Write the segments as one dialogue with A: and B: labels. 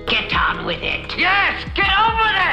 A: Get on with it. Yes, get on with it!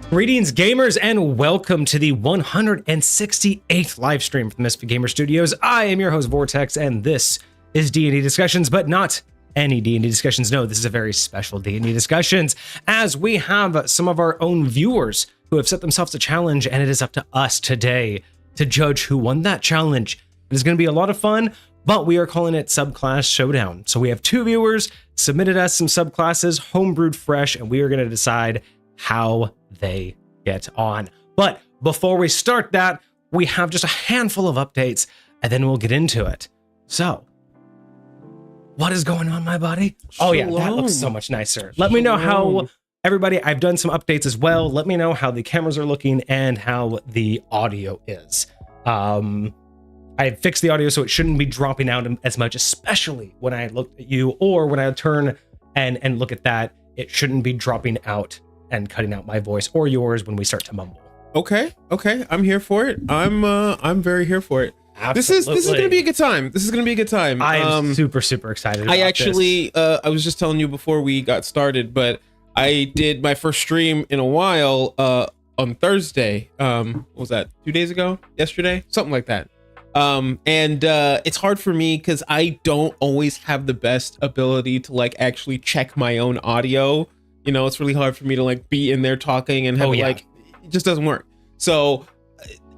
B: Greetings, gamers, and welcome to the 168th live stream from Misfit Gamer Studios. I am your host, Vortex, and this is D&D Discussions, but not any D&D Discussions. No, this is a very special D&D Discussions, as we have some of our own viewers who have set themselves a challenge, and it is up to us today to judge who won that challenge. It is going to be a lot of fun, but we are calling it Subclass Showdown. So we have two viewers submitted us some subclasses, homebrewed fresh, and we are going to decide how they get on. But before we start that, we have just a handful of updates, and then we'll get into it. So, what is going on, my buddy? Oh yeah, that looks so much nicer. Let me know how, everybody, I've done some updates as well. Let me know how the cameras are looking and how the audio is. I fixed the audio so it shouldn't be dropping out as much, especially when I look at you, or when I turn and look at that, it shouldn't be dropping out and cutting out my voice or yours when we start to mumble.
C: Okay, I'm here for it. I'm very here for it.
B: Absolutely.
C: This is gonna be a good time.
B: I'm super excited about
C: I actually I was just telling you before we got started, but I did my first stream in a while on Thursday. What was that, 2 days ago? Yesterday? Something like that. It's hard for me because I don't always have the best ability to like actually check my own audio. You know, it's really hard for me to like be in there talking and have it just doesn't work. So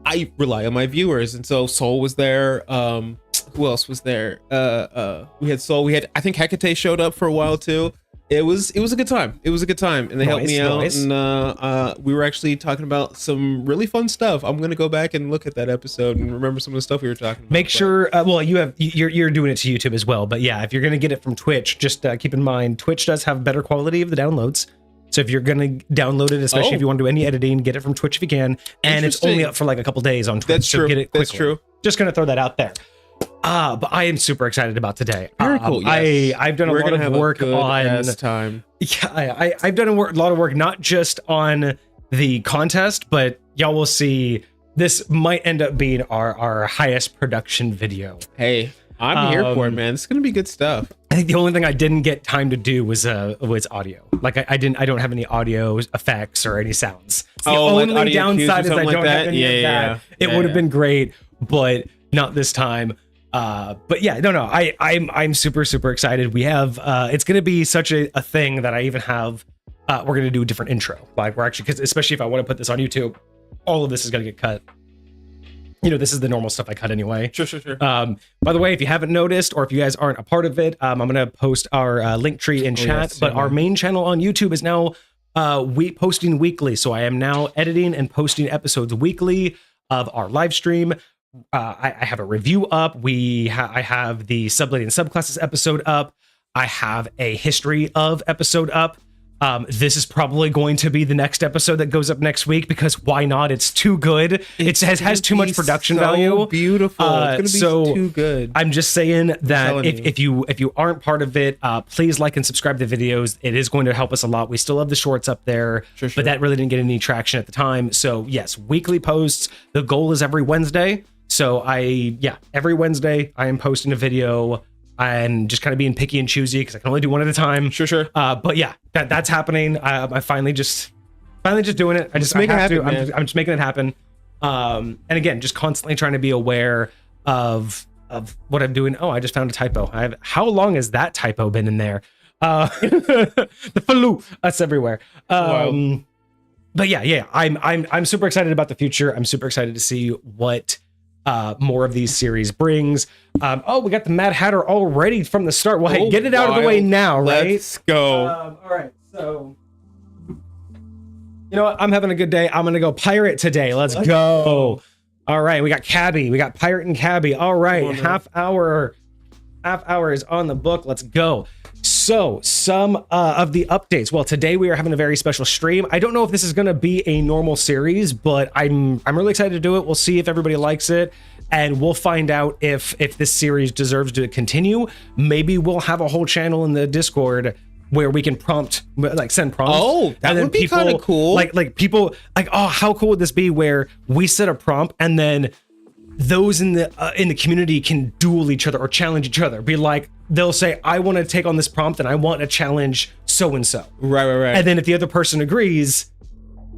C: I rely on my viewers, and so Soul was there. Who else was there? We had Soul. I think Hecate showed up for a while too. It was a good time. And they helped me out. And we were actually talking about some really fun stuff. I'm gonna go back and look at that episode and remember some of the stuff we were talking about.
B: Make sure, well, you're doing it to YouTube as well, but yeah, if you're gonna get it from Twitch, just keep in mind Twitch does have better quality of the downloads. So if you're gonna download it, especially if you want to do any editing, get it from Twitch if you can. And it's only up for like a couple days on Twitch.
C: That's true.
B: So get it quickly.
C: That's true.
B: Just gonna throw that out there. But I am super excited about today.
C: Very cool. Yes.
B: I've done a lot of work on
C: time.
B: Yeah, I've done a lot of work, not just on the contest, but y'all will see this might end up being our highest production video.
C: Hey, I'm here for it, man. It's gonna be good stuff.
B: I think the only thing I didn't get time to do was audio. Like I don't have any audio effects or any sounds. The only downside is I don't have any of that. It would have been great, but not this time. But yeah, no, I'm super excited. We have it's gonna be such a thing that I even have we're gonna do a different intro. Like we're actually, because especially if I want to put this on YouTube, all of this is gonna get cut. You know, this is the normal stuff I cut anyway.
C: Sure.
B: By the way, if you haven't noticed, or if you guys aren't a part of it, I'm gonna post our link tree in chat. But our main channel on YouTube is now posting weekly. So I am now editing and posting episodes weekly of our live stream. I have a review up. I have the Subclass and Subclasses episode up. I have a history of episode up. This is probably going to be the next episode that goes up next week, because why not? It's too good. It has too much production value.
C: Beautiful. It's gonna be too good.
B: I'm just saying that if you aren't part of it, please like and subscribe to the videos. It is going to help us a lot. We still have the shorts up there, but that really didn't get any traction at the time. So yes, weekly posts. The goal is every Wednesday. So every Wednesday I am posting a video and just kind of being picky and choosy because I can only do one at a time.
C: Sure.
B: But yeah, that's happening. I finally just doing it. I'm just making it happen. And again, just constantly trying to be aware of what I'm doing. Oh, I just found a typo. How long has that typo been in there? The flu, that's everywhere. Wow. But yeah, I'm super excited about the future. I'm super excited to see what more of these series brings. We got the Mad Hatter all ready from the start. Well, hey, get it out of the way now, right?
C: Let's go.
B: All right, so you know what? I'm having a good day. I'm gonna go pirate today. Let's go. All right, we got Cabby. We got Pirate and Cabby. All right, half hour is on the book. Let's go. So some of the updates. Well, today we are having a very special stream. I don't know if this is going to be a normal series, but I'm really excited to do it. We'll see if everybody likes it, and we'll find out if this series deserves to continue. Maybe we'll have a whole channel in the Discord where we can send prompts.
C: Oh, that would be kind of cool.
B: Like people like, oh, how cool would this be where we set a prompt and then those in the community can duel each other or challenge each other. Be like, they'll say, I want to take on this prompt and I want to challenge so and so.
C: Right.
B: And then if the other person agrees,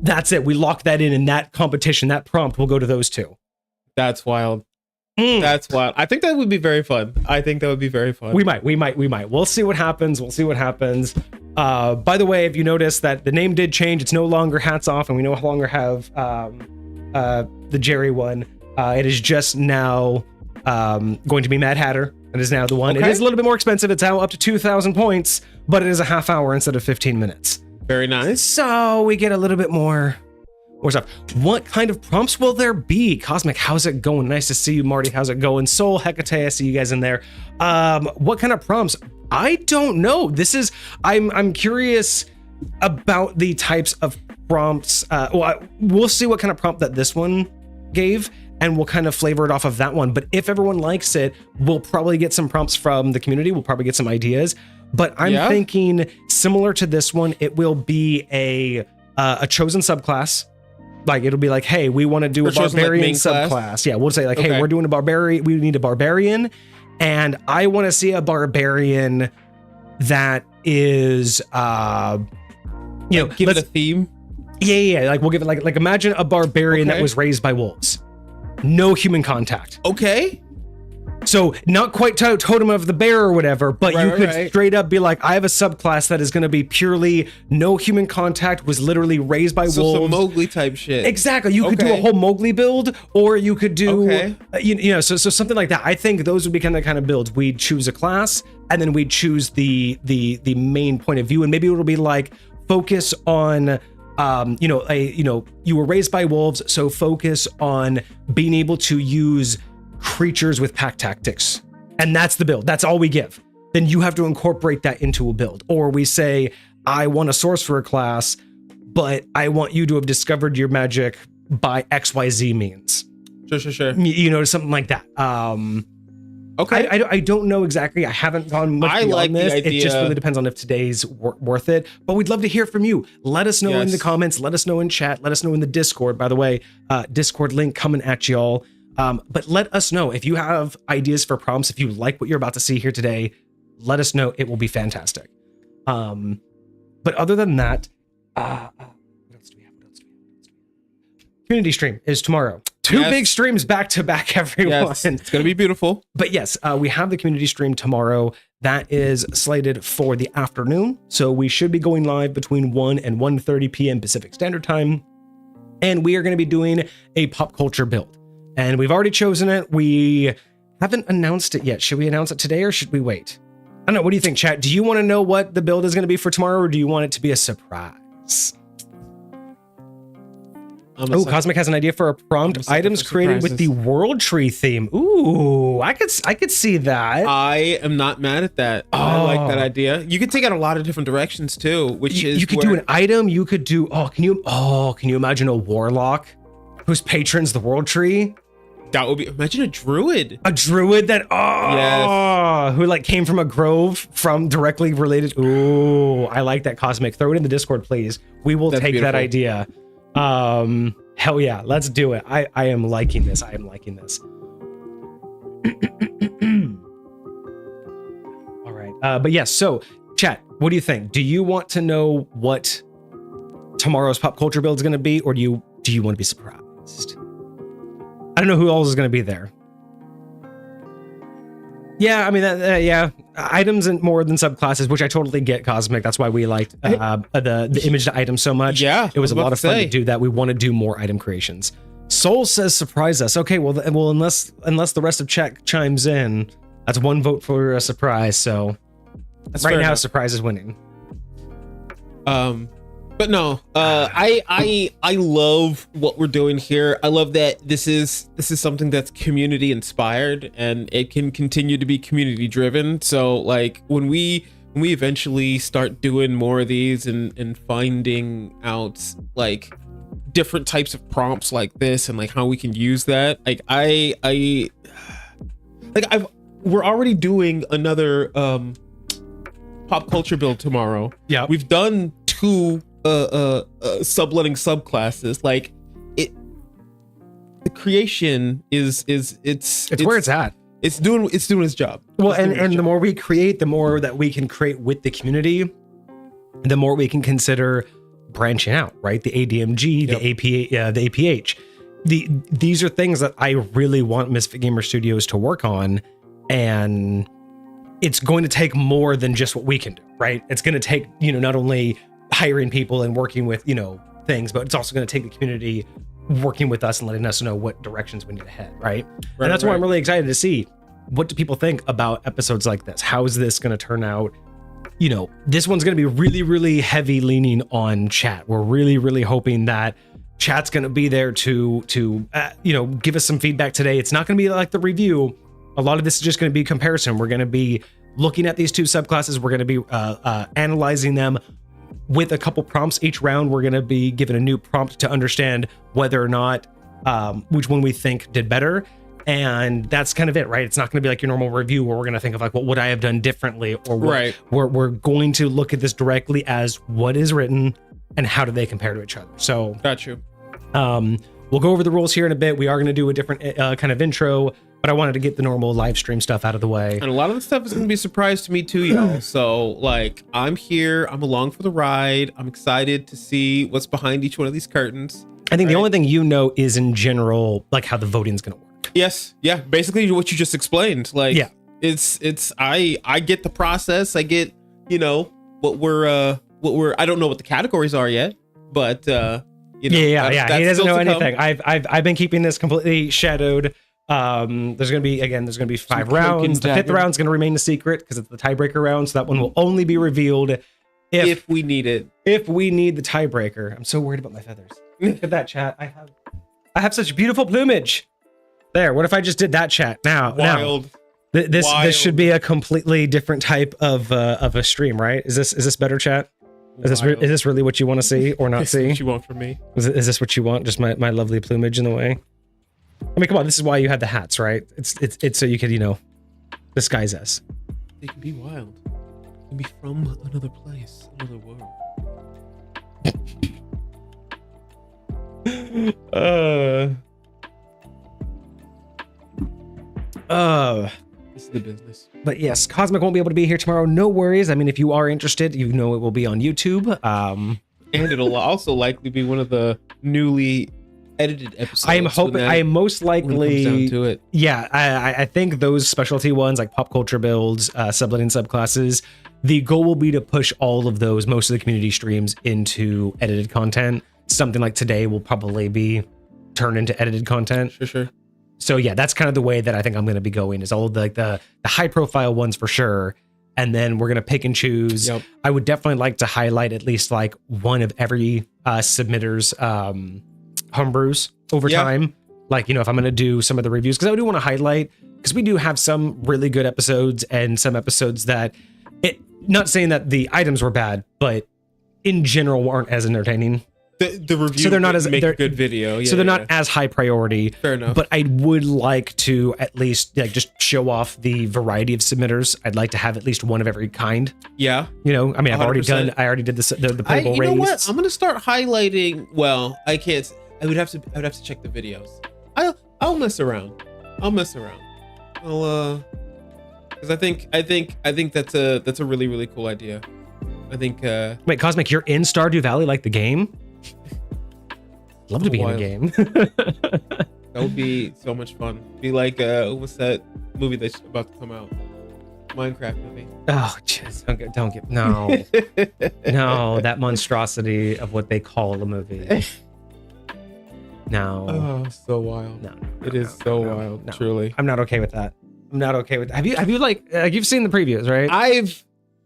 B: That's it. We lock that in, and that competition, that prompt will go to those two.
C: That's wild. That's wild. I think that would be very fun. We might. We'll see what happens. By the way, if you notice that the name did change, it's no longer Hats Off, and we no longer have the Jerry one. It is just now going to be Mad Hatter. It is now the one. Okay.
B: It is a little bit more expensive. It's now up to 2,000 points, but it is a half hour instead of 15 minutes.
C: Very nice.
B: So we get a little bit more stuff. What kind of prompts will there be? Cosmic, how's it going? Nice to see you, Marty. How's it going? Soul, Hecate, I see you guys in there. What kind of prompts? I don't know. I'm curious about the types of prompts. We'll see what kind of prompt that this one gave, and we'll kind of flavor it off of that one. But if everyone likes it, we'll probably get some prompts from the community. We'll probably get some ideas. But I'm thinking similar to this one, it will be a chosen subclass. Like, it'll be like, hey, we want to do a barbarian subclass. Yeah, we'll say like, hey, we're doing a barbarian. We need a barbarian, and I want to see a barbarian that is,
C: give it a theme.
B: Yeah. Like, we'll give it like imagine a barbarian that was raised by wolves, no human contact.
C: Okay.
B: So not quite totem of the bear or whatever, but you could straight up be like, I have a subclass that is going to be purely no human contact, was literally raised by wolves.
C: Some Mowgli type shit.
B: Exactly. You could do a whole Mowgli build, or you could do, so something like that. I think those would be kind of builds. We'd choose a class, and then we'd choose the main point of view, and maybe it'll be like focus on, you were raised by wolves, so focus on being able to use creatures with pack tactics, and that's the build. That's all we give. Then you have to incorporate that into a build. Or we say, I want a sorcerer class, but I want you to have discovered your magic by XYZ means.
C: Sure.
B: Something like that.
C: Okay.
B: I don't know exactly. I haven't gone much beyond
C: like
B: this.
C: the idea.
B: It just really depends on if today's worth it. But we'd love to hear from you. Let us know in the comments. Let us know in chat. Let us know in the Discord. By the way, Discord link coming at y'all. But let us know if you have ideas for prompts. If you like what you're about to see here today, let us know. It will be fantastic. But other than that, what else do we have? Community stream is tomorrow. Two big streams back to back, everyone.
C: Yes, it's going to be beautiful.
B: But yes, we have the community stream tomorrow. That is slated for the afternoon. So we should be going live between 1 and 1:30 p.m. Pacific Standard Time. And we are going to be doing a pop culture build. And we've already chosen it. We haven't announced it yet. Should we announce it today or should we wait? I don't know. What do you think, chat? Do you want to know what the build is going to be for tomorrow, or do you want it to be a surprise? Cosmic has an idea for a prompt. Items created with the World Tree theme. Ooh, I could see that.
C: I am not mad at that. I like that idea. You could take it a lot of different directions too,
B: you could do an item. You could do, can you imagine a warlock whose patron's the World Tree?
C: That would be, imagine a druid.
B: A druid that, who like came from a grove from directly related. Ooh, I like that, Cosmic. Throw it in the Discord, please. We will take that idea. Hell yeah, let's do it. I am liking this. All right. But yes, so chat, what do you think? Do you want to know what tomorrow's pop culture build is going to be, or do you want to be surprised? I don't know who else is going to be there. Yeah, I mean, items and more than subclasses, which I totally get, Cosmic. That's why we liked the image to item so much.
C: Yeah,
B: it was a lot of fun to do that. We want to do more item creations. Soul says surprise us. Okay, well, unless the rest of chat chimes in, that's one vote for a surprise. So that's right now, surprise is winning.
C: But no, I love what we're doing here. I love that this is something that's community inspired, and it can continue to be community driven. So like when we eventually start doing more of these and finding out like different types of prompts like this and like how we can use that, like we're already doing another pop culture build tomorrow.
B: Yeah,
C: we've done 2 subletting subclasses. Like the creation is it's
B: where it's at.
C: It's doing its job.
B: Well, and the more we create, the more that we can create with the community, the more we can consider branching out, right? The ADMG, the APA, the APH. These are things that I really want Misfit Gamer Studios to work on, and it's going to take more than just what we can do, right? It's going to take, not only hiring people and working with, things, but it's also going to take the community working with us and letting us know what directions we need to head, right? And that's why I'm really excited to see, what do people think about episodes like this? How is this going to turn out? This one's going to be really, really heavy leaning on chat. We're really, really hoping that chat's going to be there to give us some feedback today. It's not going to be like the review. A lot of this is just going to be comparison. We're going to be looking at these two subclasses. We're going to be analyzing them with a couple prompts each round. We're going to be given a new prompt to understand whether or not which one we think did better. And that's kind of it, right? It's not going to be like your normal review where we're going to think of like, what would I have done differently? Or we're going to look at this directly as what is written and how do they compare to each other. So
C: got you.
B: We'll go over the rules here in a bit. We are going to do a different kind of intro, but I wanted to get the normal live stream stuff out of the way.
C: And a lot of the stuff is going to be a surprise to me too, y'all. So like, I'm here, I'm along for the ride. I'm excited to see what's behind each one of these curtains.
B: I think the only thing is in general, like how the voting is going to work.
C: Yes. Yeah. Basically what you just explained. Like,
B: yeah,
C: I get the process. I get, what we're, I don't know what the categories are yet, but,
B: yeah. He doesn't know anything. I've been keeping this completely shadowed. There's going to be 5 rounds. The 5th round is going to remain a secret because it's the tiebreaker round. So that one will only be revealed if
C: we need it. If
B: we need the tiebreaker. I'm so worried about my feathers. Look at that, chat. I have such beautiful plumage. There. What if I just did that, chat? Wild. This should be a completely different type of a stream, right? Is this better, chat? Is this really what you want to see or not see?
C: What you want from me?
B: Is this what you want? Just my lovely plumage in the way? I mean, come on. This is why you had the hats, right? It's so you could disguise us.
C: They can be wild. They can be from another place, another world. This is the business.
B: But yes, Cosmic won't be able to be here tomorrow. No worries. I mean, if you are interested, it will be on YouTube.
C: And it'll also likely be one of the newly edited episodes.
B: I am hoping. I am most likely.
C: Down to it.
B: Yeah, I think those specialty ones like pop culture builds, subletting subclasses. The goal will be to push all of those, most of the community streams, into edited content. Something like today will probably be turned into edited content.
C: Sure.
B: So yeah, that's kind of the way that I think I'm going to be going, is all of the high profile ones for sure. And then we're going to pick and choose. Yep. I would definitely like to highlight at least like one of every submitter's homebrews over time. Like, if I'm going to do some of the reviews, because I do want to highlight, because we do have some really good episodes and some episodes that not saying that the items were bad, but in general weren't as entertaining.
C: The review,
B: so they're not as
C: make a good video.
B: Yeah, so they're not as high priority.
C: Fair enough.
B: But I would like to at least just show off the variety of submitters. I'd like to have at least one of every kind.
C: Yeah.
B: I mean, I already did the playable raids.
C: You know what? I'm gonna start highlighting. Well, I can't. I would have to check the videos. I'll mess around. Because I think that's a really, really cool idea. I think.
B: Wait, Cosmic, you're in Stardew Valley like the game? Love to be in a game.
C: That would be so much fun. Be like, what's that movie that's about to come out? Minecraft movie.
B: Oh, jeez. Don't get no, no, that monstrosity of what they call a movie. No.
C: Oh, so wild.
B: No,
C: it is so wild. Truly,
B: I'm not okay with that. I'm not okay with that. Have you like you've seen the previews, right?
C: I've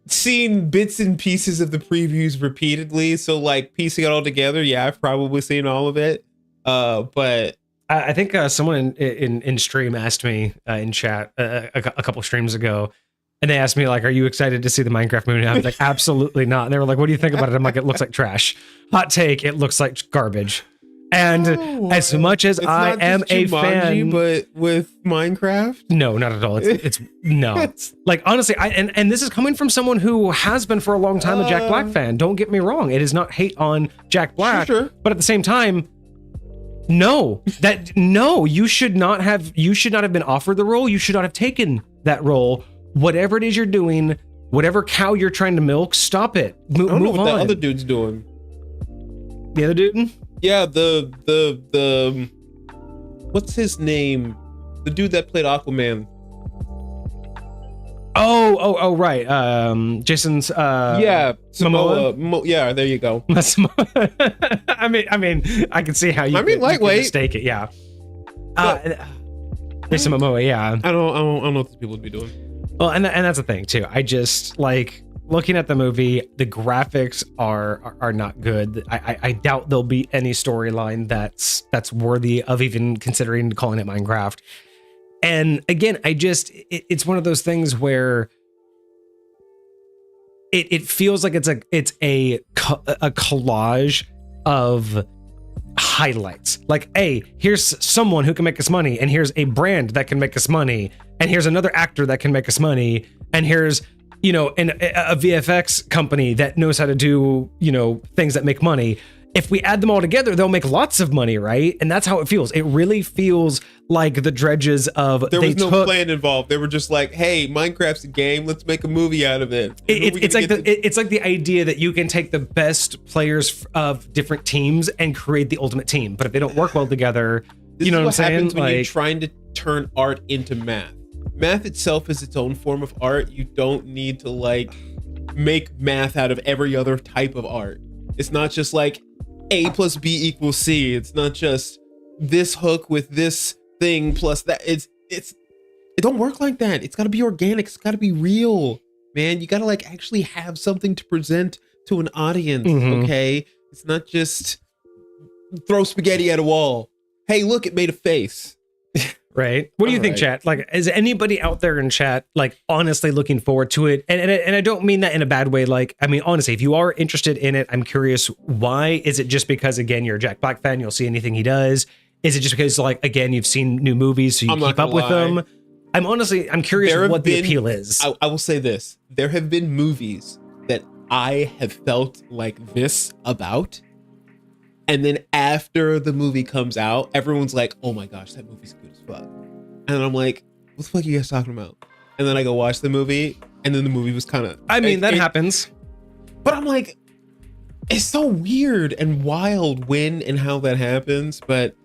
C: seen bits and pieces of the previews repeatedly, so like piecing it all together, yeah, I've probably seen all of it. But
B: I think someone in stream asked me in chat a couple streams ago, and they asked me like, "Are you excited to see the Minecraft movie?" And I was like, "Absolutely not." And they were like, "What do you think about it?" I'm like, "It looks like trash." Hot take: it looks like garbage. And as much as I am a fan,
C: but with Minecraft,
B: no, not at all. It's no. Like honestly, and this is coming from someone who has been for a long time a Jack Black fan. Don't get me wrong; it is not hate on Jack Black,
C: sure.
B: But at the same time, no, you should not have been offered the role. You should not have taken that role. Whatever it is you're doing, whatever cow you're trying to milk, stop it.
C: I don't know what that other dude's doing.
B: The other dude?
C: Yeah, the what's his name? The dude that played Aquaman.
B: Oh, right. Jason's
C: yeah,
B: Momoa.
C: Yeah, there you go.
B: I mean, I can see how you.
C: Lightweight.
B: You could mistake it. Yeah. Jason Momoa. Yeah.
C: I don't know what these people would be doing.
B: Well, and that's the thing too. I just like looking at the movie. The graphics are not good. I doubt there'll be any storyline that's worthy of even considering calling it Minecraft. And again, it's one of those things where it feels like it's a collage of highlights. Like, hey, here's someone who can make us money, and here's a brand that can make us money, and here's another actor that can make us money, and here's a VFX company that knows how to do things that make money. If we add them all together, they'll make lots of money, right? And that's how it feels. It really feels like the dredges of
C: there was no plan involved. They were just like, "Hey, Minecraft's a game. Let's make a movie out of it."
B: It's like the idea that you can take the best players of different teams and create the ultimate team. But if they don't work well together, you know what I'm saying?
C: Happens when you're trying to turn art into math. Math itself is its own form of art. You don't need to like make math out of every other type of art. It's not just like A plus B equals C. It's not just this hook with this thing plus that. It don't work like that. It's got to be organic. It's got to be real, man. You got to like actually have something to present to an audience. Okay, it's not just throw spaghetti at a wall. Hey, look, it made a face.
B: Right. What do you think, chat? Like, is anybody out there in chat like honestly looking forward to it? And I don't mean that in a bad way. Like, I mean, honestly, if you are interested in it, I'm curious why. Is it just because again you're a Jack Black fan, you'll see anything he does? Is it just because like again you've seen new movies, so you keep up with them? I'm curious what the appeal is.
C: I will say this: there have been movies that I have felt like this about. And then after the movie comes out, everyone's like, "Oh my gosh, that movie's good as fuck." And I'm like, "What the fuck are you guys talking about?" And then I go watch the movie, and then the movie was kind of...
B: that happens.
C: But I'm like, it's so weird and wild when and how that happens. But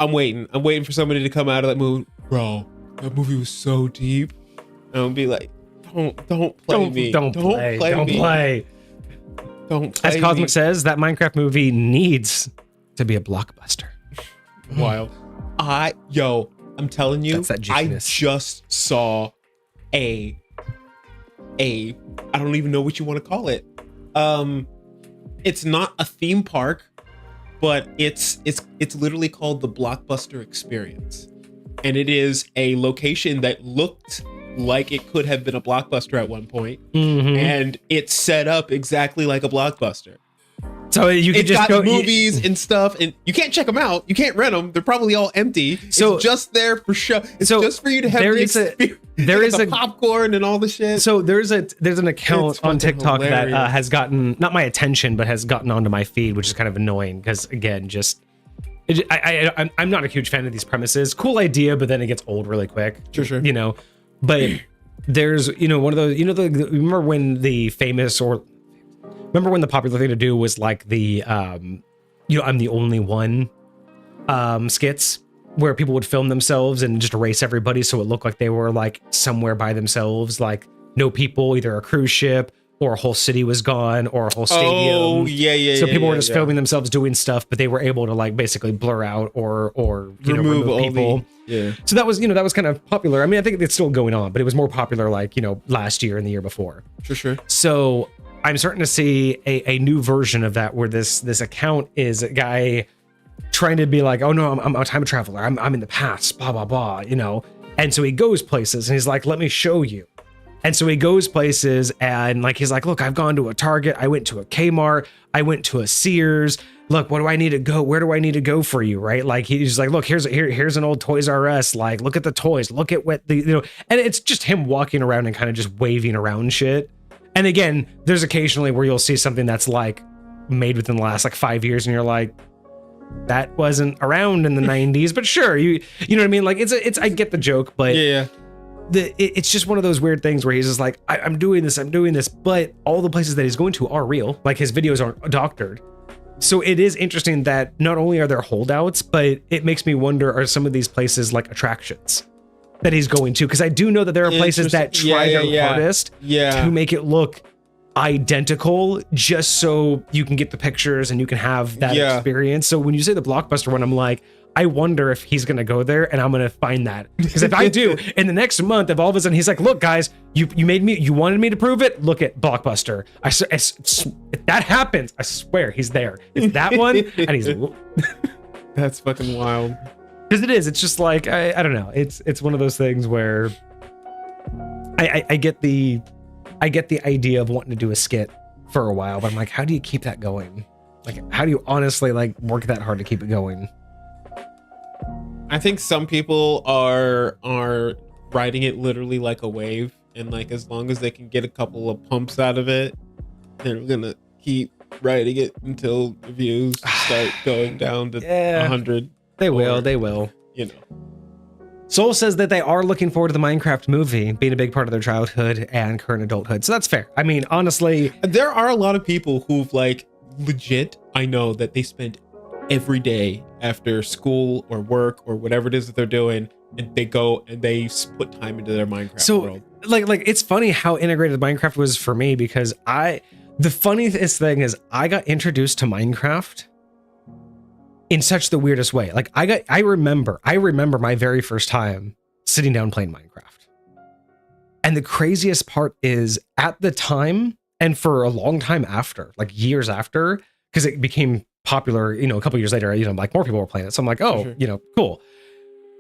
C: I'm waiting. I'm waiting for somebody to come out of that movie. Bro, that movie was so deep. And I'll be like, don't play me. Don't play.
B: As Cosmic says, that Minecraft movie needs to be a blockbuster.
C: Wild. I'm telling you, I just saw I don't even know what you want to call it. It's not a theme park, but it's literally called the Blockbuster Experience. And it is a location that looked like it could have been a Blockbuster at one point, and it's set up exactly like a Blockbuster.
B: So you can just
C: go movies and stuff, and you can't check them out. You can't rent them. They're probably all empty. So it's just there for show. It's just for you to have the popcorn and all the shit.
B: So there's an account on TikTok that has gotten not my attention, but has gotten onto my feed, which is kind of annoying because again, I'm not a huge fan of these premises. Cool idea, but then it gets old really quick.
C: Sure.
B: But there's, one of those, remember when the popular thing to do was like the, I'm the only one skits where people would film themselves and just erase everybody. So it looked like they were like somewhere by themselves, like no people, either a cruise ship or a whole city was gone or a whole stadium.
C: Oh, yeah.
B: So people were just filming themselves doing stuff, but they were able to like basically blur out or remove people. So that was, that was kind of popular. I mean, I think it's still going on, but it was more popular like, last year and the year before.
C: Sure.
B: So I'm starting to see a new version of that where this account is a guy trying to be like, oh no, I'm a time traveler. I'm in the past, blah, blah, blah, And so he goes places and he's like, let me show you. And so he goes places and like, he's like, look, I've gone to a Target. I went to a Kmart. I went to a Sears. Look, what do I need to go? Where do I need to go for you? Right. Like he's like, look, here's an old Toys R Us. Like, look at the toys, look at what and it's just him walking around and kind of just waving around shit. And again, there's occasionally where you'll see something that's like made within the last like 5 years. And you're like, that wasn't around in the 90s, but sure. You know what I mean? Like it's, I get the joke, but
C: yeah.
B: It's just one of those weird things where he's just like, I'm doing this, but all the places that he's going to are real. Like his videos aren't doctored. So it is interesting that not only are there holdouts, but it makes me wonder, are some of these places like attractions that he's going to? Because I do know that there are places that try their hardest to make it look identical just so you can get the pictures and you can have that experience. So when you say the Blockbuster one, I'm like, I wonder if he's going to go there and I'm going to find that. Because if I do, in the next month, if all of a sudden he's like, look, guys, you wanted me to prove it. Look at Blockbuster. If that happens, I swear he's there. It's that one. And he's.
C: That's fucking wild.
B: Because it is. It's just like, I don't know. It's one of those things where I get the idea of wanting to do a skit for a while, but I'm like, how do you keep that going? Like, how do you honestly like work that hard to keep it going?
C: I think some people are riding it literally like a wave, and like as long as they can get a couple of pumps out of it, they're gonna keep riding it until the views start going down to 100. They will. You know.
B: Soul says that they are looking forward to the Minecraft movie being a big part of their childhood and current adulthood. So that's fair. I mean, honestly,
C: there are a lot of people who've like legit, I know that they spend every day after school or work or whatever it is that they're doing, and they go and they put time into their Minecraft world.
B: Like it's funny how integrated Minecraft was for me, because the funniest thing is I got introduced to Minecraft in such the weirdest way. Like I remember my very first time sitting down playing Minecraft. And the craziest part is, at the time and for a long time after, like years after, because it became popular, you know, a couple years later, you know, like more people were playing it. So I'm like, oh, you know, cool.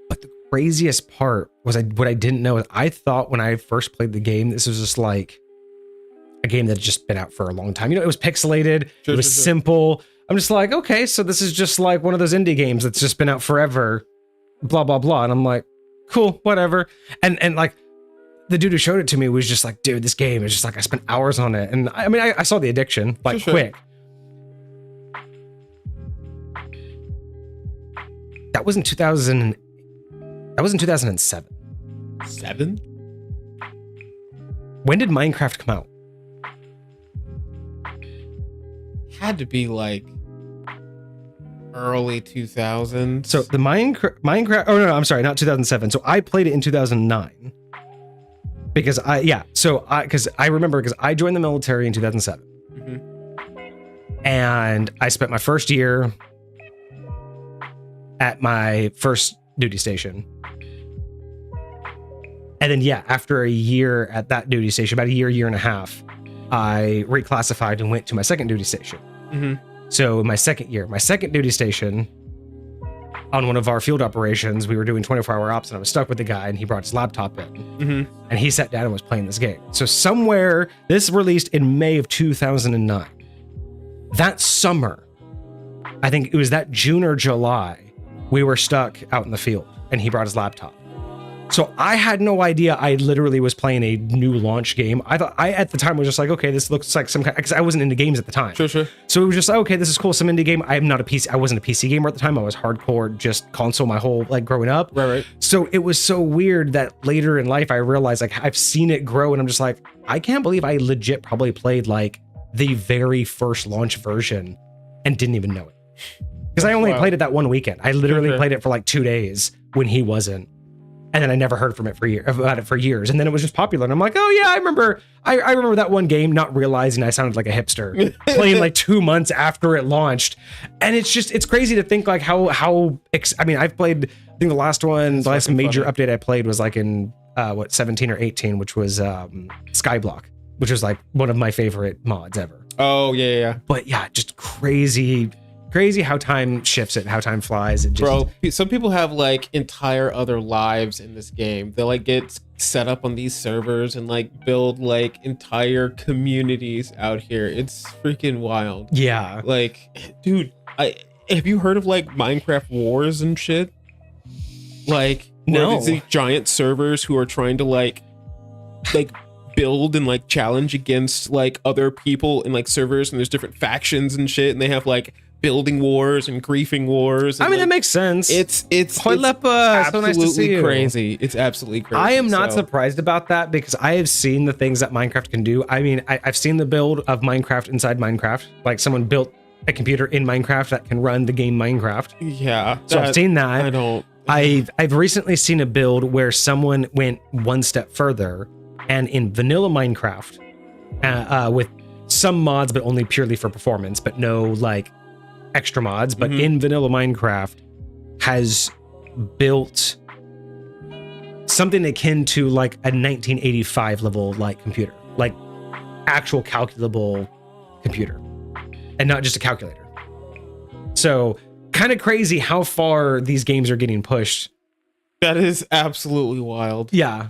B: But the craziest part was what I didn't know is I thought when I first played the game, this was just like a game that had just been out for a long time. You know, it was pixelated, it was simple. I'm just like, okay, so this is just like one of those indie games that's just been out forever, blah, blah, blah. And I'm like, cool, whatever. And like the dude who showed it to me was just like, dude, this game is just like, I spent hours on it. And I mean, I saw the addiction like quick. That was in 2000. That was in 2007.
C: 7?
B: When did Minecraft come out?
C: Had to be like early 2000s.
B: So the Minecraft. Oh no, I'm sorry, not 2007. So I played it in 2009. Because I remember because I joined the military in 2007. Mm-hmm. And I spent my first year at my first duty station. And then, after a year at that duty station, about a year and a half, I reclassified and went to my second duty station. Mm-hmm. So my second duty station, on one of our field operations, we were doing 24-hour ops, and I was stuck with the guy, and he brought his laptop in. Mm-hmm. And he sat down and was playing this game. So this released in May of 2009. That summer, I think it was that June or July, we were stuck out in the field, and he brought his laptop. So I had no idea I literally was playing a new launch game. I at the time was just like, okay, this looks like some kind, because I wasn't into games at the time.
C: Sure.
B: So it was just like, okay, this is cool, some indie game. I wasn't a PC gamer at the time. I was hardcore, just console my whole like growing up.
C: Right.
B: So it was so weird that later in life I realized like I've seen it grow, and I'm just like, I can't believe I legit probably played like the very first launch version and didn't even know it. Because I only played it that one weekend. I literally played it for like 2 days when he wasn't. And then I never heard about it for years. And then it was just popular. And I'm like, oh yeah, I remember that one game, not realizing I sounded like a hipster playing like 2 months after it launched. And it's crazy to think like I've played, I think the last major update I played was like in 17 or 18, which was Skyblock, which was like one of my favorite mods ever.
C: Oh yeah.
B: But yeah, just crazy how time shifts it and how time flies.
C: Bro, some people have like entire other lives in this game. They like get set up on these servers and like build like entire communities out here. It's freaking wild.
B: Yeah.
C: Like, dude, have you heard of like Minecraft wars and shit? Like,
B: no.
C: These giant servers who are trying to like build and like challenge against like other people in like servers, and there's different factions and shit, and they have like building wars and griefing wars. And,
B: I mean, that makes sense.
C: It's
B: Lepa, so nice to see you.
C: Crazy. It's absolutely crazy.
B: I am not surprised about that, because I have seen the things that Minecraft can do. I mean, I've seen the build of Minecraft inside Minecraft. Like someone built a computer in Minecraft that can run the game Minecraft.
C: Yeah.
B: So I've seen that.
C: I don't.
B: I've recently seen a build where someone went one step further, and in vanilla Minecraft, with some mods, but only purely for performance, but no like extra mods, but in vanilla Minecraft has built something akin to like a 1985 level like computer, like actual calculable computer and not just a calculator. So kind of crazy how far these games are getting pushed.
C: That is absolutely wild.
B: Yeah.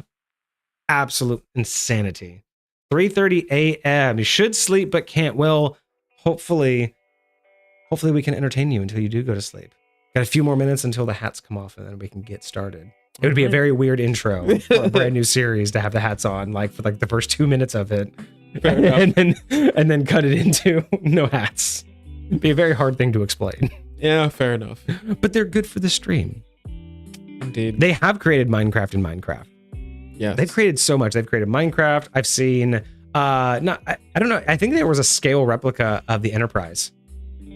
B: Absolute insanity. 3:30 a.m. You should sleep but can't. Well, hopefully we can entertain you until you do go to sleep. Got a few more minutes until the hats come off and then we can get started. It would be a very weird intro for a brand new series to have the hats on, like for like the first 2 minutes of it, and then cut it into no hats. It'd be a very hard thing to explain.
C: Yeah, fair enough.
B: But they're good for the stream.
C: Indeed.
B: They have created Minecraft in Minecraft.
C: Yeah,
B: They've created so much. They've created Minecraft. I've seen I don't know. I think there was a scale replica of the Enterprise.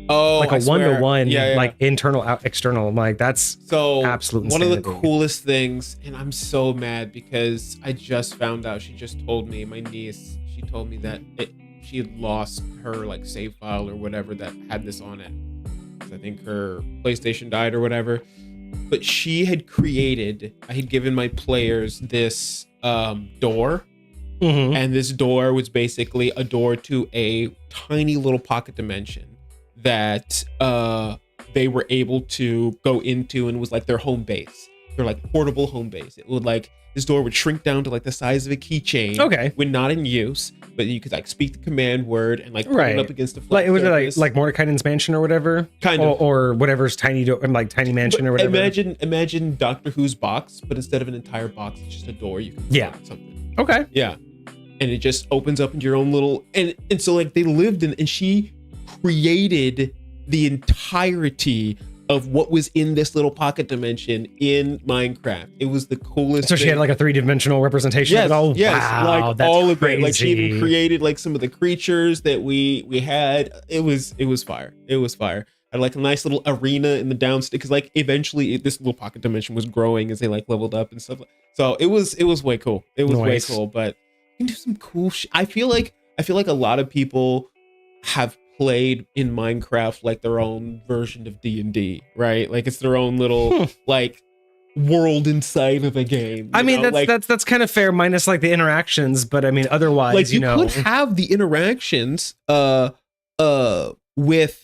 C: Oh,
B: like a 1-to-1,
C: yeah.
B: like internal out external. Like that's
C: so
B: absolute
C: one of the
B: insanity.
C: coolest things, and I'm so mad because I just found out. She just told me, my niece. She told me that she had lost her like save file or whatever that had this on it. I think her PlayStation died or whatever. But she had created. I had given my players this door. And this door was basically a door to a tiny little pocket dimension that they were able to go into, and was like their home base. Their like portable home base. It would like, this door would shrink down to like the size of a keychain.
B: Okay.
C: When not in use, but you could like speak the command word and like put it up against a flat
B: like it was
C: surface.
B: like Mordekainen's mansion or whatever,
C: Kind of.
B: or whatever's tiny like tiny mansion or whatever.
C: Imagine Doctor Who's box, but instead of an entire box, it's just a door. You can put something.
B: Okay.
C: Yeah. And it just opens up into your own little, and so like they lived in, and she created the entirety of what was in this little pocket dimension in Minecraft. It was the coolest.
B: So she had like a 3-dimensional representation of it all.
C: Yes,
B: wow,
C: like
B: that's
C: all of
B: crazy.
C: it. Like she even created like some of the creatures that we had. It was fire. It was fire. I had like a nice little arena in the downstairs, because like eventually this little pocket dimension was growing as they like leveled up and stuff. So it was way cool. It was way cool. But you can do some cool shit. I feel like a lot of people have played in Minecraft like their own version of D&D, right? Like it's their own little like world inside of a game.
B: I mean, that's kind of fair, minus like the interactions, but I mean, otherwise,
C: like you could have the interactions with,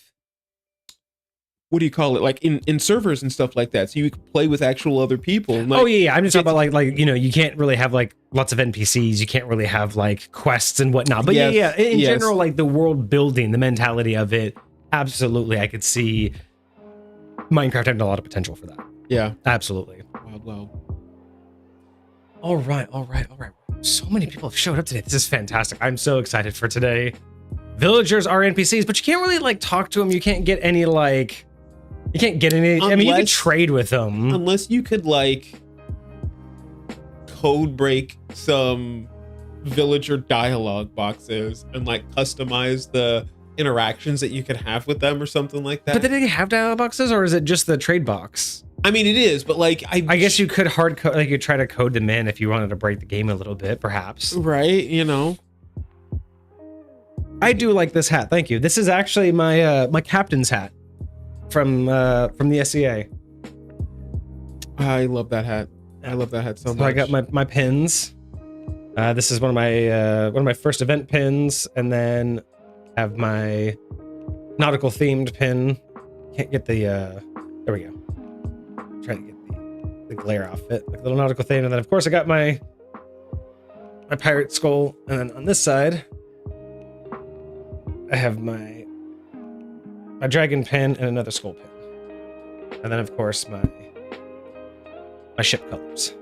C: what do you call it, like in servers and stuff like that, so you could play with actual other people. And, like,
B: oh yeah, I'm just talking about like you can't really have like lots of NPCs, you can't really have like quests and whatnot, but in general, like the world building, the mentality of it, absolutely, I could see Minecraft having a lot of potential for that. Yeah, absolutely.
C: Wow.
B: All right. So many people have showed up today. This is fantastic. I'm so excited for today. Villagers are NPCs, but you can't really like talk to them. You can't get any like. You can't get any. I mean, you could trade with them.
C: Unless you could like code break some villager dialogue boxes and like customize the interactions that you could have with them or something like that.
B: But do they have dialogue boxes, or is it just the trade box?
C: I mean, it is, but like I
B: guess you could hard code, like you try to code them in if you wanted to break the game a little bit, perhaps.
C: Right? You know.
B: I do like this hat. Thank you. This is actually my my captain's hat from the SCA.
C: I love that hat. I love that hat so much.
B: I got my pins. This is one of my first event pins, and then I have my nautical themed pin. Can't get the there we go. Trying to get the glare off it, like a little nautical theme, and then of course I got my pirate skull, and then on this side I have my dragon pin and another skull pin, and then of course my ship colors,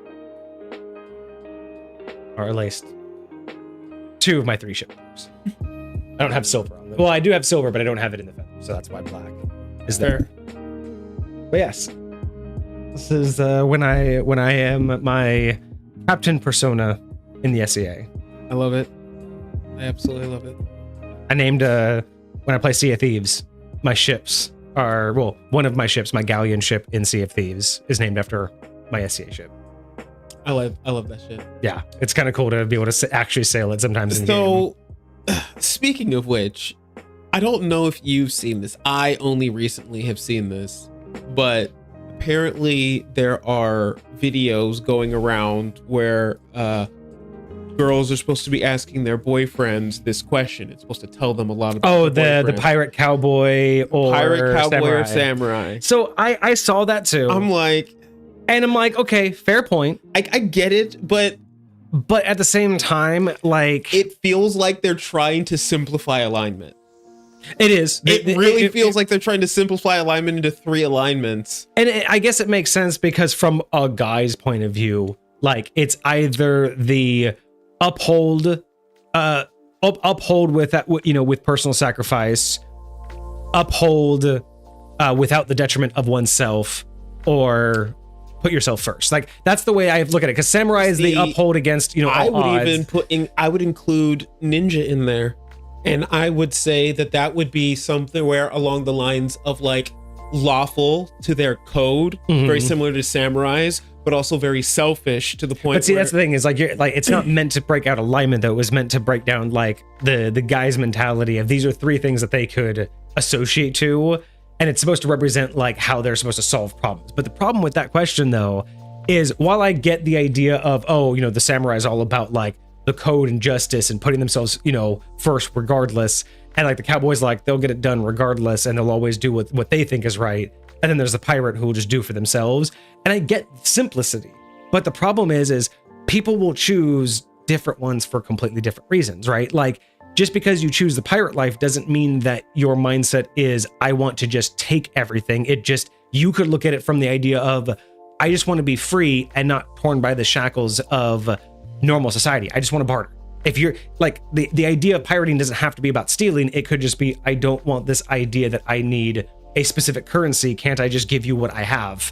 B: or at least 2 of my 3 ship colors. I don't have silver on them. Well, I do have silver, but I don't have it in the feather, so that's why black is there. But yes, this is when I am my captain persona in the SEA.
C: I love it. I absolutely love it.
B: I named when I play Sea of Thieves, my ships are, well, one of my ships, my galleon ship in Sea of Thieves, is named after my SCA ship.
C: I love that shit.
B: Yeah, it's kind of cool to be able to actually sail it sometimes in game.
C: Speaking of which, I don't know if you've seen this. I only recently have seen this, but apparently there are videos going around where girls are supposed to be asking their boyfriends this question. It's supposed to tell them a lot about
B: the pirate cowboy or
C: samurai.
B: So I saw that too. I'm like, okay, fair point.
C: I get it, but
B: at the same time, like,
C: it feels like they're trying to simplify alignment.
B: It is.
C: It really feels like they're trying to simplify alignment into 3 alignments.
B: And I guess it makes sense because from a guy's point of view, like, it's either the uphold with that, with personal sacrifice, uphold without the detriment of oneself, or put yourself first. Like, that's the way I look at it, because samurai is the uphold against,
C: I would
B: odds.
C: I would include ninja in there, and I would say that would be something where along the lines of like lawful to their code, very similar to samurais, but also very selfish to the point.
B: But see, that's the thing, is like, it's not meant to break out alignment though. It was meant to break down like the guy's mentality of these are 3 things that they could associate to. And it's supposed to represent like how they're supposed to solve problems. But the problem with that question though, is while I get the idea of, the samurai is all about like the code and justice and putting themselves, first regardless. And like the cowboys, like they'll get it done regardless and they'll always do what they think is right. And then there's the pirate who will just do for themselves. And I get simplicity. But the problem is people will choose different ones for completely different reasons, right? Like, just because you choose the pirate life doesn't mean that your mindset is, I want to just take everything. You could look at it from the idea of, I just want to be free and not torn by the shackles of normal society. I just want to barter. If you're like, the idea of pirating doesn't have to be about stealing. It could just be, I don't want this idea that I need a specific currency. Can't I just give you what I have?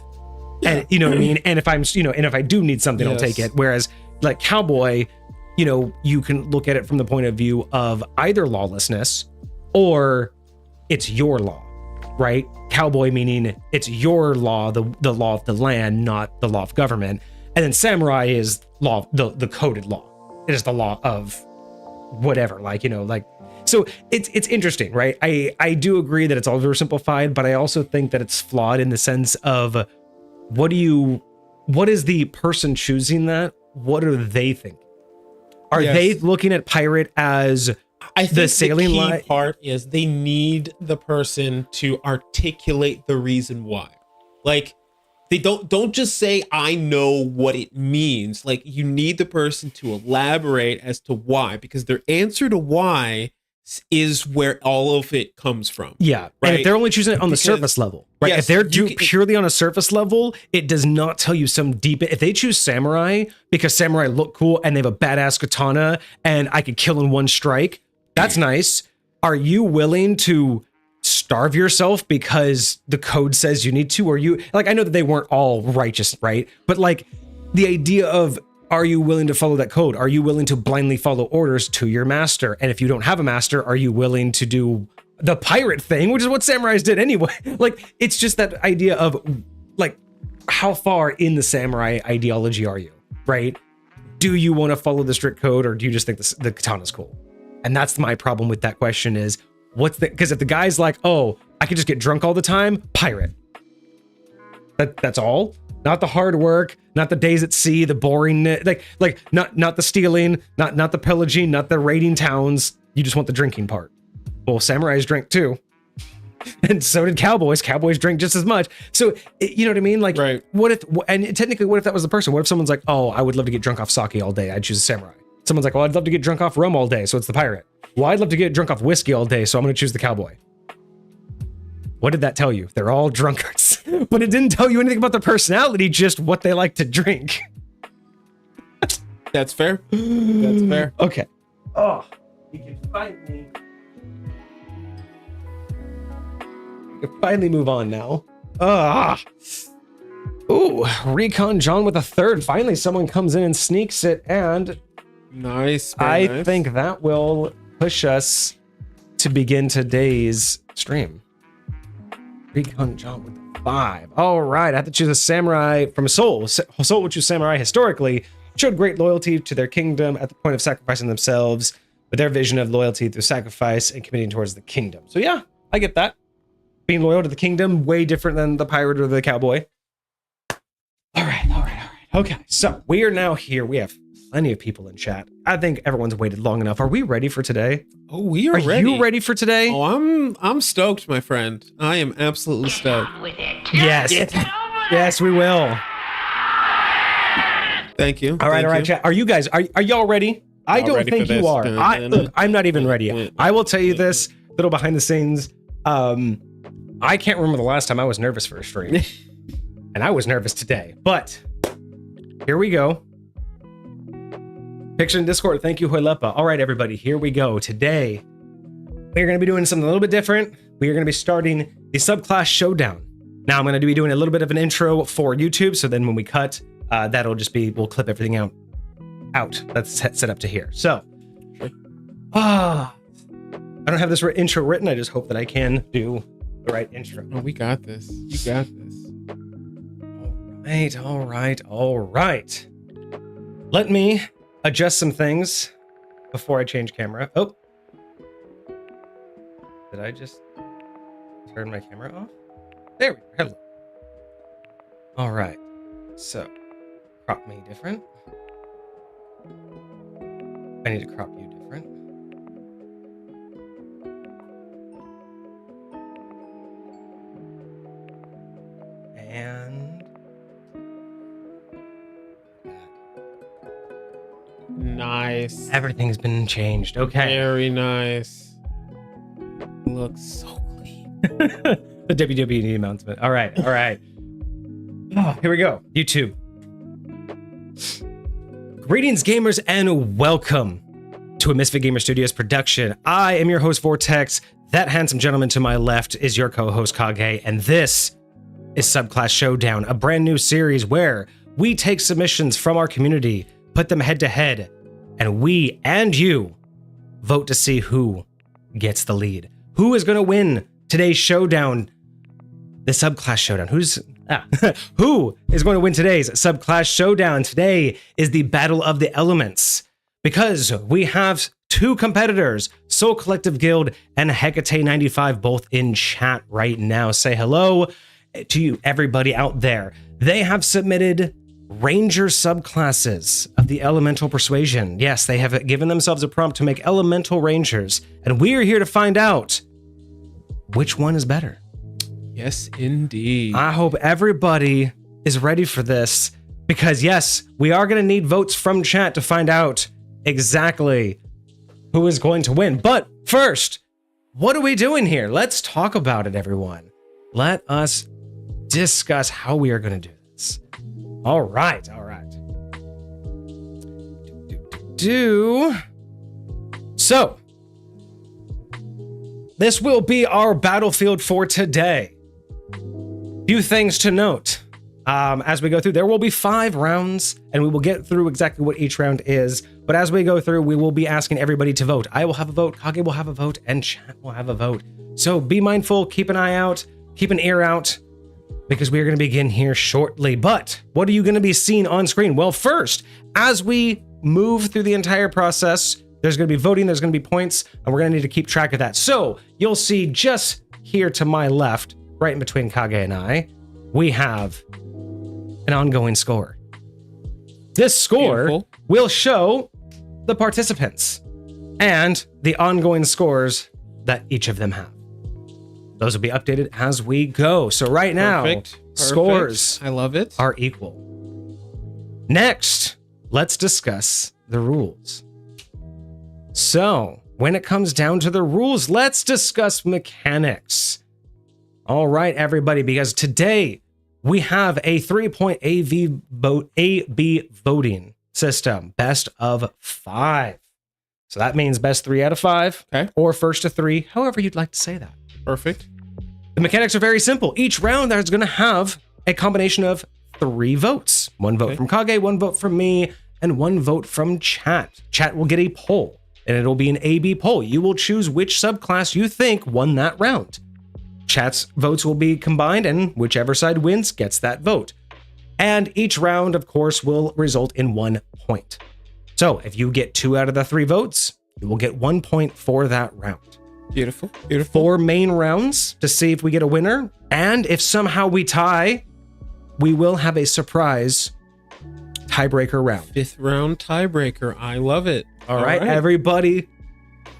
B: And you know what I mean? And if I'm, and if I do need something, I'll take it. Whereas like cowboy, you can look at it from the point of view of either lawlessness or it's your law, right? Cowboy meaning it's your law, the law of the land, not the law of government. And then samurai is law, the coded law. It is the law of whatever, so it's interesting, right? I do agree that it's all oversimplified, but I also think that it's flawed in the sense of what is the person choosing that? What are they thinking? Are they looking at pirate as the sailing line?
C: The key part is they need the person to articulate the reason why. Like, they don't just say, I know what it means. Like, you need the person to elaborate as to why, because their answer to why is where all of it comes from.
B: Yeah. Right? And if they're only choosing it on the surface level, right? Yes, if they're purely on a surface level, it does not tell you some deep, if they choose samurai because samurai look cool and they have a badass katana and I could kill in one strike, that's nice. Are you willing to starve yourself because the code says you need to? Or you, like, I know that they weren't all righteous, right? But like the idea of, are you willing to follow that code? Are you willing to blindly follow orders to your master? And if you don't have a master, are you willing to do the pirate thing, which is what samurais did anyway? Like, it's just that idea of like, how far in the samurai ideology are you, right? Do you want to follow the strict code, or do you just think the katana's cool? And that's my problem with that question is, because if the guy's like, oh, I could just get drunk all the time, pirate. That's all? Not the hard work, not the days at sea, the boring, like not the stealing, not the pillaging, not the raiding towns. You just want the drinking part. Well, samurais drink too. And so did cowboys. Cowboys drink just as much. So, you know what I mean? Like, right. What if that was the person? What if someone's like, oh, I would love to get drunk off sake all day. I'd choose a samurai. Someone's like, well, I'd love to get drunk off rum all day. So it's the pirate. Well, I'd love to get drunk off whiskey all day. So I'm going to choose the cowboy. What did that tell you? They're all drunkards. But it didn't tell you anything about their personality, just what they like to drink.
C: That's fair. That's fair.
B: Okay. Oh, you can find me. You can finally move on now. Ooh, Recon John with a third. Finally, someone comes in and sneaks it, and
C: nice.
B: I think that will push us to begin today's stream. Recon jump with 5. All right, I have to choose a samurai from a soul. Soul would choose samurai historically, showed great loyalty to their kingdom at the point of sacrificing themselves with their vision of loyalty through sacrifice and committing towards the kingdom. So yeah, I get that. Being loyal to the kingdom, way different than the pirate or the cowboy. All right. Okay, so we are now here. We have plenty of people in chat. I think everyone's waited long enough. Are we ready for today?
C: Oh, we are ready.
B: Are you ready for today?
C: Oh, I'm stoked, my friend. I am absolutely stoked.
A: With it.
B: Yes.
A: Get over
B: Yes, we will.
C: Thank you.
B: All right, chat. Are you guys, are y'all ready? I
C: Y'all
B: don't
C: ready
B: think
C: for
B: you
C: this?
B: are. Look, I'm not even ready yet. I will tell you this, little behind the scenes. I can't remember the last time I was nervous for a stream. And I was nervous today, but here we go. Picture in Discord. Thank you, Hoilepa. All right, everybody, here we go. Today, we're going to be doing something a little bit different. We are going to be starting the Subclass Showdown. Now, I'm going to be doing a little bit of an intro for YouTube, so then when we cut, that'll just be, we'll clip everything out. That's set up to here. So, I don't have this intro written. I just hope that I can do the right intro.
C: Oh, we got this. You got this.
B: All right. Let me adjust some things before I change camera. Oh. Did I just turn my camera off? There we go. Hello. All right. So, crop me different. I need to crop you different. And
C: nice.
B: Everything's been changed. Okay.
C: Very nice. Looks so clean.
B: The WWE announcement. All right. Oh, here we go. YouTube. Greetings, gamers, and welcome to a Misfit Gamer Studios production. I am your host, Vortex. That handsome gentleman to my left is your co-host, Kage, and this is Subclass Showdown, a brand new series where we take submissions from our community, put them head to head, and we and you vote to see who gets the lead. Who is going to win today's showdown? The Subclass Showdown. Who is going to win today's Subclass Showdown? Today is the Battle of the Elements, because we have two competitors, Soul Collective Guild and Hecate 95, both in chat right now. Say hello to you, everybody out there. They have submitted Ranger subclasses of the Elemental Persuasion. Yes, they have given themselves a prompt to make Elemental Rangers, and we are here to find out which one is better.
C: Yes, indeed.
B: I hope everybody is ready for this, because yes, we are going to need votes from chat to find out exactly who is going to win. But first, what are we doing here? Let's talk about it, everyone. Let us discuss how we are going to do this. All right. So, this will be our battlefield for today. Few things to note. As we go through, there will be 5 rounds, and we will get through exactly what each round is. But as we go through, we will be asking everybody to vote. I will have a vote, Kage will have a vote, and chat will have a vote. So be mindful, keep an eye out, keep an ear out, because we are going to begin here shortly. But what are you going to be seeing on screen? Well, first, as we move through the entire process, there's going to be voting, there's going to be points, and we're going to need to keep track of that. So you'll see just here to my left, right in between Kage and I, we have an ongoing score. This score will show the participants and the ongoing scores that each of them have. Those will be updated as we go. So right now,
C: Perfect.
B: Scores
C: I love it.
B: are equal. Next, let's discuss the rules. So when it comes down to the rules, let's discuss mechanics. All right, everybody, because today we have a 3-point AB voting system, best of 5. So that means best 3 out of 5,
C: Okay.
B: or first to 3, however you'd like to say that.
C: Perfect.
B: The mechanics are very simple. Each round there's going to have a combination of 3 votes. 1 vote from Kage, 1 vote from me, and 1 vote from chat. Chat will get a poll, and it'll be an AB poll. You will choose which subclass you think won that round. Chat's votes will be combined, and whichever side wins gets that vote. And each round, of course, will result in 1 point. So if you get 2 out of the 3 votes, you will get 1 point for that round.
C: Beautiful. Beautiful.
B: 4 main rounds to see if we get a winner. And if somehow we tie, we will have a surprise tiebreaker round.
C: 5th round tiebreaker. I love it.
B: All right, everybody.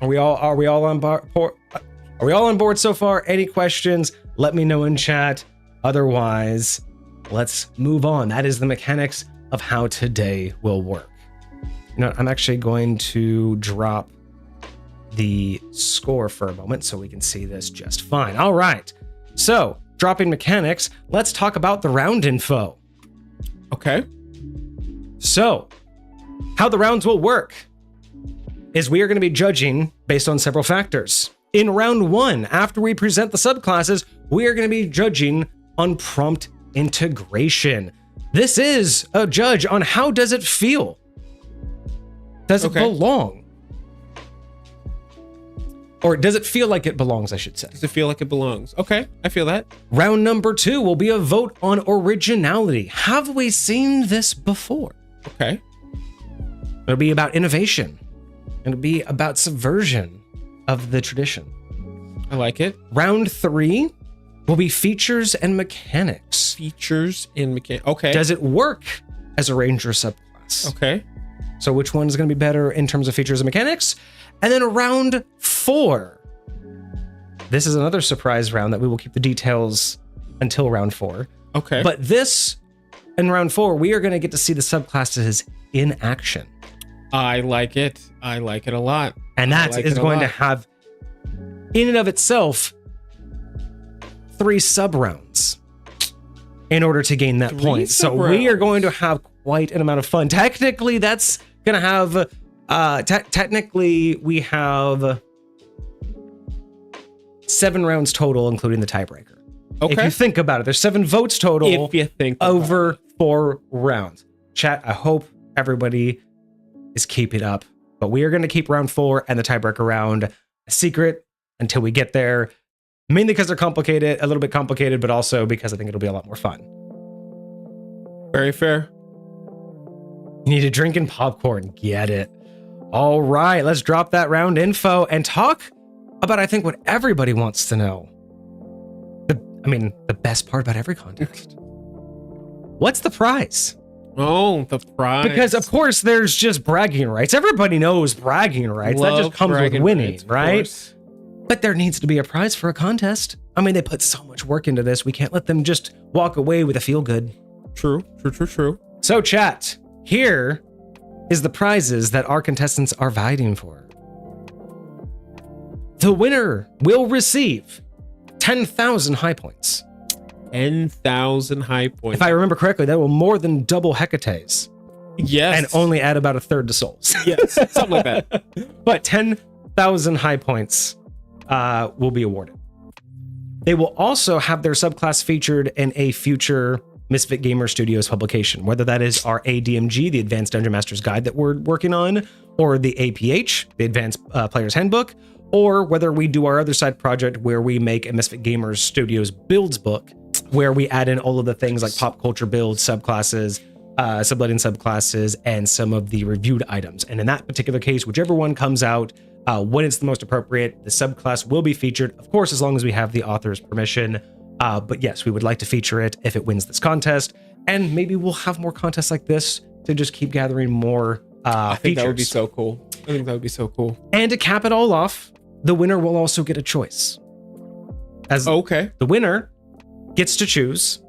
B: Are we all on board? Are we all on board so far? Any questions? Let me know in chat. Otherwise, let's move on. That is the mechanics of how today will work. You know, I'm actually going to drop the score for a moment so we can see this just fine. All right. So, dropping mechanics, let's talk about the round info.
C: Okay.
B: So, how the rounds will work is we are going to be judging based on several factors. In round 1, after we present the subclasses, we are going to be judging on prompt integration. This is a judge on how does it feel? Does it belong? Or does it feel like it belongs, I should say.
C: Does it feel like it belongs? Okay, I feel that.
B: Round number 2 will be a vote on originality. Have we seen this before?
C: Okay.
B: It'll be about innovation. It'll be about subversion of the tradition.
C: I like it.
B: Round 3 will be features and mechanics.
C: Features and mechanics. Okay.
B: Does it work as a ranger subclass?
C: Okay.
B: So which one is going to be better in terms of features and mechanics? And then round 4. This is another surprise round that we will keep the details until round 4.
C: Okay.
B: But this, in round 4, we are going to get to see the subclasses in action.
C: I like it. I like it a lot.
B: And that is going to have, in and of itself, 3 sub rounds in order to gain that point. So we are going to have quite an amount of fun. Technically, that's going to have, technically, we have 7 rounds total, including the tiebreaker.
C: Okay.
B: If you think about it, there's 7 votes total
C: if you think
B: over 4 rounds. Chat, I hope everybody is keeping up, but we are going to keep round 4 and the tiebreaker round a secret until we get there, mainly because they're complicated, a little bit complicated, but also because I think it'll be a lot more fun.
C: Very fair.
B: You need a drink and popcorn. Get it. All right, let's drop that round info and talk about, I think, what everybody wants to know. The best part about every contest. What's the prize?
C: Oh, the prize.
B: Because, of course, there's just bragging rights. Everybody knows bragging rights. That just comes with winning, right? But there needs to be a prize for a contest. I mean, they put so much work into this. We can't let them just walk away with a feel good.
C: True.
B: So, chat, here is the prizes that our contestants are vying for. The winner will receive 10,000 high points.
C: 10,000 high points.
B: If I remember correctly, that will more than double hecates.
C: Yes.
B: And only add about 1/3 to souls.
C: Yes, something like that.
B: But 10,000 high points will be awarded. They will also have their subclass featured in a future Misfit Gamer Studios publication, whether that is our ADMG, the Advanced Dungeon Master's Guide that we're working on, or the APH, the Advanced Player's Handbook, or whether we do our other side project where we make a Misfit Gamers Studios builds book, where we add in all of the things like pop culture builds, subclasses, subletting subclasses, and some of the reviewed items. And in that particular case, whichever one comes out, when it's the most appropriate, the subclass will be featured, of course, as long as we have the author's permission. But yes, we would like to feature it if it wins this contest. And maybe we'll have more contests like this to just keep gathering more
C: I think
B: features.
C: that would be so cool. I think that would be so cool.
B: And to cap it all off, the winner will also get a choice. As
C: okay.
B: The winner gets to choose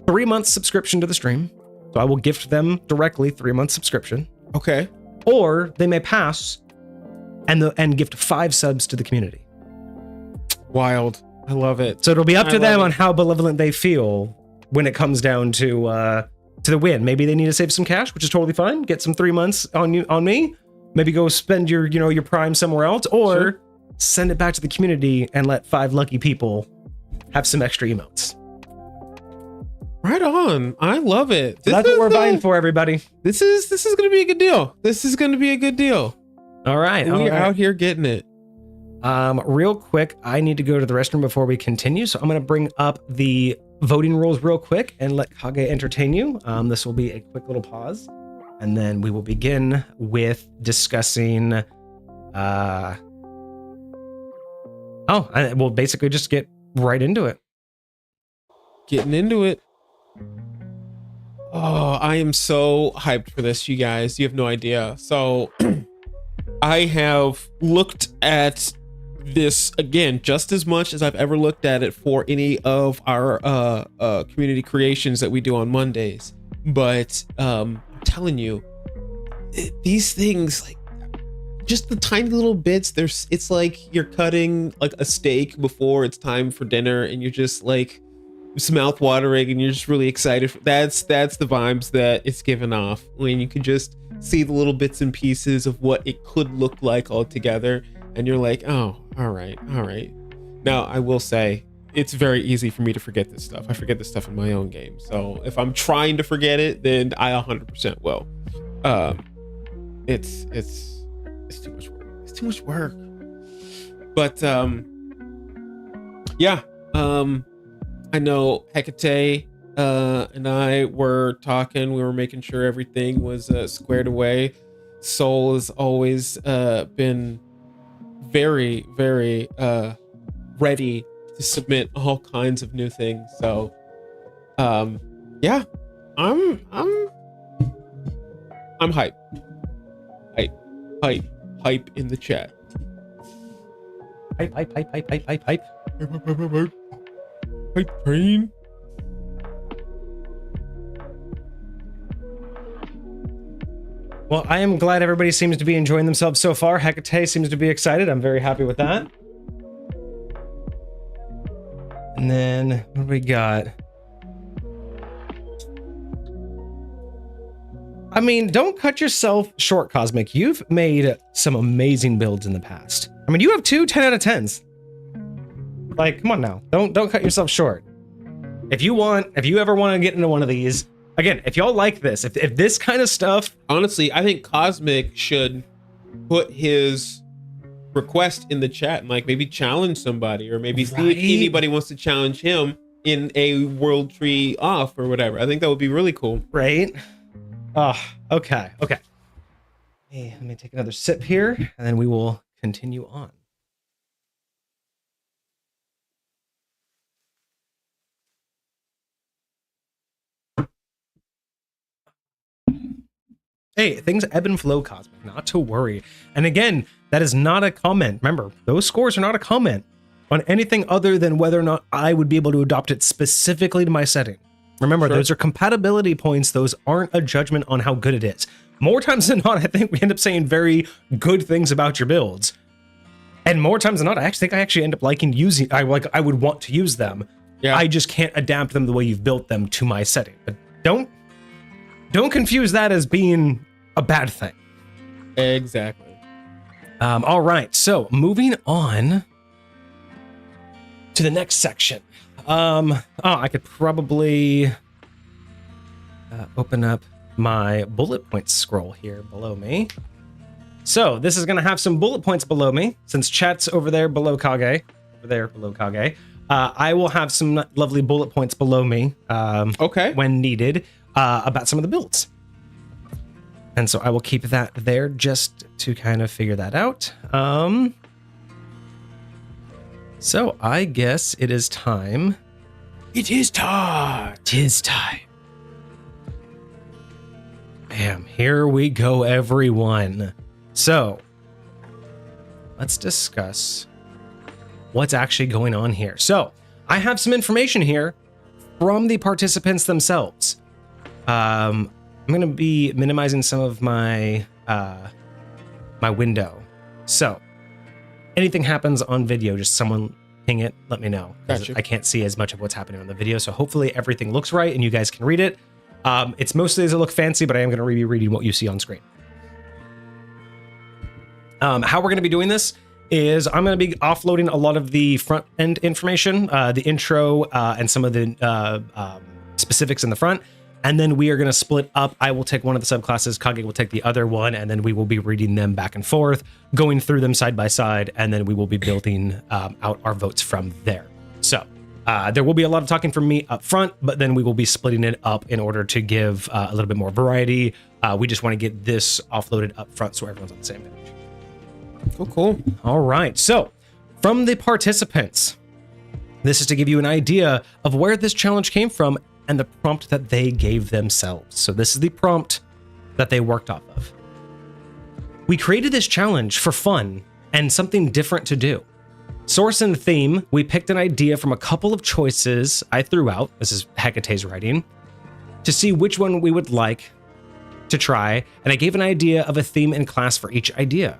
B: 3 months subscription to the stream. So I will gift them directly 3 months subscription.
C: Okay.
B: Or they may pass and gift 5 subs to the community.
C: Wild. I love it.
B: So it'll be up to them on how benevolent they feel when it comes down to the win. Maybe they need to save some cash, which is totally fine. Get some 3 months on me. Maybe go spend your prime somewhere else, or send it back to the community and let 5 lucky people have some extra emotes.
C: Right on. I love it.
B: That's what we're vying for, everybody.
C: This is going to be a good deal. This is going to be a good deal.
B: All right.
C: We're out here getting it.
B: Real quick, I need to go to the restroom before we continue, so I'm going to bring up the voting rules real quick and let Kage entertain you. This will be a quick little pause, and then we will begin with discussing. We'll basically just get right into it.
C: Getting into it. Oh, I am so hyped for this, you guys. You have no idea. So I have looked at this again just as much as I've ever looked at it for any of our community creations that we do on Mondays. But I'm telling you, these things, like just the tiny little bits, it's like you're cutting like a steak before it's time for dinner, and you're just like, it's mouth watering, and you're just really excited. That's the vibes that it's giving off when you can just see the little bits and pieces of what it could look like all together, and you're like, oh, all right. Now I will say it's very easy for me to forget this stuff. I forget this stuff in my own game, so if I'm trying to forget it, then I 100% will. It's too much work. It's too much work. But yeah. I know Hecate and I were talking. We were making sure everything was squared away. Soul has always been very, very ready to submit all kinds of new things. So, yeah, I'm hype. Hype in the chat.
B: Hype.
C: Hype train.
B: Well, I am glad everybody seems to be enjoying themselves so far. Hecate seems to be excited. I'm very happy with that. And then what do we got? I mean, don't cut yourself short, Cosmic. You've made some amazing builds in the past. I mean, you have 2 10 out of 10s. Like, come on now. Don't cut yourself short. If you ever want to get into one of these, again, if y'all like this, if this kind of stuff.
C: Honestly, I think Cosmic should put his request in the chat and like maybe challenge somebody, or maybe see if anybody wants to challenge him in a World Tree off or whatever. I think that would be really cool.
B: Right? Oh, okay. Hey, let me take another sip here, and then we will continue on. Hey, things ebb and flow, Cosmic, not to worry. And again, that is not a comment. Remember, those scores are not a comment on anything other than whether or not I would be able to adopt it specifically to my setting. Remember, Those are compatibility points. Those aren't a judgment on how good it is. More times than not, I think we end up saying very good things about your builds. And more times than not, I actually end up liking using, I would want to use them. Yeah. I just can't adapt them the way you've built them to my setting. But don't confuse that as being a bad thing.
C: Exactly.
B: All right, so moving on to the next section. I could probably open up my bullet points scroll here below me. So this is going to have some bullet points below me, since chat's over there below Kage. I will have some lovely bullet points below me. Okay. When needed, about some of the builds. And so I will keep that there just to kind of figure that out. So I guess it is time. It is time. Bam, here we go, everyone. So let's discuss what's actually going on here. So I have some information here from the participants themselves. I'm going to be minimizing some of my my window. So anything happens on video, just someone ping it, let me know.
C: Gotcha.
B: I can't see as much of what's happening on the video, so hopefully everything looks right and you guys can read it. It's mostly as it look fancy, but I am going to be reading what you see on screen. How we're going to be doing this is I'm going to be offloading a lot of the front end information, the intro, and some of the specifics in the front. And then we are going to split up. I will take one of the subclasses, Kage will take the other one, and then we will be reading them back and forth, going through them side by side, and then we will be building out our votes from there. So there will be a lot of talking from me up front, but then we will be splitting it up in order to give a little bit more variety. We just want to get this offloaded up front so everyone's on the same page.
C: Cool.
B: All right. So from the participants, this is to give you an idea of where this challenge came from and the prompt that they gave themselves. So this is the prompt that they worked off of. We created this challenge for fun and something different to do. Source and theme, we picked an idea from a couple of choices I threw out, this is Hecate's writing, to see which one we would like to try, and I gave an idea of a theme and class for each idea.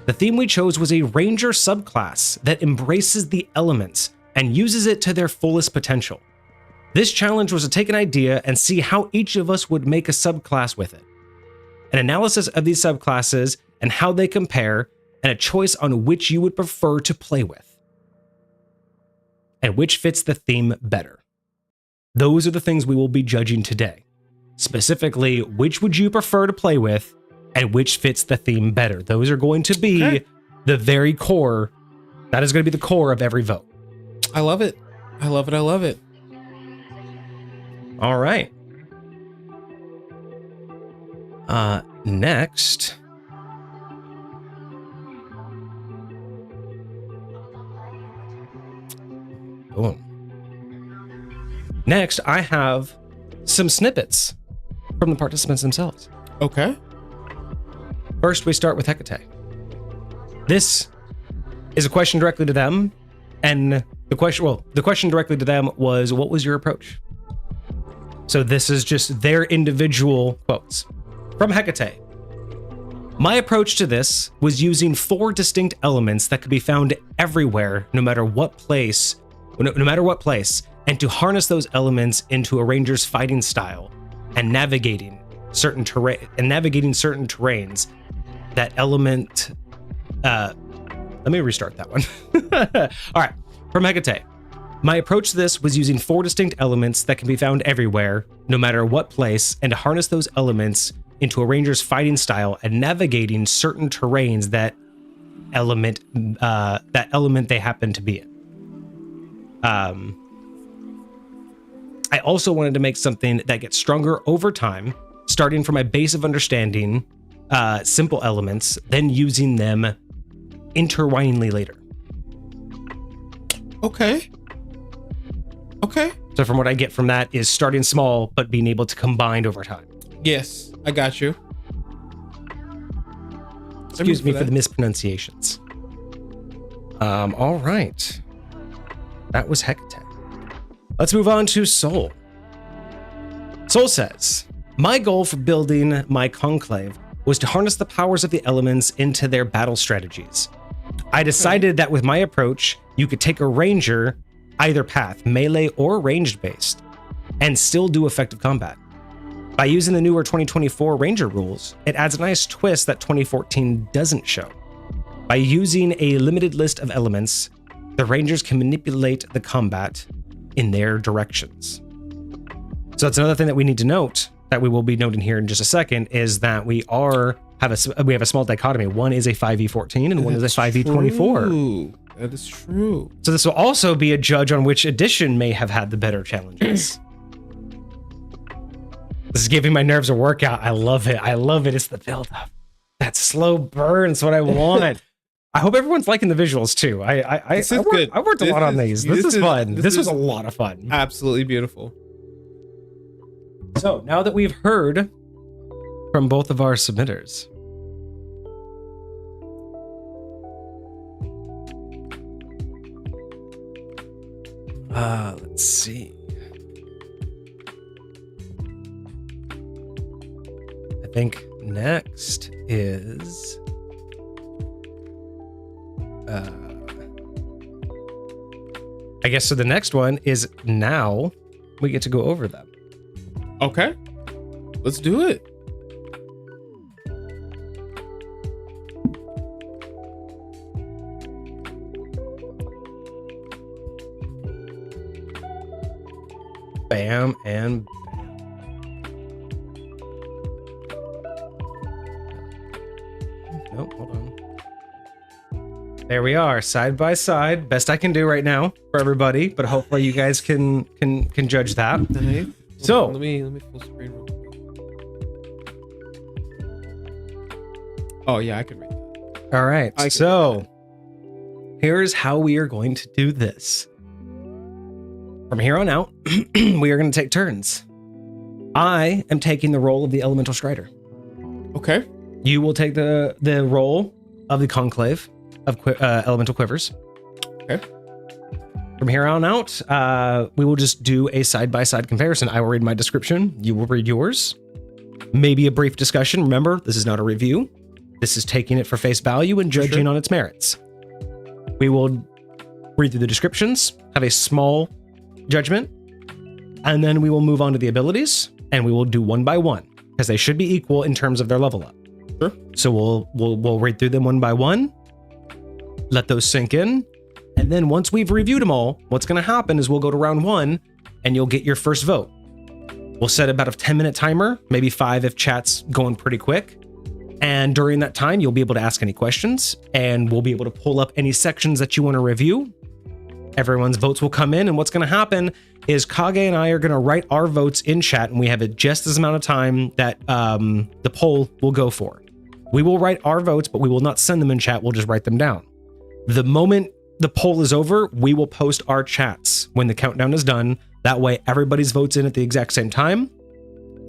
B: The theme we chose was a ranger subclass that embraces the elements and uses it to their fullest potential. This challenge was to take an idea and see how each of us would make a subclass with it. An analysis of these subclasses and how they compare, and a choice on which you would prefer to play with, and which fits the theme better. Those are the things we will be judging today. Specifically, which would you prefer to play with, and which fits the theme better. Those are going to be the very core. That is going to be the core of every vote.
C: I love it. I love it. I love it.
B: All right. Next. Boom. Next, I have some snippets from the participants themselves.
C: Okay.
B: First, we start with Hecate. This is a question directly to them, and the question directly to them was, what was your approach? So this is just their individual quotes. From Hecate. My approach to this was using 4 distinct elements that could be found everywhere, no matter what place, and to harness those elements into a ranger's fighting style and navigating certain terrains. That element. Let me restart that one. All right, from Hecate. My approach to this was using 4 distinct elements that can be found everywhere, no matter what place, and to harness those elements into a ranger's fighting style and navigating certain terrains that element they happen to be in. I also wanted to make something that gets stronger over time, starting from a base of understanding simple elements, then using them intertwiningly later.
C: Okay.
B: So from what I get from that is starting small, but being able to combine over time.
C: Yes, I got you.
B: Excuse me for the mispronunciations. All right. That was Hecate. Let's move on to Soul. Soul says, my goal for building my conclave was to harness the powers of the elements into their battle strategies. I decided that with my approach, you could take a ranger, either path, melee or ranged based, and still do effective combat. By using the newer 2024 ranger rules, it adds a nice twist that 2014 doesn't show. By using a limited list of elements, the rangers can manipulate the combat in their directions. So that's another thing that we need to note, that we will be noting here in just a second, is that we have a small dichotomy. One is a 5e14 and one is a 5e24.
C: That is true.
B: So this will also be a judge on which edition may have had the better challenges. This is giving my nerves a workout. I love it. It's the build-up. That slow burn is what I want. I hope everyone's liking the visuals too. I worked a lot on these. This is fun. This was a lot of fun.
C: Absolutely beautiful.
B: So now that we've heard from both of our submitters, let's see. I think next is I guess so the next one is now we get to go over them.
C: Okay. Let's do it.
B: Bam and bam. There we are, side by side. Best I can do right now for everybody, but hopefully you guys can judge that.
C: Okay.
B: So
C: let me full screen real quick. Oh yeah, I can read that.
B: All right. So here's how we are going to do this. From here on out, we are going to take turns. I am taking the role of the Elemental Strider.
C: Okay.
B: You will take the role of the Conclave of Elemental Quivers.
C: Okay.
B: From here on out, we will just do a side-by-side comparison. I will read my description. You will read yours. Maybe a brief discussion. Remember, this is not a review. This is taking it for face value and judging on its merits. We will read through the descriptions, have a small judgment, and then we will move on to the abilities, and we will do one by one because they should be equal in terms of their level up.
C: Sure.
B: So we'll read through them one by one, let those sink in, and then once we've reviewed them all, what's going to happen is we'll go to round one, and you'll get your first vote. We'll set about a 10-minute timer, maybe 5 if chat's going pretty quick. And during that time, you'll be able to ask any questions, and we'll be able to pull up any sections that you want to review. Everyone's votes will come in, and what's going to happen is Kage and I are going to write our votes in chat, and we have just as amount of time that the poll will go for. We will write our votes, but we will not send them in chat. We'll just write them down. The moment the poll is over, we will post our chats when the countdown is done. That way, everybody's votes in at the exact same time,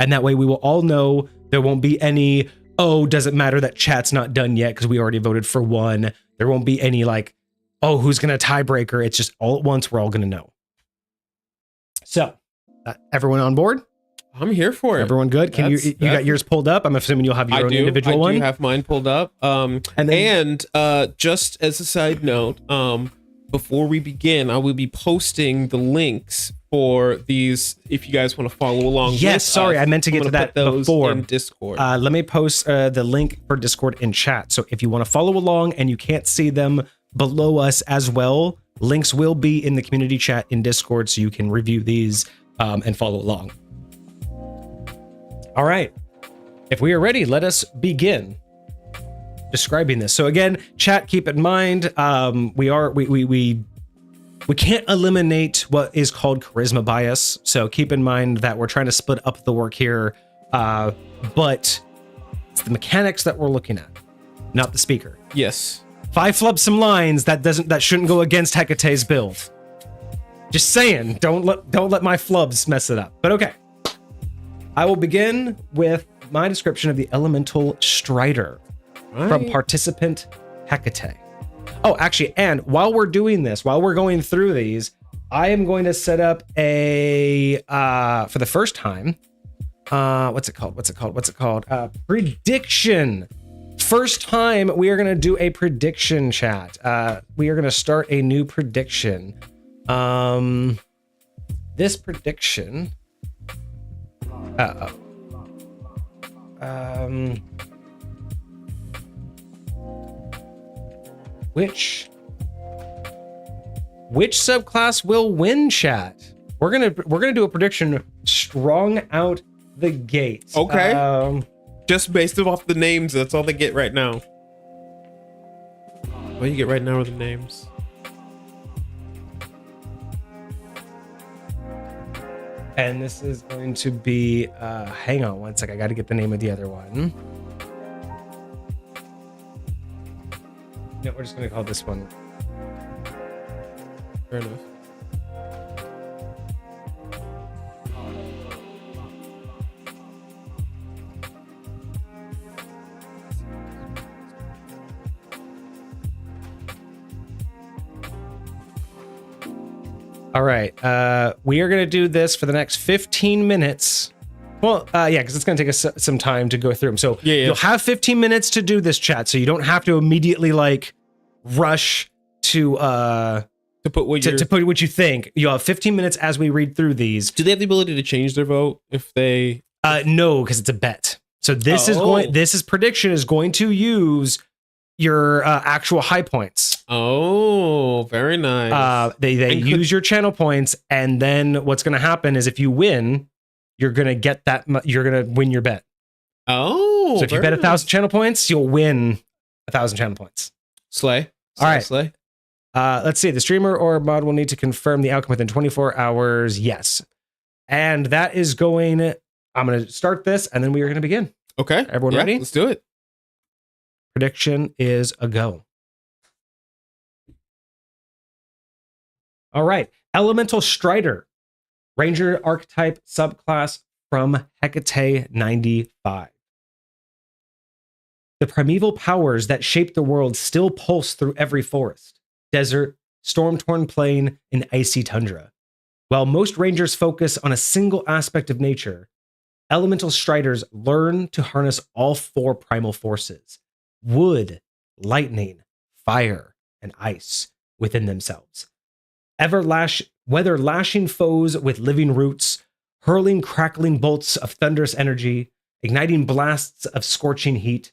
B: and that way we will all know there won't be any, oh, doesn't matter that chat's not done yet because we already voted for one. There won't be any like, oh, who's going to tiebreaker? It's just all at once. We're all going to know. So, everyone on board?
C: I'm here for it.
B: Everyone good? Can you got yours pulled up? I'm assuming you'll have your own individual one.
C: I do have mine pulled up. And just as a side note, before we begin, I will be posting the links for these if you guys want to follow along.
B: Yes, sorry, I meant to get to that before.
C: In Discord.
B: Let me post the link for Discord in chat. So if you want to follow along and you can't see them below us as well, links will be in the community chat in Discord so you can review these and follow along. All right, if we are ready, let us begin describing this. So again, chat, keep in mind, we can't eliminate what is called charisma bias. So keep in mind that we're trying to split up the work here, but it's the mechanics that we're looking at, not the speaker.
C: Yes.
B: 5 flub some lines that shouldn't go against Hecate's build. Just saying, don't let my flubs mess it up. But okay, I will begin with my description of the Elemental Strider from participant Hecate. Oh, actually, and while we're doing this, while we're going through these, I am going to set up a for the first time. What's it called? Prediction. First time we are going to do a prediction chat. We are going to start a new prediction. This prediction. Which subclass will win, chat? We're gonna do a prediction strong out the gate.
C: Okay. Just based off the names, that's all they get right now. What you get right now are the names.
B: And this is going to be, hang on one sec, I gotta get the name of the other one. No, we're just gonna call this one.
C: Fair enough.
B: All right, we are gonna do this for the next 15 minutes. Well, yeah, because it's gonna take us some time to go through them. So you'll have 15 minutes to do this, chat. So you don't have to immediately like rush to put what you think. You'll have 15 minutes as we read through these.
C: Do they have the ability to change their vote if they?
B: No, because it's a bet. So this is prediction is going to use your actual high points.
C: Oh, very nice.
B: They use your channel points, and then what's going to happen is if you win, you're going to get that. You're going to win your bet.
C: Oh,
B: so if you bet 1,000 channel points, you'll win 1,000 channel points.
C: Slay.
B: All right.
C: Slay.
B: Let's see. The streamer or mod will need to confirm the outcome within 24 hours. Yes. And that is going, I'm going to start this and then we are going to begin.
C: Okay.
B: Everyone ready?
C: Let's do it.
B: Prediction is a go. All right. Elemental Strider. Ranger archetype subclass from Hecate 95. The primeval powers that shape the world still pulse through every forest, desert, storm-torn plain, and icy tundra. While most rangers focus on a single aspect of nature, elemental striders learn to harness all four primal forces: wood, lightning, fire, and ice within themselves. Whether lashing foes with living roots, hurling crackling bolts of thunderous energy, igniting blasts of scorching heat,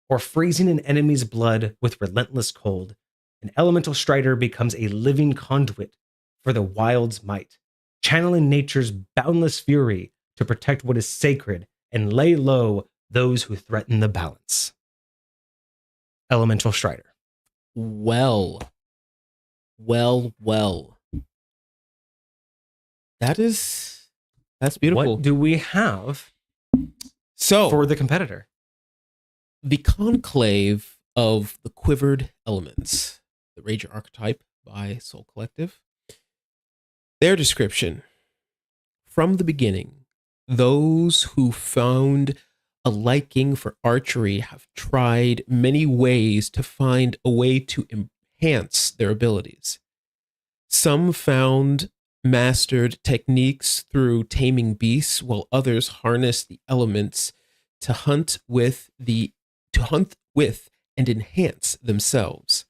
B: or freezing an enemy's blood with relentless cold, an elemental strider becomes a living conduit for the wild's might, channeling nature's boundless fury to protect what is sacred and lay low those who threaten the balance. Elemental Strider.
C: Well. That's beautiful.
B: What do we have
C: for
B: the competitor?
C: The Conclave of the Quivered Elements, the Ranger archetype by Soul Collective. Their description: from the beginning, those who found a liking for archery have tried many ways to find a way to enhance their abilities. Some found mastered techniques through taming beasts, while others harnessed the elements to hunt with and enhance themselves.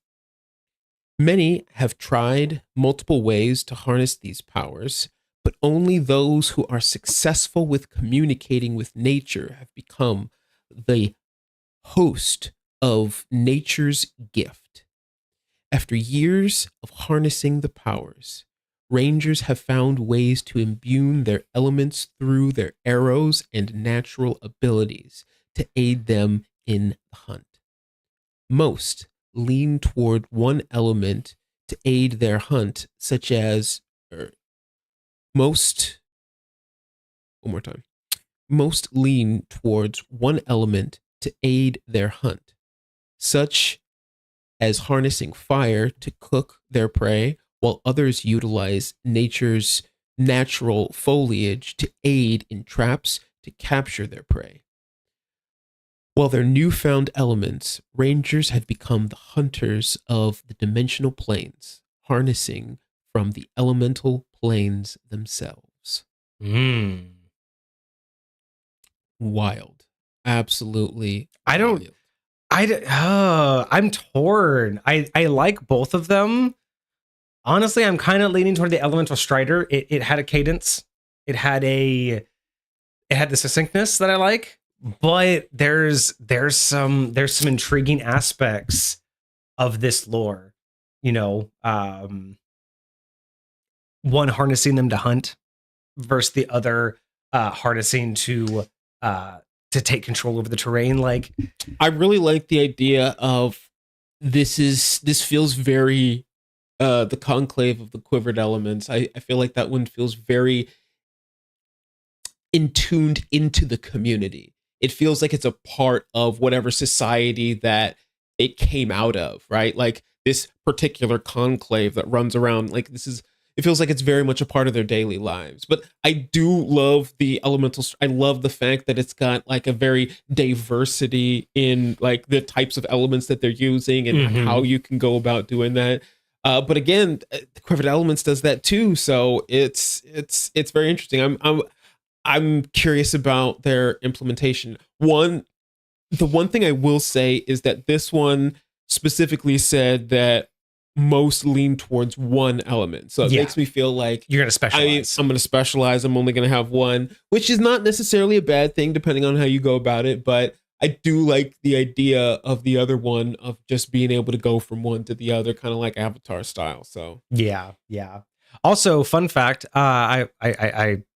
C: Many have tried multiple ways to harness these powers, but only those who are successful with communicating with nature have become the host of nature's gift. After years of harnessing the powers, Rangers have found ways to imbue their elements through their arrows and natural abilities to aid them in the hunt. Most lean toward one element to aid their hunt, most lean towards one element to aid their hunt, such as harnessing fire to cook their prey, while others utilize nature's natural foliage to aid in traps to capture their prey. While their newfound elements, Rangers have become the hunters of the dimensional planes, harnessing from the elemental planes themselves. Wild. Absolutely wild.
B: I'm torn. I like both of them. Honestly, I'm kind of leaning toward the Elemental Strider. It had a cadence. It had the succinctness that I like, but there's some intriguing aspects of this lore. You know, one harnessing them to hunt versus the other harnessing to take control over the terrain. Like,
C: I really like the idea of this feels very the Conclave of the Quivered Elements. I feel like that one feels very tuned into the community. It feels like it's a part of whatever society that it came out of, right? Like this particular conclave that runs around, like it feels like it's very much a part of their daily lives. But I do love the elementals. I love the fact that it's got like a very diversity in like the types of elements that they're using and how you can go about doing that. But again, the Quivered Elements does that too. So it's very interesting. I'm curious about their implementation. The one thing I will say is that this one specifically said that most lean towards one element. So it makes me feel like
B: you're going to specialize.
C: I'm going to specialize. I'm only going to have one, which is not necessarily a bad thing depending on how you go about it. But I do like the idea of the other one of just being able to go from one to the other, kind of like Avatar style. So yeah.
B: Also, fun fact, I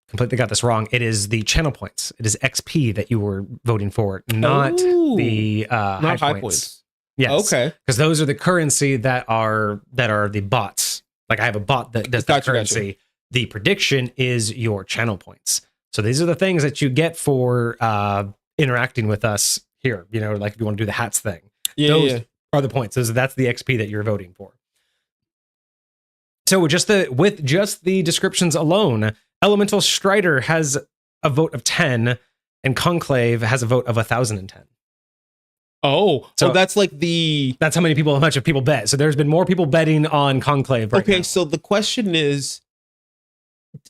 B: completely got this wrong. It is the channel points. It is XP that you were voting for, not the high points. Yes.
C: Okay.
B: Because those are the currency that are the bots. Like I have a bot that does that currency. Gotcha. The prediction is your channel points. So these are the things that you get for interacting with us here. You know, like if you want to do the hats thing. Those are the points. That's the XP that you're voting for. So with just the descriptions alone, Elemental Strider has a vote of 10, and Conclave has a vote of 1,010.
C: So that's like
B: that's how much of people bet. So there's been more people betting on Conclave right now.
C: Okay, so the question is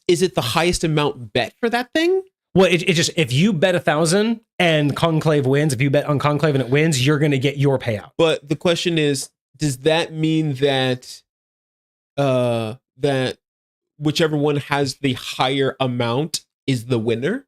C: it the highest amount bet for that thing?
B: Well, it just, if you bet 1,000 and Conclave wins, if you bet on Conclave and it wins, you're going to get your payout.
C: But the question is, does that mean that that whichever one has the higher amount is the winner?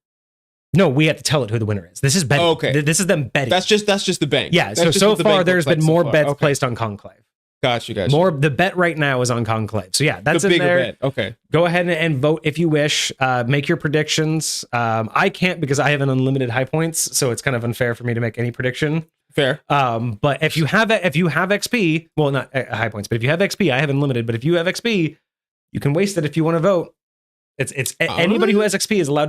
B: No, we have to tell it who the winner is. This is betting.
C: Oh, okay.
B: This is them betting.
C: That's just the bank.
B: Yeah. So far there's been more bets placed on Conclave.
C: Gotcha.
B: The bet right now is on Conclave. So yeah, that's
C: the
B: in
C: bigger
B: there.
C: Bet. Okay.
B: Go ahead and vote if you wish. Make your predictions. I can't because I have an unlimited high points, so it's kind of unfair for me to make any prediction.
C: Fair.
B: But if you have XP, well, not high points, but if you have XP, I have unlimited. But if you have XP, you can waste it if you want to vote. It's anybody who has XP is allowed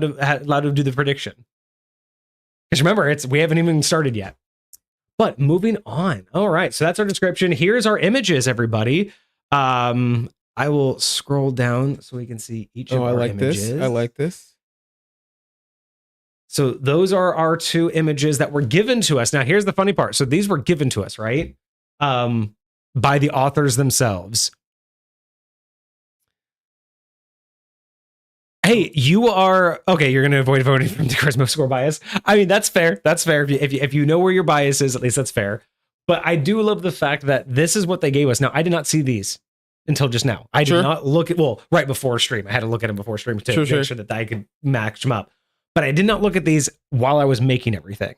B: to do the prediction. Because remember, we haven't even started yet. But moving on. All right, so that's our description. Here's our images, everybody. I will scroll down so we can see each of our images.
C: I like this.
B: So those are our two images that were given to us. Now, here's the funny part. So these were given to us, right? By the authors themselves. Hey, you are okay. You're going to avoid voting from the charisma score bias. I mean, that's fair. That's fair. If you know where your bias is, at least that's fair. But I do love the fact that this is what they gave us. Now, I did not see these until just now. I did not look at, right before stream. I had to look at them before stream to make sure that I could match them up. But I did not look at these while I was making everything.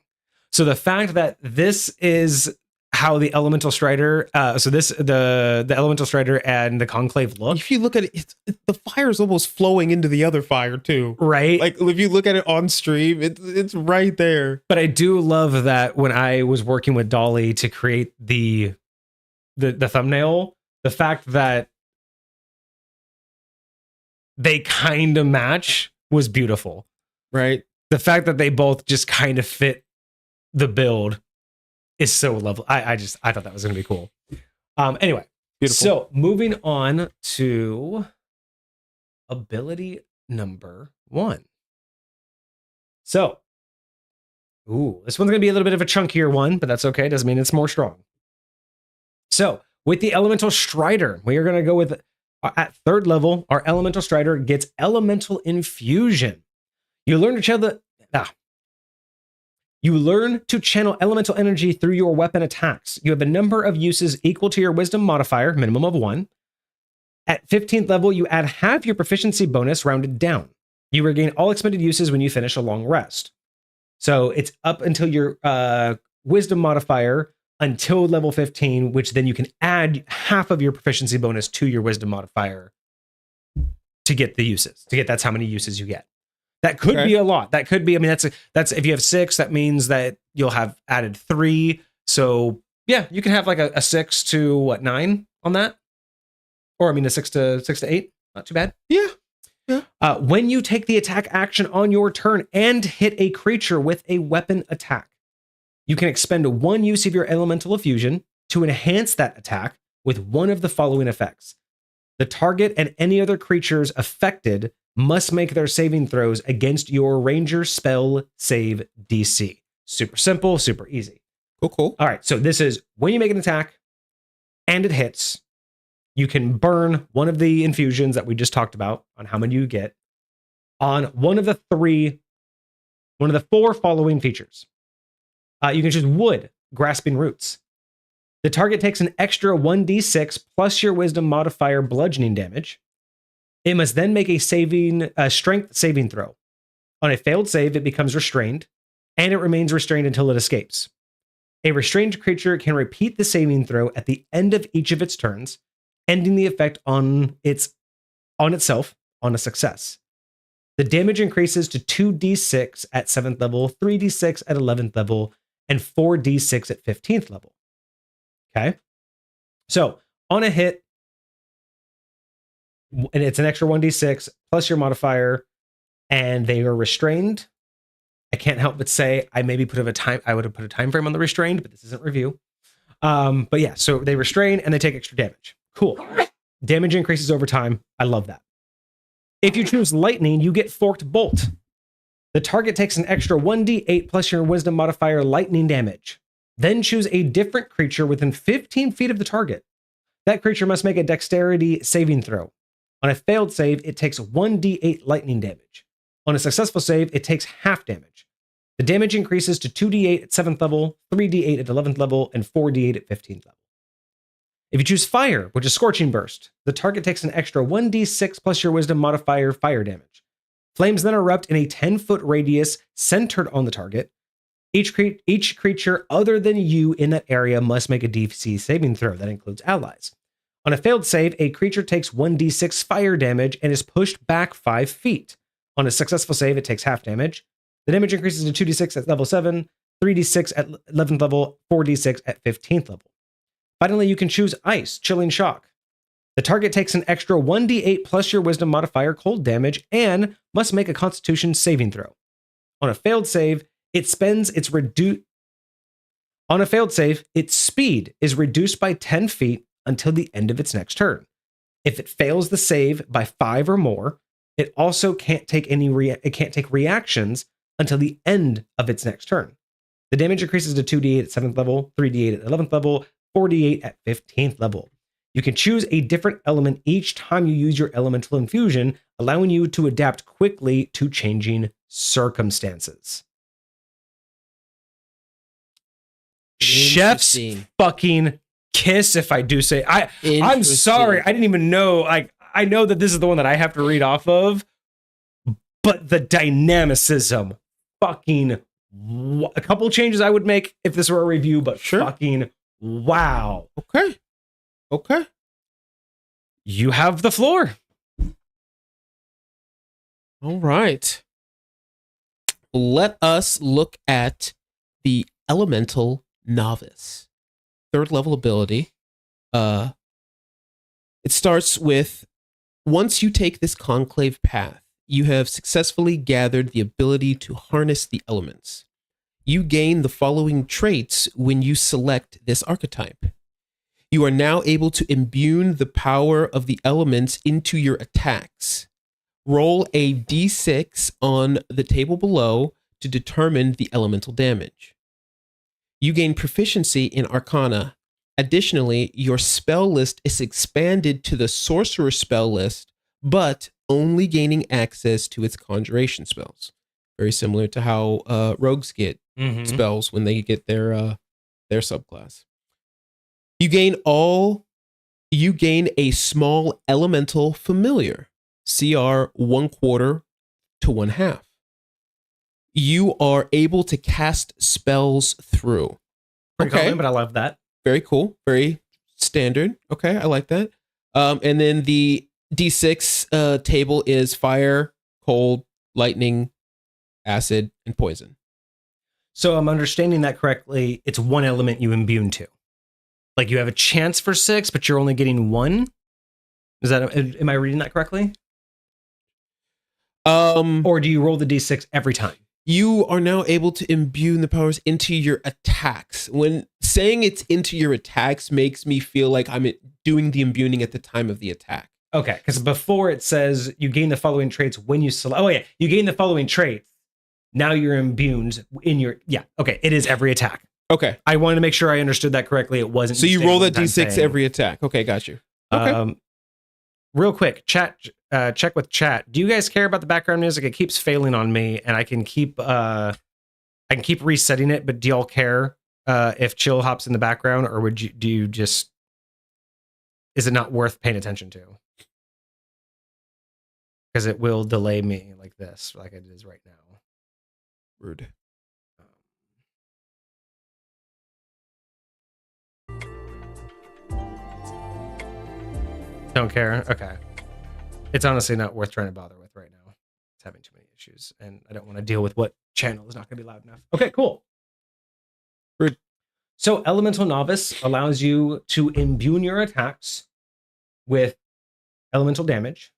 B: So the fact that this is how the Elemental Strider, the Elemental Strider and the Conclave look.
C: If you look at it, the fire is almost flowing into the other fire too,
B: right?
C: Like if you look at it on stream, it's right there.
B: But I do love that when I was working with Dolly to create the thumbnail, the fact that they kind of match was beautiful,
C: right?
B: The fact that they both just kind of fit the build is so lovely. I thought that was going to be cool. Anyway, beautiful. So moving on to ability number 1. So, this one's going to be a little bit of a chunkier one, but that's okay. Doesn't mean it's more strong. So with the Elemental Strider, we are going to go with, at 3rd level, our Elemental Strider gets Elemental Infusion. You learn to channel elemental energy through your weapon attacks. You have a number of uses equal to your wisdom modifier, minimum of 1. At 15th level, you add half your proficiency bonus rounded down. You regain all expended uses when you finish a long rest. So it's up until your wisdom modifier until level 15, which then you can add half of your proficiency bonus to your wisdom modifier to get the uses. That's how many uses you get. That could be a lot. That could be, I mean, that's if you have 6, that means that you'll have added 3. So yeah, you can have like a 6 to 9 on that. Or I mean a 6 to 8. Not too bad.
C: Yeah.
B: When you take the attack action on your turn and hit a creature with a weapon attack, you can expend 1 use of your elemental effusion to enhance that attack with one of the following effects. The target and any other creatures affected must make their saving throws against your ranger spell save DC. Super simple, super easy.
C: Cool.
B: All right, so this is when you make an attack and it hits, you can burn one of the infusions that we just talked about on how many you get on one of the 4 following features. You can choose wood, grasping roots. The target takes an extra 1d6 plus your wisdom modifier bludgeoning damage. It must then make a strength saving throw. On a failed save, it becomes restrained, and it remains restrained until it escapes. A restrained creature can repeat the saving throw at the end of each of its turns, ending the effect on itself on a success. The damage increases to 2d6 at 7th level, 3d6 at 11th level, and 4d6 at 15th level. Okay. So on a hit, and it's an extra 1d6 plus your modifier, and they are restrained. I can't help but say I maybe I would have put a time frame on the restrained, but this isn't review. But yeah, so they restrain and they take extra damage. Cool. Damage increases over time. I love that. If you choose lightning, you get Forked Bolt. The target takes an extra 1d8 plus your wisdom modifier lightning damage. Then choose a different creature within 15 feet of the target. That creature must make a dexterity saving throw. On a failed save, it takes 1d8 lightning damage. On a successful save, it takes half damage. The damage increases to 2d8 at 7th level, 3d8 at 11th level, and 4d8 at 15th level. If you choose fire, which is Scorching Burst, the target takes an extra 1d6 plus your wisdom modifier fire damage. Flames then erupt in a 10-foot radius centered on the target. Each creature other than you in that area must make a DC saving throw. That includes allies. On a failed save, a creature takes 1d6 fire damage and is pushed back 5 feet. On a successful save, it takes half damage. The damage increases to 2d6 at level 7, 3d6 at 11th level, 4d6 at 15th level. Finally, you can choose Ice, Chilling Shock. The target takes an extra 1d8 plus your wisdom modifier cold damage and must make a constitution saving throw. On a failed save, its speed is reduced by 10 feet until the end of its next turn. If it fails the save by 5 or more, it also can't take reactions until the end of its next turn. The damage increases to 2d8 at 7th level, 3d8 at 11th level, 4d8 at 15th level. You can choose a different element each time you use your elemental infusion, allowing you to adapt quickly to changing circumstances. Chef's fucking kiss, if I do say. I'm sorry, I didn't even know. Like, I know that this is the one that I have to read off of, but the dynamicism, fucking, a couple changes I would make if this were a review, but sure. Fucking wow.
C: Okay.
B: You have the floor.
C: All right. Let us look at the Elemental Novice. 3rd level ability. It starts with, once you take this conclave path, you have successfully gathered the ability to harness the elements. You gain the following traits when you select this archetype. You are now able to imbue the power of the elements into your attacks. Roll a d6 on the table below to determine the elemental damage. You gain proficiency in Arcana. Additionally, your spell list is expanded to the Sorcerer spell list, but only gaining access to its conjuration spells. Very similar to how rogues get spells when they get their subclass. You gain a small elemental familiar, CR 1/4 to 1/2. You are able to cast spells through.
B: Pretty common, but I love that.
C: Very cool. Very standard. Okay, I like that. And then the D6 table is fire, cold, lightning, acid, and poison.
B: So I'm understanding that correctly. It's one element you imbue to. Like you have a chance for 6, but you're only getting 1. Am I reading that correctly? Or do you roll the D6 every time?
C: You are now able to imbue the powers into your attacks. When saying it's into your attacks makes me feel like I'm doing the imbuing at the time of the attack.
B: Okay, because before it says you gain the following traits when you select. Oh yeah, you gain the following traits. Now you're imbued in your. Yeah, okay, it is every attack.
C: Okay.
B: I wanted to make sure I understood that correctly. It wasn't.
C: So you roll that D6 every attack. Okay, got you. Okay.
B: Real quick, chat. Check with chat. Do you guys care about the background music? It keeps failing on me, and I can keep resetting it. But do y'all care if chill hops in the background, or do you just? Is it not worth paying attention to? Because it will delay me like this, like it is right now.
C: Rude.
B: Don't care? Okay. It's honestly not worth trying to bother with right now. It's having too many issues, and I don't want to deal with what channel is not going to be loud enough. Okay, cool.
C: Rude.
B: So Elemental Novice allows you to imbue your attacks with elemental damage.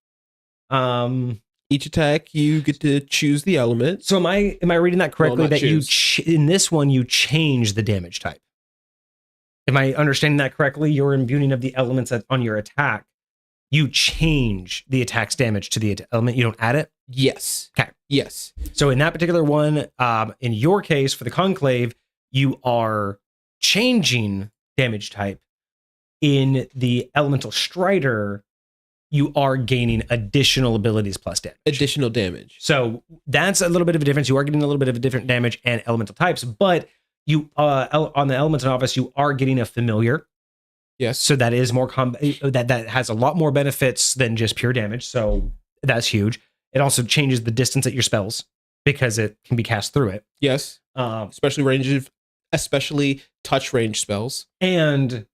C: Each attack, you get to choose the element.
B: So am I reading that correctly?
C: Well,
B: That in this one you change the damage type. Am I understanding that correctly? Your imbuing of the elements on your attack, you change the attack's damage to the element. You don't add it.
C: Yes.
B: Okay.
C: Yes.
B: So in that particular one, in your case for the Conclave, you are changing damage type. In the Elemental Strider, you are gaining additional abilities plus damage.
C: Additional damage.
B: So that's a little bit of a difference. You are getting a little bit of a different damage and elemental types, but you on the Elemental Novice, you are getting a familiar.
C: Yes.
B: So that is more that has a lot more benefits than just pure damage. So that's huge. It also changes the distance at your spells because it can be cast through it.
C: Yes. Especially touch range spells.
B: And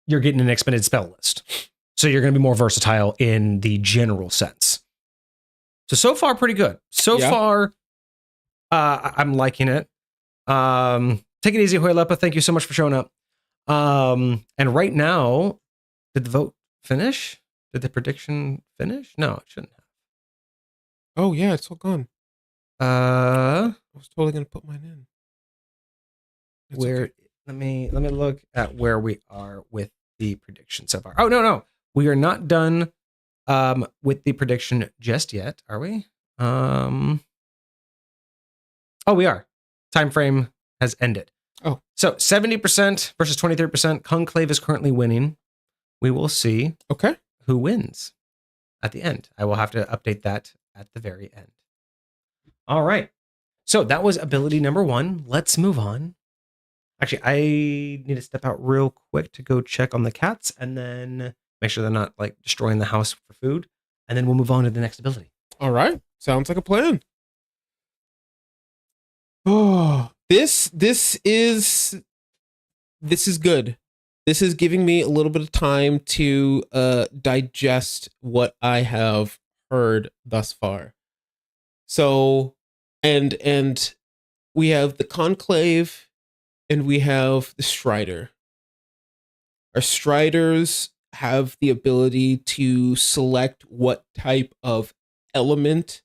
B: you're getting an expanded spell list. So you're going to be more versatile in the general sense. So far, pretty good. So far, I'm liking it. Take it easy, Hoylepa. Thank you so much for showing up. And right now, did the vote finish? Did the prediction finish? No, it shouldn't have.
C: Oh yeah, it's all gone. I was totally gonna put mine in.
B: Okay. Let me look at where we are with the prediction so far. Oh no, we are not done with the prediction just yet, are we? Oh, we are. Time frame has ended.
C: Oh,
B: so 70% versus 23%. Conclave is currently winning. We will see.
C: Okay,
B: who wins at the end. I will have to update that at the very end. All right. So that was ability number 1. Let's move on. Actually, I need to step out real quick to go check on the cats and then make sure they're not like destroying the house for food. And then we'll move on to the next ability.
C: All right. Sounds like a plan. Oh, this is good. This is giving me a little bit of time to digest what I have heard thus far. So, and we have the Conclave and we have the Strider. Our Striders have the ability to select what type of element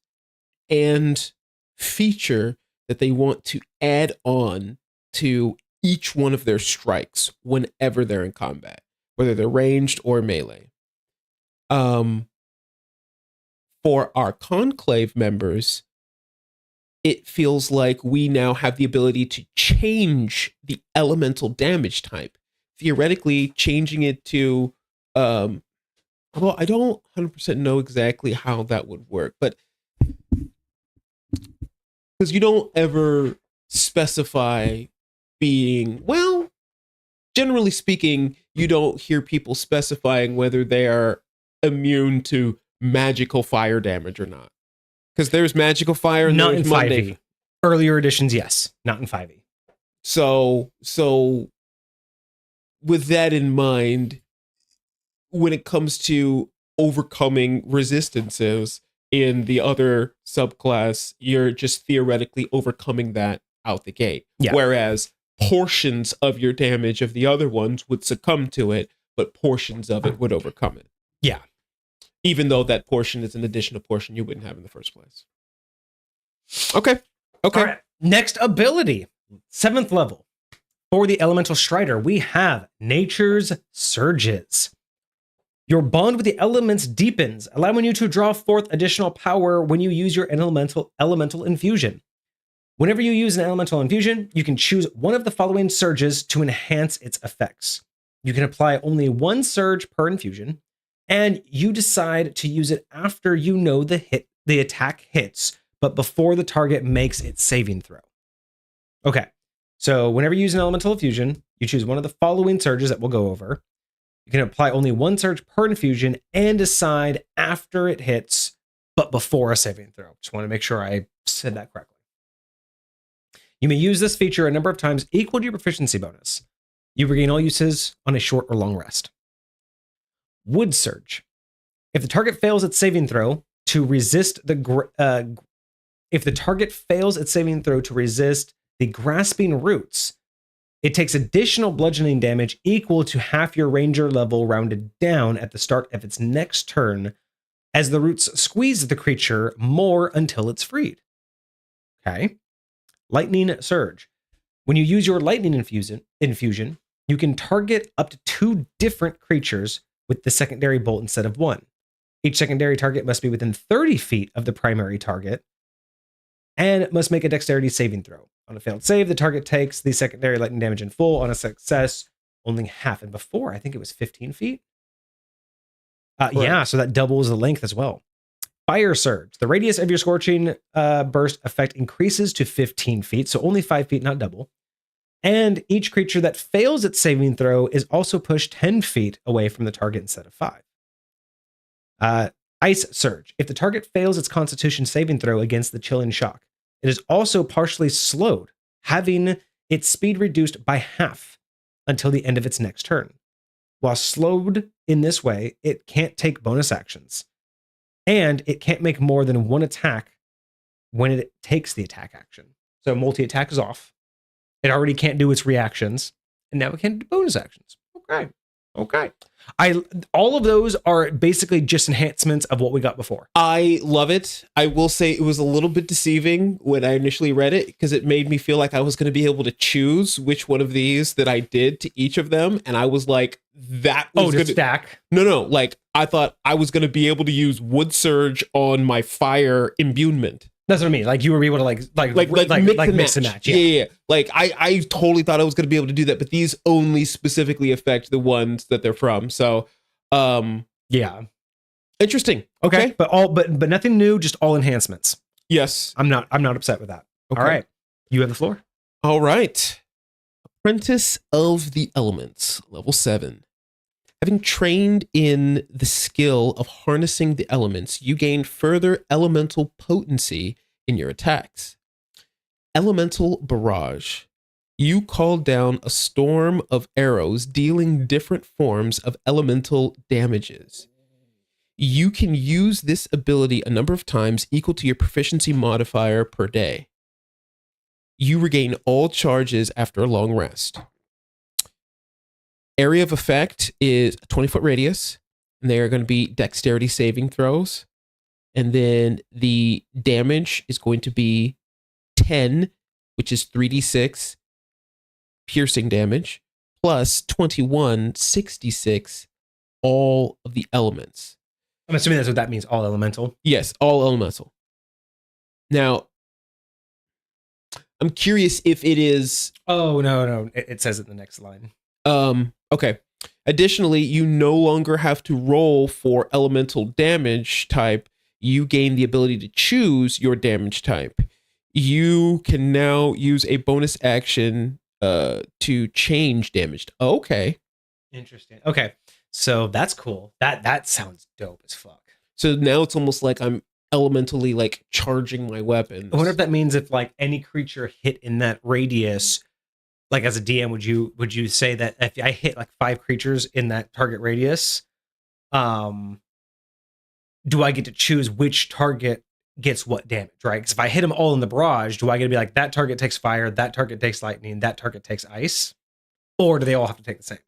C: and feature that they want to add on to each one of their strikes whenever they're in combat, whether they're ranged or melee. For our Conclave members, it feels like we now have the ability to change the elemental damage type, theoretically changing it to, although I don't 100% know exactly how that would work, but because you don't ever specify being, well, generally speaking, you don't hear people specifying whether they are immune to magical fire damage or not. Because there's magical fire and
B: not in
C: there's Monday.
B: 5e. Earlier editions, yes. Not in 5e.
C: So with that in mind, when it comes to overcoming resistances in the other subclass, you're just theoretically overcoming that out the gate.
B: Yeah.
C: Whereas portions of your damage of the other ones would succumb to it, but portions of it would overcome it.
B: Yeah.
C: Even though that portion is an additional portion you wouldn't have in the first place. Okay.
B: All right. Next ability, 7th level. For the Elemental Strider, we have Nature's Surges. Your bond with the elements deepens, allowing you to draw forth additional power when you use your elemental infusion. Whenever you use an elemental infusion, you can choose one of the following surges to enhance its effects. You can apply only one surge per infusion, and you decide to use it after you know the attack hits, but before the target makes its saving throw. Okay, so whenever you use an elemental infusion, you choose one of the following surges that we'll go over. You can apply only one surge per infusion and decide after it hits, but before a saving throw. Just want to make sure I said that correctly. You may use this feature a number of times equal to your proficiency bonus. You regain all uses on a short or long rest. Wood Surge. If the target fails its saving throw to resist the grasping roots, It takes additional bludgeoning damage equal to half your ranger level rounded down at the start of its next turn as the roots squeeze the creature more until it's freed. Okay. Lightning Surge. When you use your lightning infusion, you can target up to 2 different creatures with the secondary bolt instead of 1. Each secondary target must be within 30 feet of the primary target and must make a dexterity saving throw. On a failed save, the target takes the secondary lightning damage in full. On a success, only half. And before, I think it was 15 feet. Yeah, so that doubles the length as well. Fire Surge. The radius of your scorching burst effect increases to 15 feet, so only 5 feet, not double. And each creature that fails its saving throw is also pushed 10 feet away from the target instead of 5. Ice Surge. If the target fails its Constitution saving throw against the chilling shock, it is also partially slowed, having its speed reduced by half until the end of its next turn. While slowed in this way, it can't take bonus actions, and it can't make more than 1 attack when it takes the attack action. So multi-attack is off. It already can't do its reactions, and now it can do bonus actions. Okay. All of those are basically just enhancements of what we got before.
C: I love it. I will say it was a little bit deceiving when I initially read it because it made me feel like I was going to be able to choose which one of these that I did to each of them. And I was like, that was
B: to stack?
C: No. Like, I thought I was going to be able to use Wood Surge on my fire imbuement.
B: That's what I mean. Like you were able to like mix and match.
C: Yeah. Like I totally thought I was going to be able to do that, but these only specifically affect the ones that they're from. So,
B: yeah,
C: interesting.
B: Okay. But nothing new. Just all enhancements.
C: Yes,
B: I'm not upset with that.
C: Okay.
B: All right, you have the floor.
C: All right. Apprentice of the Elements, level 7. Having trained in the skill of harnessing the elements, you gain further elemental potency in your attacks. Elemental Barrage. You call down a storm of arrows dealing different forms of elemental damages. You can use this ability a number of times equal to your proficiency modifier per day. You regain all charges after a long rest. Area of effect is a 20-foot radius, and they are going to be dexterity saving throws. And then the damage is going to be 10, which is 3d6 piercing damage, plus 21, 66, all of the elements.
B: I'm assuming that's what that means, all elemental.
C: Yes, all elemental. Now, I'm curious if it is...
B: Oh, no. It says it in the next line.
C: Okay. Additionally, you no longer have to roll for elemental damage type. You gain the ability to choose your damage type. You can now use a bonus action to change damage. Okay.
B: Interesting. Okay. So that's cool. That sounds dope as fuck.
C: So now it's almost like I'm elementally like charging my weapons.
B: I wonder if that means if like any creature hit in that radius, like as a DM, would you say that if I hit like 5 creatures in that target radius, do I get to choose which target gets what damage, right? Because if I hit them all in the barrage, do I get to be like, that target takes fire, that target takes lightning, that target takes ice? Or do they all have to take the same?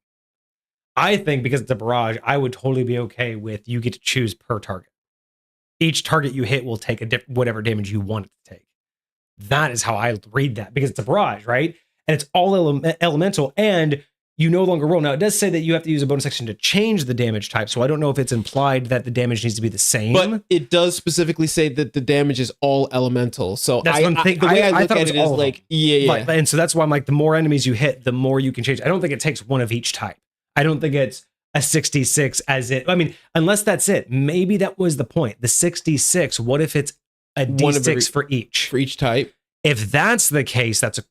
B: I think because it's a barrage, I would totally be okay with you get to choose per target. Each target you hit will take whatever damage you want it to take. That is how I read that, because it's a barrage, right? And it's all elemental, and you no longer roll. Now, it does say that you have to use a bonus action to change the damage type, so I don't know if it's implied that the damage needs to be the same.
C: But it does specifically say that the damage is all elemental. So
B: that's one thing.
C: The way I look at it is like, yeah.
B: Like, and so that's why I'm like, the more enemies you hit, the more you can change. I don't think it takes one of each type. I don't think it's a 66 as it. I mean, unless that's it. Maybe that was the point. The 66. What if it's a D6 for each?
C: For each type.
B: If that's the case, that's a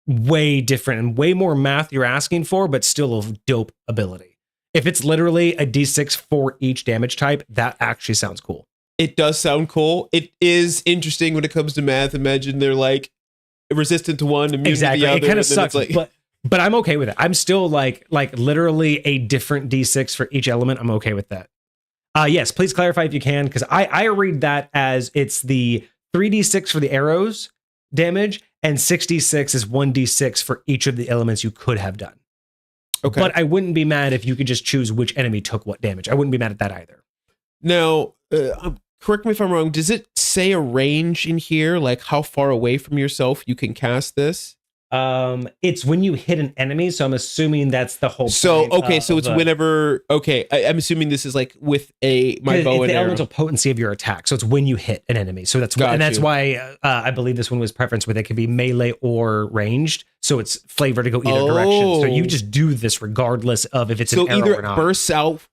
B: way different and way more math you're asking for, but still a dope ability. If it's literally a D6 for each damage type, that actually sounds cool.
C: It does sound cool. It is interesting when it comes to math. Imagine they're like resistant to one, immune to the other.
B: It kind of sucks, like... but I'm okay with it. I'm still like literally a different D6 for each element. I'm okay with that. Yes, please clarify if you can, because I read that as it's the 3d6 for the arrows damage and 66 is 1d6 for each of the elements you could have done.
C: Okay.
B: But I wouldn't be mad if you could just choose which enemy took what damage. I wouldn't be mad at that either.
C: Now, correct me if I'm wrong. Does it say a range in here, like how far away from yourself you can cast this?
B: It's when you hit an enemy, so I'm assuming that's the whole
C: So
B: point
C: okay, so it's whenever. Okay, I'm assuming this is like with my bow and
B: the
C: arrow.
B: elemental potency of your attack. So it's when you hit an enemy. So that's why I believe this one was preference with it could be melee or ranged. So it's flavor to go either direction. So you just do this regardless of if it's an arrow
C: either
B: or not.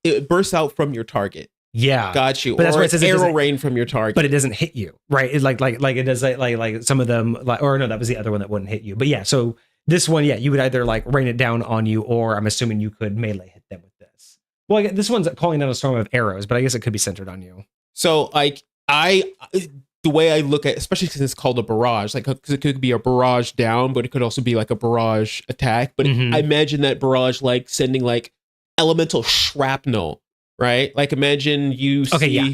C: It bursts out from your target.
B: Yeah,
C: got you.
B: But that's
C: or
B: why it says
C: arrow rain from your target,
B: but it doesn't hit you, right? It like it does like some of them, or no, that was the other one that wouldn't hit you. But yeah, so this one, yeah, you would either like rain it down on you, or I'm assuming you could melee hit them with this. Well, this one's calling down a storm of arrows, but I guess it could be centered on you.
C: So like the way I look at, especially because it's called a barrage, like because it could be a barrage down, but it could also be like a barrage attack. But I imagine that barrage like sending like elemental shrapnel. Right? Like imagine you see...
B: Okay, yeah.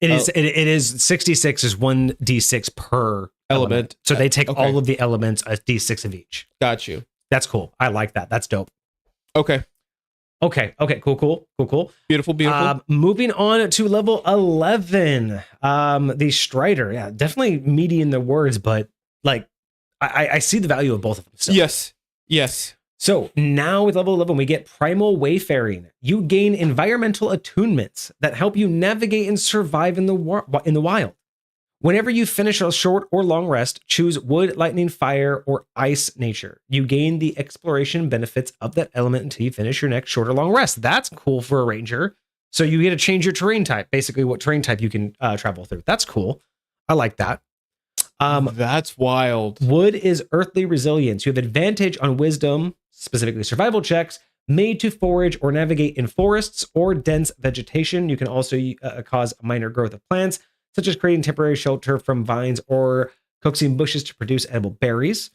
B: It is 66 is 1d6 per element. So they take all of the elements, a d6 of each.
C: Got you.
B: That's cool. I like that. That's dope.
C: Okay.
B: Cool.
C: Beautiful.
B: Moving on to level 11. The Strider. Yeah, definitely meaty in the words, but like I see the value of both of them still.
C: Yes.
B: So now with level 11, we get Primal Wayfaring. You gain environmental attunements that help you navigate and survive in the wild. Whenever you finish a short or long rest, choose wood, lightning, fire, or ice nature. You gain the exploration benefits of that element until you finish your next short or long rest. That's cool for a ranger. So you get to change your terrain type, basically what terrain type you can travel through. That's cool. I like that.
C: That's wild.
B: Wood is earthly resilience. You have advantage on wisdom, specifically survival checks, made to forage or navigate in forests or dense vegetation. You can also cause minor growth of plants, such as creating temporary shelter from vines or coaxing bushes to produce edible berries.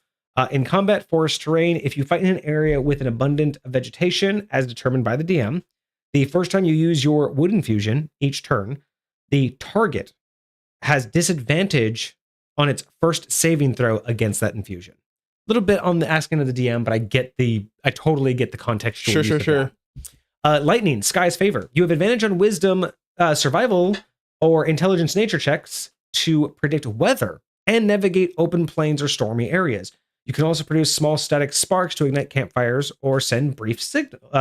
B: In combat forest terrain, if you fight in an area with an abundant vegetation, as determined by the DM, the first time you use your wood infusion each turn, the target has disadvantage on its first saving throw against that infusion. A little bit on the asking of the DM, but I totally get the contextual.
C: Sure.
B: Lightning, Sky's favor. You have advantage on wisdom, survival, or intelligence nature checks to predict weather and navigate open plains or stormy areas. You can also produce small static sparks to ignite campfires or send brief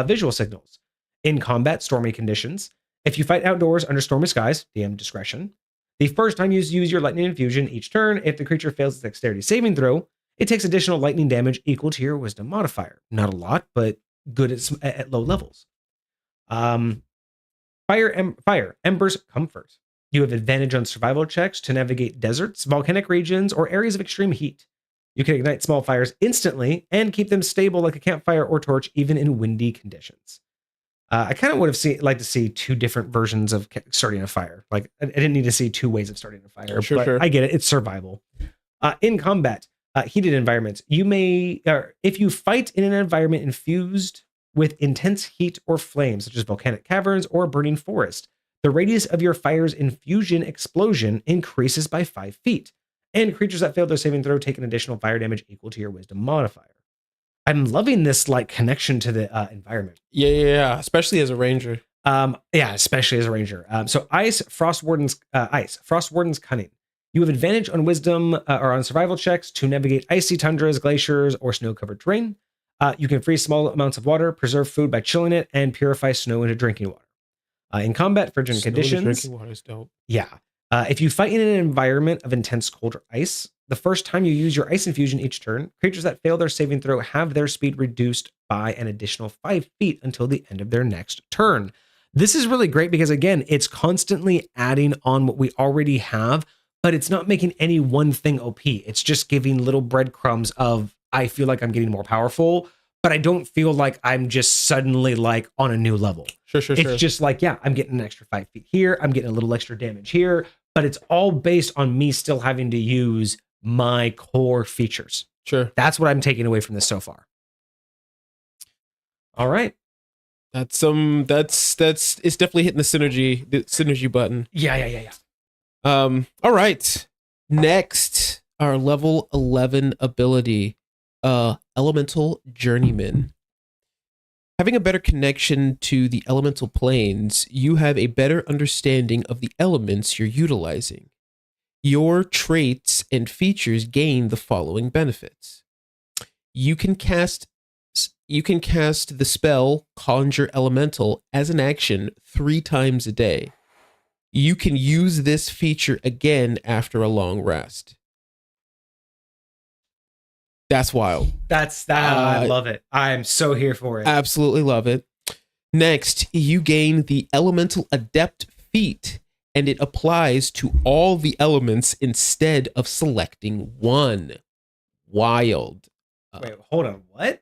B: visual signals. In combat, stormy conditions. If you fight outdoors under stormy skies, DM discretion. The first time you use your lightning infusion each turn, if the creature fails its dexterity saving throw, it takes additional lightning damage equal to your wisdom modifier. Not a lot, but good at low levels. Fire, Ember's Comfort. You have advantage on survival checks to navigate deserts, volcanic regions, or areas of extreme heat. You can ignite small fires instantly and keep them stable like a campfire or torch, even in windy conditions. I kind of would have liked to see two different versions of starting a fire. Like I didn't need to see two ways of starting a fire. Sure. I get it. It's survival. In combat, heated environments. If you fight in an environment infused with intense heat or flames, such as volcanic caverns or burning forest, the radius of your fire's infusion explosion increases by 5 feet, and creatures that fail their saving throw take an additional fire damage equal to your wisdom modifier. I'm loving this like connection to the environment.
C: Yeah, especially as a ranger.
B: Especially as a ranger. So Ice, Frostwarden's Cunning. You have advantage on wisdom or on survival checks to navigate icy tundras, glaciers, or snow-covered terrain. You can freeze small amounts of water, preserve food by chilling it, and purify snow into drinking water. In combat, frigid conditions.
C: Drinking water is dope.
B: Yeah. If you fight in an environment of intense cold or ice, the first time you use your ice infusion each turn, creatures that fail their saving throw have their speed reduced by an additional 5 feet until the end of their next turn. This is really great because, again, it's constantly adding on what we already have, but it's not making any one thing OP. It's just giving little breadcrumbs of, I feel like I'm getting more powerful, but I don't feel like I'm just suddenly like on a new level.
C: Sure.
B: It's just like, yeah, I'm getting an extra 5 feet here. I'm getting a little extra damage here, but it's all based on me still having to use my core features.
C: Sure.
B: That's what I'm taking away from this so far. All right.
C: That's it's definitely hitting the synergy button.
B: Yeah.
C: All right. Next, our level 11 ability, Elemental Journeyman. Having a better connection to the elemental planes, you have a better understanding of the elements you're utilizing. Your traits and features gain the following benefits. You can cast the spell Conjure Elemental as an action 3 times a day. You can use this feature again after a long rest. That's wild.
B: I love it. I'm so here for it.
C: Absolutely love it. Next, you gain the Elemental Adept feat, and it applies to all the elements instead of selecting one. Wild.
B: Wait, hold on. What?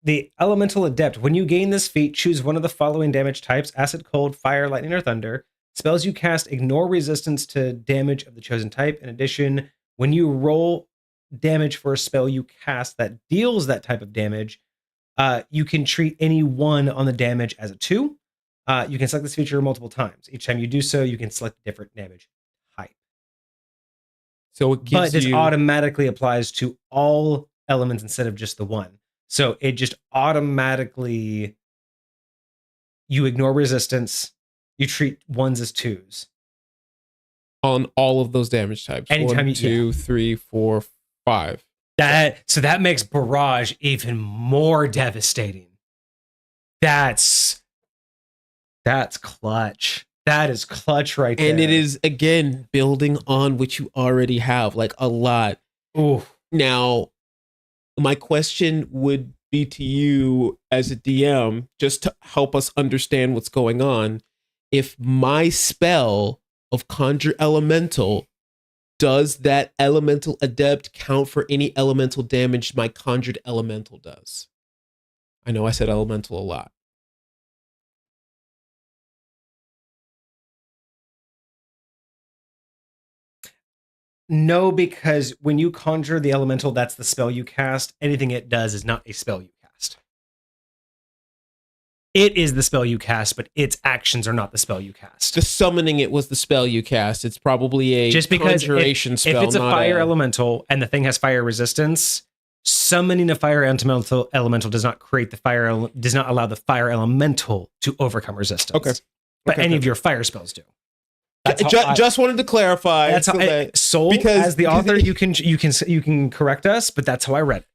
B: The Elemental Adept. When you gain this feat, choose one of the following damage types: acid, cold, fire, lightning, or thunder. Spells you cast ignore resistance to damage of the chosen type. In addition, when you roll damage for a spell you cast that deals that type of damage, you can treat any one on the damage as a 2. You can select this feature multiple times. Each time you do so, you can select a different damage type.
C: So it gives
B: this automatically applies to all elements instead of just the one. So it just automatically, you ignore resistance, you treat ones as 2s.
C: On all of those damage types.
B: Anytime
C: 1, 2, 3, 4, 5.
B: So that makes barrage even more devastating. That's clutch. That is clutch right there.
C: And it is, again, building on what you already have, like a lot.
B: Ooh.
C: Now, my question would be to you as a DM, just to help us understand what's going on. If my spell of Conjure Elemental, does that Elemental Adept count for any elemental damage my Conjured Elemental does? I know I said elemental a lot.
B: No, because when you conjure the elemental, that's the spell you cast. Anything it does is not a spell you cast. It is the spell you cast, but its actions are not the spell you cast.
C: The summoning it was the spell you cast. It's probably a
B: just because
C: conjuration spell.
B: If it's a fire elemental and the thing has fire resistance, summoning a fire elemental does not create the fire, does not allow the fire elemental to overcome resistance.
C: Okay.
B: But any of your fire spells do.
C: Just wanted to clarify.
B: That's how because as the author, you can correct us, but that's how I read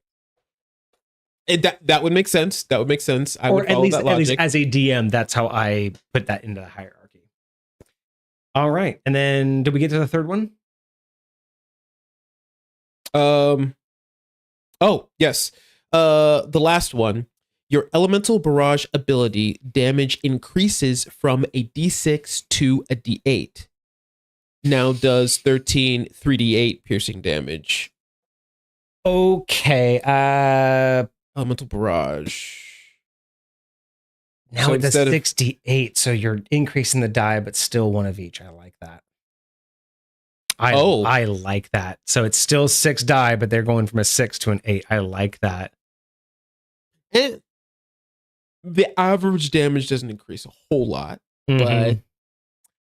B: it.
C: That would make sense. That would make sense. I would
B: at
C: follow that logic.
B: At least as a DM, that's how I put that into the hierarchy. All right, and then did we get to the third one?
C: Oh yes. The last one. Your elemental barrage ability damage increases from a d6 to a d8. Now does 13 3d8 piercing damage.
B: Okay.
C: Elemental barrage.
B: Now it does 6d8, so you're increasing the die, but still one of each. I like that. I like that. So it's still 6 die, but they're going from a 6 to an 8. I like that.
C: And the average damage doesn't increase a whole lot, but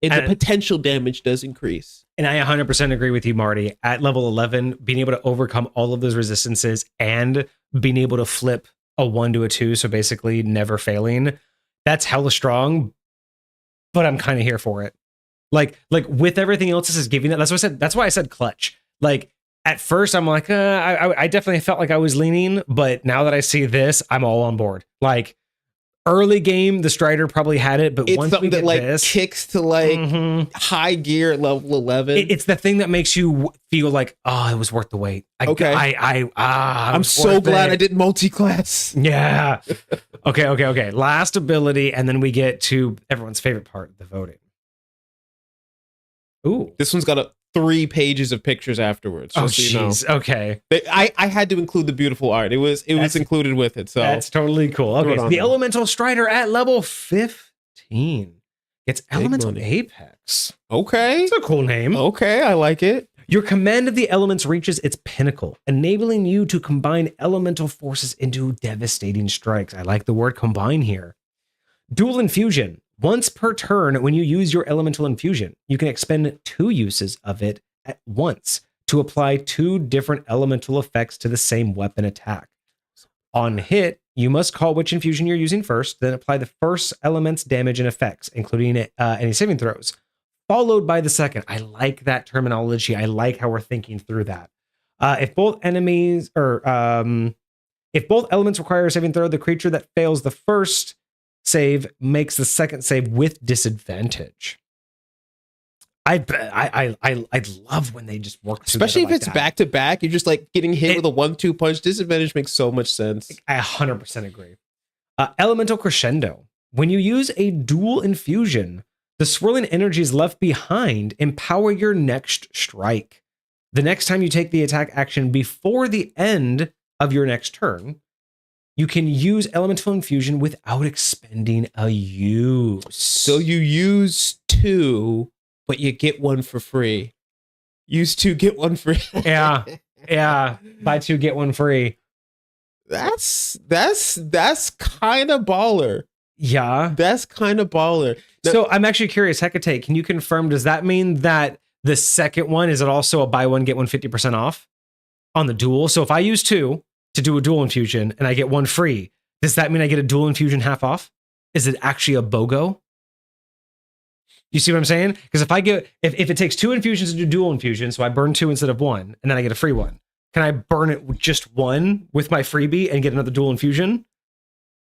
C: the potential damage does increase.
B: And I 100% agree with you, Marty. At level 11, being able to overcome all of those resistances and being able to flip a 1 to a 2, so basically never failing, that's hella strong, but I'm kind of here for it. Like with everything else this is giving that, that's what I said. That's why I said clutch. Like at first I'm like, I definitely felt like I was leaning, but now that I see this, I'm all on board. Like early game, the Strider probably had it, but
C: it's
B: once
C: something
B: we get
C: that like
B: this,
C: kicks to like high gear at level 11.
B: It's the thing that makes you feel like, oh, it was worth the wait.
C: I'm so glad I did multi-class.
B: Yeah. Okay. Last ability, and then we get to everyone's favorite part, the voting. Ooh,
C: this one's got 3 pages of pictures afterwards.
B: Oh, jeez. Okay.
C: I had to include the beautiful art. It was included with it. So
B: that's totally cool. Okay. So the Elemental Strider at level 15 gets Elemental Apex.
C: Okay.
B: It's a cool name.
C: Okay, I like it.
B: Your command of the elements reaches its pinnacle, enabling you to combine elemental forces into devastating strikes. I like the word combine here. Dual infusion. Once per turn, when you use your elemental infusion, you can expend 2 uses of it at once to apply 2 different elemental effects to the same weapon attack. On hit, you must call which infusion you're using first, then apply the first element's damage and effects, including any saving throws, followed by the second. I like that terminology. I like how we're thinking through that. If both elements require a saving throw, the creature that fails the first save makes the second save with disadvantage. I love when they just work,
C: especially if
B: like
C: it's
B: that.
C: back to back. You're just like getting hit with a 1-2 punch. Disadvantage makes so much sense.
B: I 100% agree. Elemental Crescendo. When you use a dual infusion, the swirling energies left behind empower your next strike. The next time you take the attack action before the end of your next turn, you can use elemental infusion without expending a use.
C: So you use 2, but you get 1 for free. Use 2, get 1 free.
B: Yeah. Buy 2, get 1 free.
C: That's kind of baller.
B: Yeah.
C: That's kind of baller. Now,
B: so I'm actually curious, Hecate, can you confirm, does that mean that the second one, is it also a buy 1, get 1 50% off on the duel? So if I use 2 to do a dual infusion and I get 1 free, does that mean I get a dual infusion half off? Is it actually a BOGO? You see what I'm saying? Because if it takes 2 infusions to do dual infusion, so I burn 2 instead of 1, and then I get a free 1, can I burn it with just 1 with my freebie and get another dual infusion?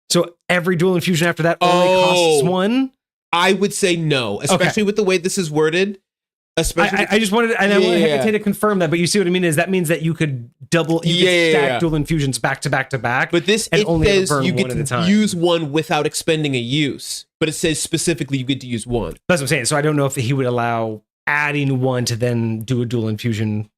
B: So every dual infusion after that only costs 1?
C: I would say no, especially with the way this is worded. Especially,
B: I just wanted, and I wanted Hecate to confirm that, but you see what I mean? Is that means that you could stack dual infusions back to back to back.
C: But this
B: and
C: it
B: only
C: says
B: burn
C: you
B: one
C: get
B: at a
C: to
B: time.
C: use 1 without expending a use. But it says specifically you get to use 1.
B: That's what I'm saying. So I don't know if he would allow adding 1 to then do a dual infusion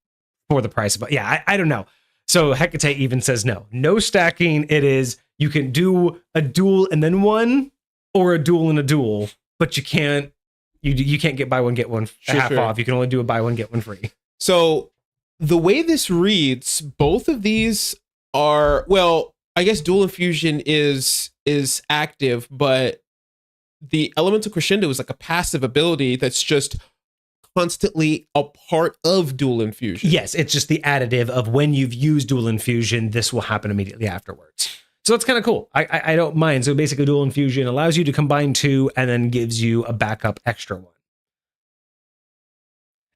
B: for the price. But yeah, I don't know. So Hecate even says no stacking. It is, you can do a duel and then 1, or a duel and a duel, but you can't get buy 1 get 1 half off. You can only do a buy 1 get 1 free.
C: So the way this reads, both of these are, well, I guess dual infusion is active, but the elemental crescendo is like a passive ability that's just constantly a part of dual infusion.
B: Yes, it's just the additive of when you've used dual infusion, this will happen immediately afterwards. So that's kind of cool. I don't mind. So basically dual infusion allows you to combine 2 and then gives you a backup extra 1.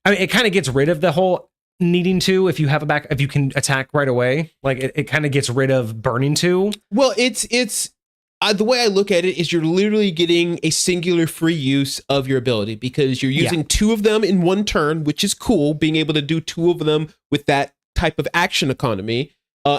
B: I mean, it kind of gets rid of the whole needing to, if you have if you can attack right away, like it kind of gets rid of burning 2.
C: Well, it's the way I look at it is you're literally getting a singular free use of your ability because you're using 2 of them in 1 turn, which is cool. Being able to do 2 of them with that type of action economy,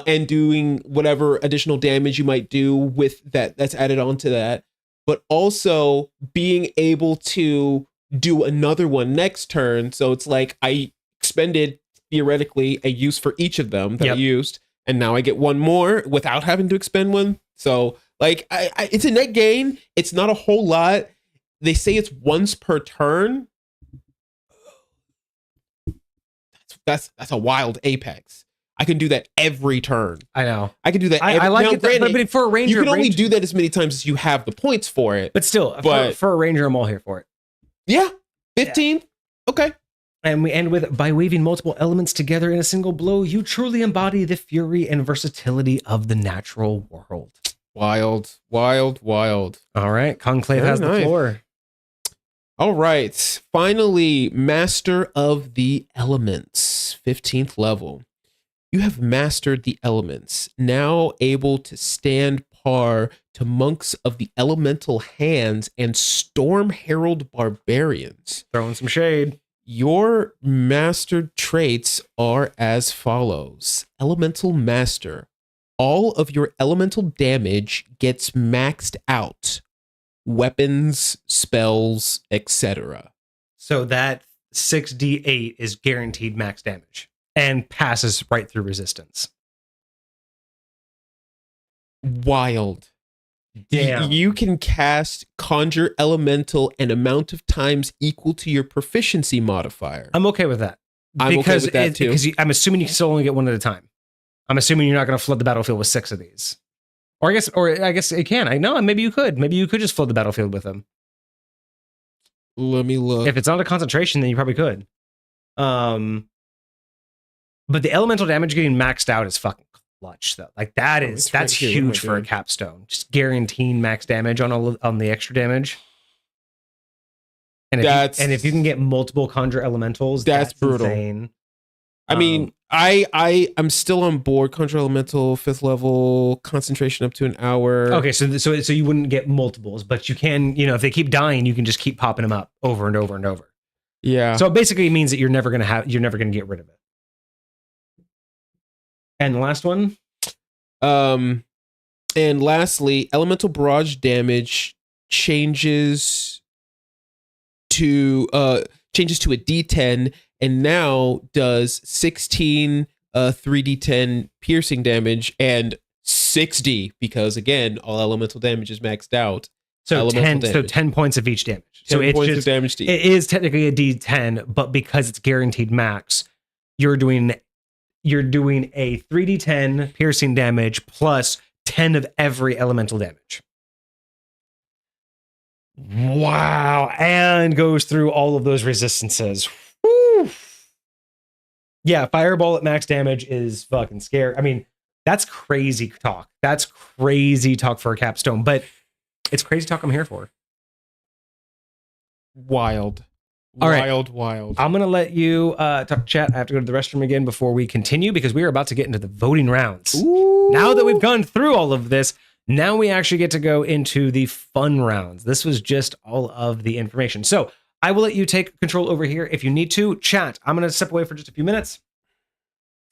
C: and doing whatever additional damage you might do with that's added onto that, but also being able to do another one next turn. So it's like I expended theoretically a use for each of them that I used, and now I get 1 more without having to expend 1. So like it's a net gain. It's not a whole lot. They say it's once per turn. That's a wild apex. I can do that every turn.
B: I know.
C: I can do that.
B: I like
C: now,
B: it,
C: granted,
B: but for a ranger,
C: you can only do that as many times as you have the points for it.
B: But still, for a ranger, I'm all here for it.
C: Yeah, 15. Yeah. Okay.
B: And we end with, by weaving multiple elements together in a single blow, you truly embody the fury and versatility of the natural world.
C: Wild, wild, wild.
B: All right, Conclave has the floor.
C: All right, finally, Master of the Elements, 15th level. You have mastered the elements, now able to stand par to monks of the elemental hands and storm herald barbarians.
B: Throwing some shade.
C: Your mastered traits are as follows. Elemental Master. All of your elemental damage gets maxed out. Weapons, spells, etc.
B: So that 6d8 is guaranteed max damage and passes right through resistance.
C: Wild.
B: Damn.
C: You can cast Conjure Elemental an amount of times equal to your proficiency modifier.
B: I'm okay with that.
C: I'm okay with that too.
B: Because I'm assuming you can still only get 1 at a time. I'm assuming you're not going to flood the battlefield with 6 of these. Or I guess it can. I know. Maybe you could. Maybe you could just flood the battlefield with them.
C: Let me look.
B: If it's not a concentration, then you probably could. But the elemental damage getting maxed out is fucking clutch, though. Like that's
C: right here.
B: huge for a capstone. Just guaranteeing max damage on the extra damage. And if you can get multiple conjure elementals, that's brutal. Insane.
C: I mean, I'm still on board. Conjure elemental, 5th level, concentration up to an hour.
B: Okay, so you wouldn't get multiples, but you can, if they keep dying, you can just keep popping them up over and over and over.
C: Yeah.
B: So it basically means that you're never gonna get rid of it. And the last one?
C: And lastly, elemental barrage damage changes to a D10 and now does 16 3d10 piercing damage and 6d because again all elemental damage is maxed out.
B: So 10 points of each damage.
C: 10
B: so it's
C: points
B: just,
C: of damage to each.
B: It is technically a D10, but because it's guaranteed max, you're doing a 3d10 piercing damage plus 10 of every elemental damage. Wow. And goes through all of those resistances. Woo. Yeah, fireball at max damage is fucking scary. I mean, that's crazy talk. That's crazy talk for a capstone, but it's crazy talk I'm here for.
C: Wild.
B: All right.
C: Wild.
B: I'm going to let you talk chat. I have to go to the restroom again before we continue because we are about to get into the voting rounds.
C: Ooh.
B: Now that we've gone through all of this, now we actually get to go into the fun rounds. This was just all of the information. So I will let you take control over here if you need to. Chat, I'm going to step away for just a few minutes.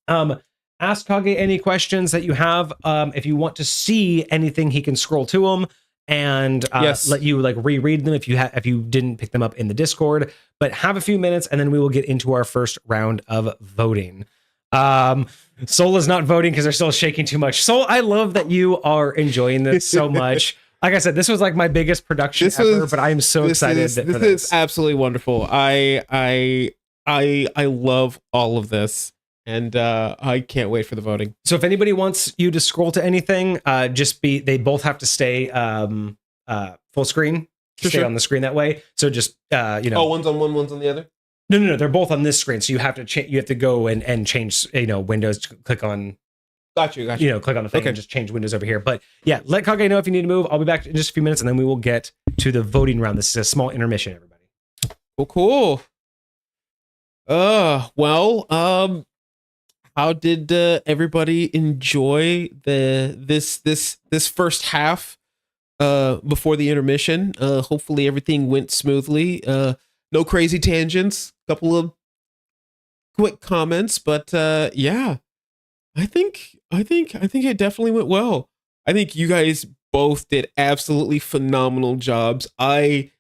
B: Ask Kage any questions that you have. If you want to see anything, he can scroll to them and let you reread them if you didn't pick them up in the Discord. But have a few minutes and then we will get into our first round of voting. Soul is not voting because they're still shaking too much. Soul, I love that you are enjoying this so much. Like I said, this was like my biggest production ever, but I am so excited. This
C: is absolutely wonderful. I love all of this, and I can't wait for the voting.
B: So if anybody wants you to scroll to anything, they both have to stay full screen. Stay on the screen that way. So just
C: one's on one, one's on the other.
B: No, they're both on this screen. So you have to you have to go and change windows. Click on.
C: Got you.
B: Click on the thing and just change windows over here. But yeah, let Kage know if you need to move. I'll be back in just a few minutes and then we will get to the voting round. This is a small intermission, everybody.
C: Cool. How did everybody enjoy this first half before the intermission? Hopefully everything went smoothly. No crazy tangents, couple of quick comments, but yeah. I think it definitely went well. I think you guys both did absolutely phenomenal jobs. I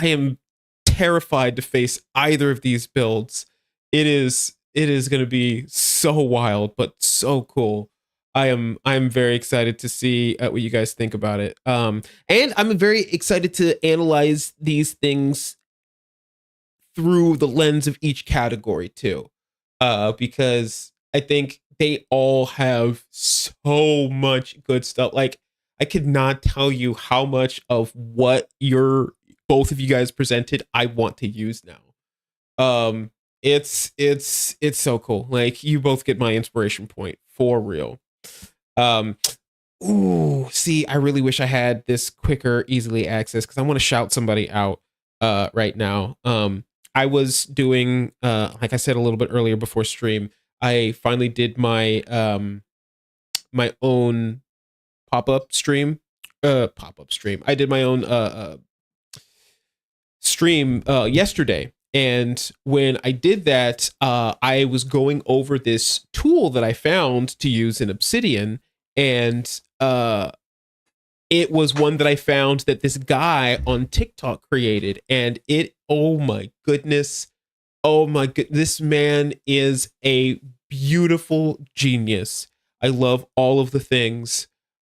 C: am terrified to face either of these builds. It is going to be so wild, but so cool. I'm very excited to see what you guys think about it. And I'm very excited to analyze these things through the lens of each category too, because I think they all have so much good stuff. Like I could not tell you how much of what both of you guys presented I want to use now. It's so cool. Like you both get my inspiration point for real. See, I really wish I had this quicker, easily access because I want to shout somebody out right now. I was doing like I said a little bit earlier before stream, I finally did my my own pop-up stream. I did my own stream yesterday. And when I did that, I was going over this tool that I found to use in Obsidian, and it was one that I found that this guy on TikTok created, and oh my goodness, this man is a beautiful genius. I love all of the things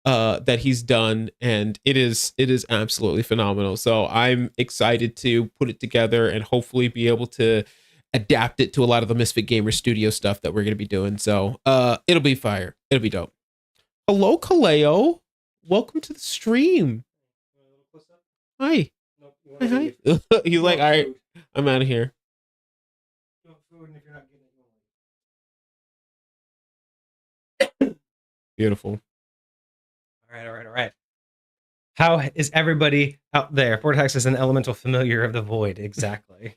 C: that he's done, and it is absolutely phenomenal. So I'm excited to put it together and hopefully be able to adapt it to a lot of the Misfit Gamer Studio stuff that we're going to be doing. So it'll be fire. It'll be dope. Hello, Kaleo. Welcome to the stream. Hi. Hi. He's like, all right, I'm out of here. Beautiful.
B: All right. How is everybody out there? Vortex is an elemental familiar of the void. Exactly.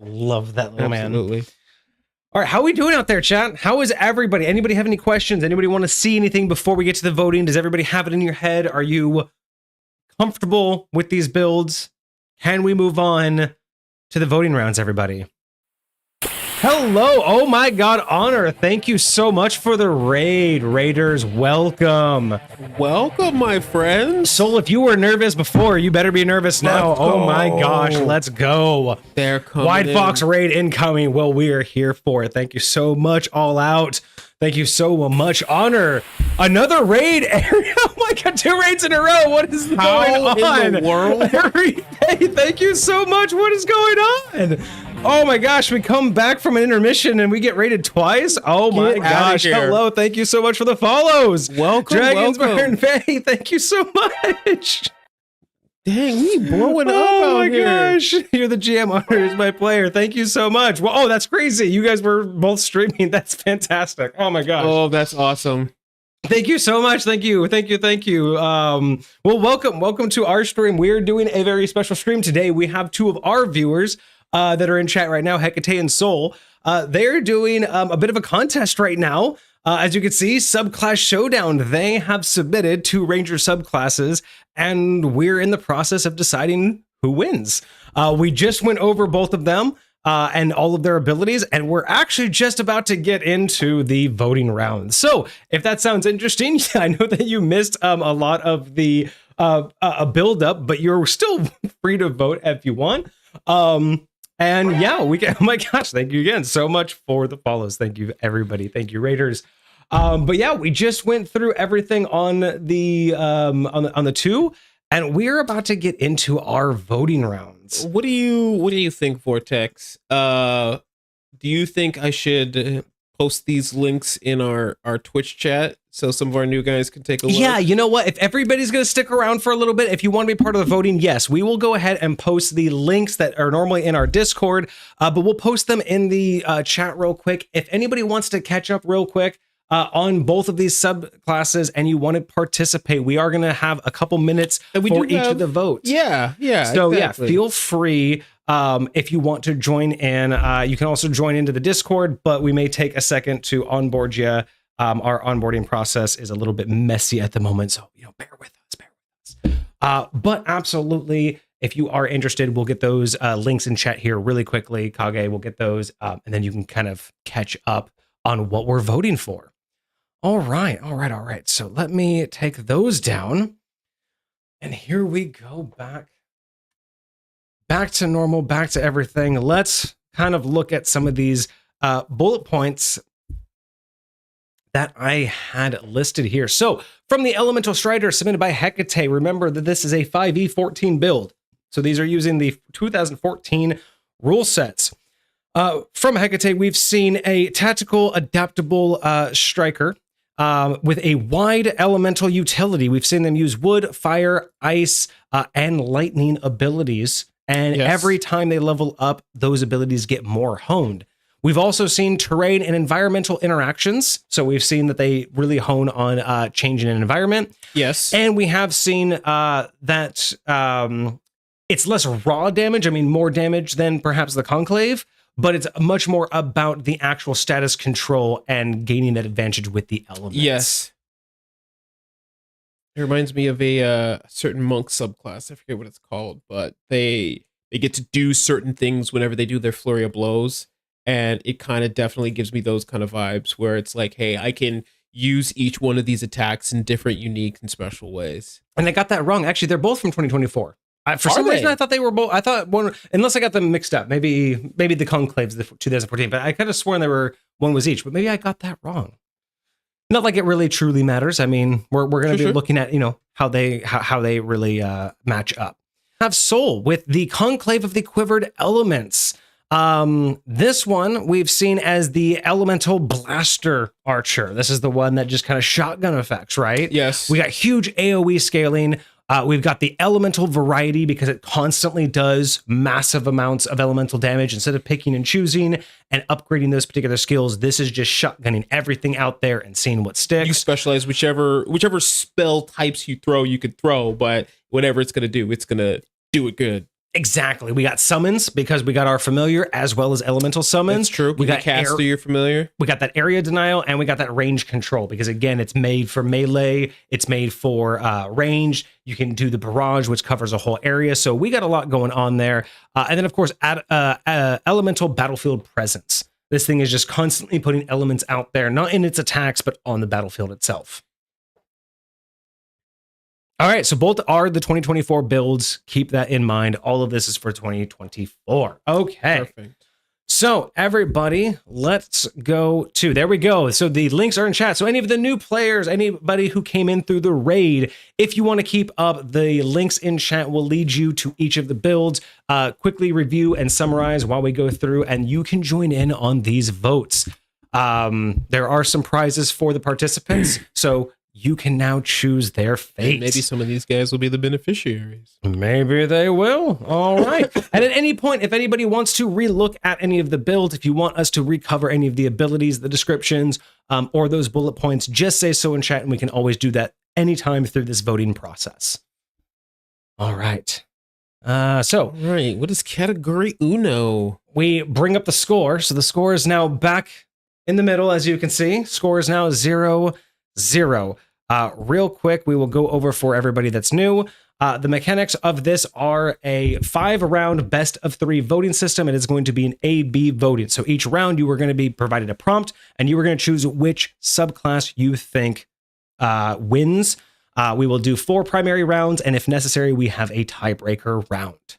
B: Love that little man.
C: Absolutely.
B: All right, how are we doing out there, chat? How is everybody? Anybody have any questions? Anybody want to see anything before we get to the voting? Does everybody have it in your head? Are you comfortable with these builds? Can we move on to the voting rounds, everybody? Hello. Oh my God, Honor. Thank you so much for the raid. Raiders, welcome.
C: Welcome, my friends.
B: Soul, if you were nervous before, you better be nervous now.
C: Let's
B: Oh
C: go.
B: my gosh, let's go.
C: They're coming
B: White
C: in.
B: Fox raid incoming. Well, we are here for it. Thank you so much, All Out. Thank you so much, Honor. Another raid area. Oh my God, 2 raids in a row. What is going on?
C: In the world?
B: Hey, thank you so much. What is going on? Oh my gosh, we come back from an intermission and we get raided twice. Oh my
C: Get outta
B: gosh.
C: here.
B: Hello. Thank you so much for the follows.
C: Welcome,
B: Dragonsburn
C: welcome.
B: Faye, thank you so much.
C: Dang, we blowing up
B: Oh
C: out
B: my
C: here.
B: gosh. You're the GM, Honor is my player. Thank you so much. Well, oh, that's crazy. You guys were both streaming. That's fantastic. Oh my gosh.
C: Oh, that's awesome.
B: Thank you so much. Thank you. Well, welcome to our stream. We're doing a very special stream today. We have 2 of our viewers that are in chat right now, Hecate and Soul. They're doing a bit of a contest right now. As you can see, Subclass Showdown, they have submitted 2 Ranger subclasses, and we're in the process of deciding who wins. We just went over both of them and all of their abilities, and we're actually just about to get into the voting round. So if that sounds interesting, I know that you missed a lot of the build up, but you're still free to vote if you want. And yeah, we can. Oh my gosh, thank you again so much for the follows. Thank you, everybody. Thank you, Raiders. But yeah, we just went through everything on the 2, and we're about to get into our voting rounds.
C: What do you think, Vortex? Do you think I should post these links in our Twitch chat so some of our new guys can take a look?
B: Yeah, you know what? If everybody's going to stick around for a little bit, if you want to be part of the voting, yes, we will go ahead and post the links that are normally in our Discord, but we'll post them in the chat real quick. If anybody wants to catch up real quick on both of these subclasses and you want to participate, we are going to have a couple minutes for each of the votes.
C: Yeah.
B: So
C: exactly.
B: yeah, feel free. If you want to join in, you can also join into the Discord, but we may take a second to onboard you. Our onboarding process is a little bit messy at the moment, so bear with us. But absolutely, if you are interested, we'll get those links in chat here really quickly. Kage will get those, and then you can kind of catch up on what we're voting for. All right. So let me take those down, and here we go back to normal, back to everything. Let's kind of look at some of these bullet points that I had listed here. So from the Elemental Strider submitted by Hecate, remember that this is a 5e14 build. So these are using the 2014 rule sets. From Hecate, we've seen a tactical adaptable striker with a wide elemental utility. We've seen them use wood, fire, ice, and lightning abilities. And
C: Yes.
B: every time they level up, those abilities get more honed. We've also seen terrain and environmental interactions. So we've seen that they really hone on changing an environment.
C: Yes.
B: And we have seen that it's less raw damage. I mean, more damage than perhaps the Conclave, but it's much more about the actual status control and gaining that advantage with the elements.
C: Yes. It reminds me of a certain monk subclass. I forget what it's called, but they get to do certain things whenever they do their flurry of blows. And it kind of definitely gives me those kind of vibes where it's like, hey, I can use each one of these attacks in different, unique, and special ways.
B: And I got that wrong. Actually, they're both from 2024. For some reason, I thought they were both. I thought one, unless I got them mixed up. Maybe the Conclave's the 2014, but I could have sworn they were one was each. But maybe I got that wrong. Not like it really truly matters. I mean, we're going to be looking at how they really match up. Have Soul with the Conclave of the Quivered Elements. This one we've seen as the Elemental Blaster Archer. This is the one that just kind of shotgun effects, right?
C: Yes.
B: We got huge AoE scaling. We've got the elemental variety because it constantly does massive amounts of elemental damage. Instead of picking and choosing and upgrading those particular skills, this is just shotgunning everything out there and seeing what sticks.
C: You specialize whichever spell types you could throw, but whatever it's going to do it good.
B: Exactly. We got summons because we got our familiar as well as elemental summons.
C: That's true. We got cast through your familiar.
B: We got that area denial and we got that range control because again, it's made for melee. It's made for range. You can do the barrage, which covers a whole area. So we got a lot going on there. And then of course, add elemental battlefield presence. This thing is just constantly putting elements out there, not in its attacks, but on the battlefield itself. All right, so both are the 2024 builds. Keep that in mind. All of this is for 2024. Okay.
C: Perfect.
B: So everybody, let's go to, there we go. So the links are in chat. So any of the new players, anybody who came in through the raid, if you want to keep up, the links in chat will lead you to each of the builds. Quickly review and summarize while we go through, and you can join in on these votes. There are some prizes for the participants. So you can now choose their fate.
C: And maybe some of these guys will be the beneficiaries.
B: Maybe they will. All right. And at any point, if anybody wants to relook at any of the builds, if you want us to recover any of the abilities, the descriptions, or those bullet points, just say so in chat, and we can always do that anytime through this voting process. All right. All right.
C: What is category Uno?
B: We bring up the score. So the score is now back in the middle, as you can see. Score is now 0-0. Real quick, we will go over for everybody that's new. The mechanics of this are a 5-round best of 3 voting system. It is going to be an A-B voting. So each round you are going to be provided a prompt, and you are going to choose which subclass you think wins. We will do 4 primary rounds, and if necessary, we have a tiebreaker round.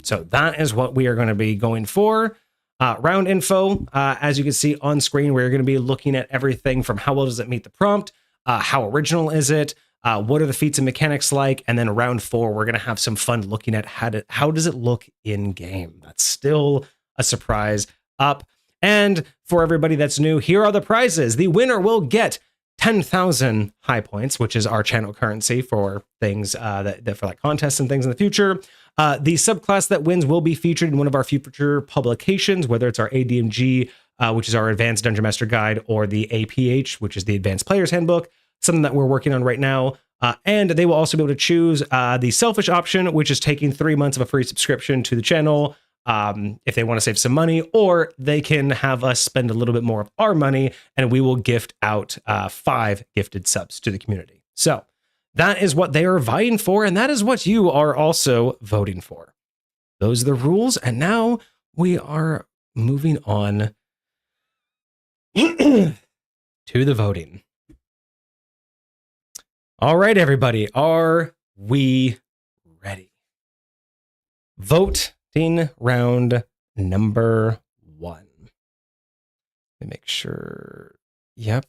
B: So that is what we are going to be going for. Round info, as you can see on screen, we're going to be looking at everything from how well does it meet the prompt, how original is it, what are the feats and mechanics like, and then round 4, we're going to have some fun looking at how does it look in game. That's still a surprise up. And for everybody that's new, here are the prizes. The winner will get 10,000 high points, which is our channel currency for things that for like contests and things in the future. The subclass that wins will be featured in one of our future publications, whether it's our ADMG, which is our Advanced Dungeon Master Guide, or the APH, which is the Advanced Player's Handbook, something that we're working on right now. And they will also be able to choose the selfish option, which is taking 3 months of a free subscription to the channel if they want to save some money, or they can have us spend a little bit more of our money, and we will gift out 5 gifted subs to the community. So that is what they are vying for, and that is what you are also voting for. Those are the rules, and now we are moving on to the voting. All right, everybody, are we ready? Voting round number 1. Let me make sure. Yep.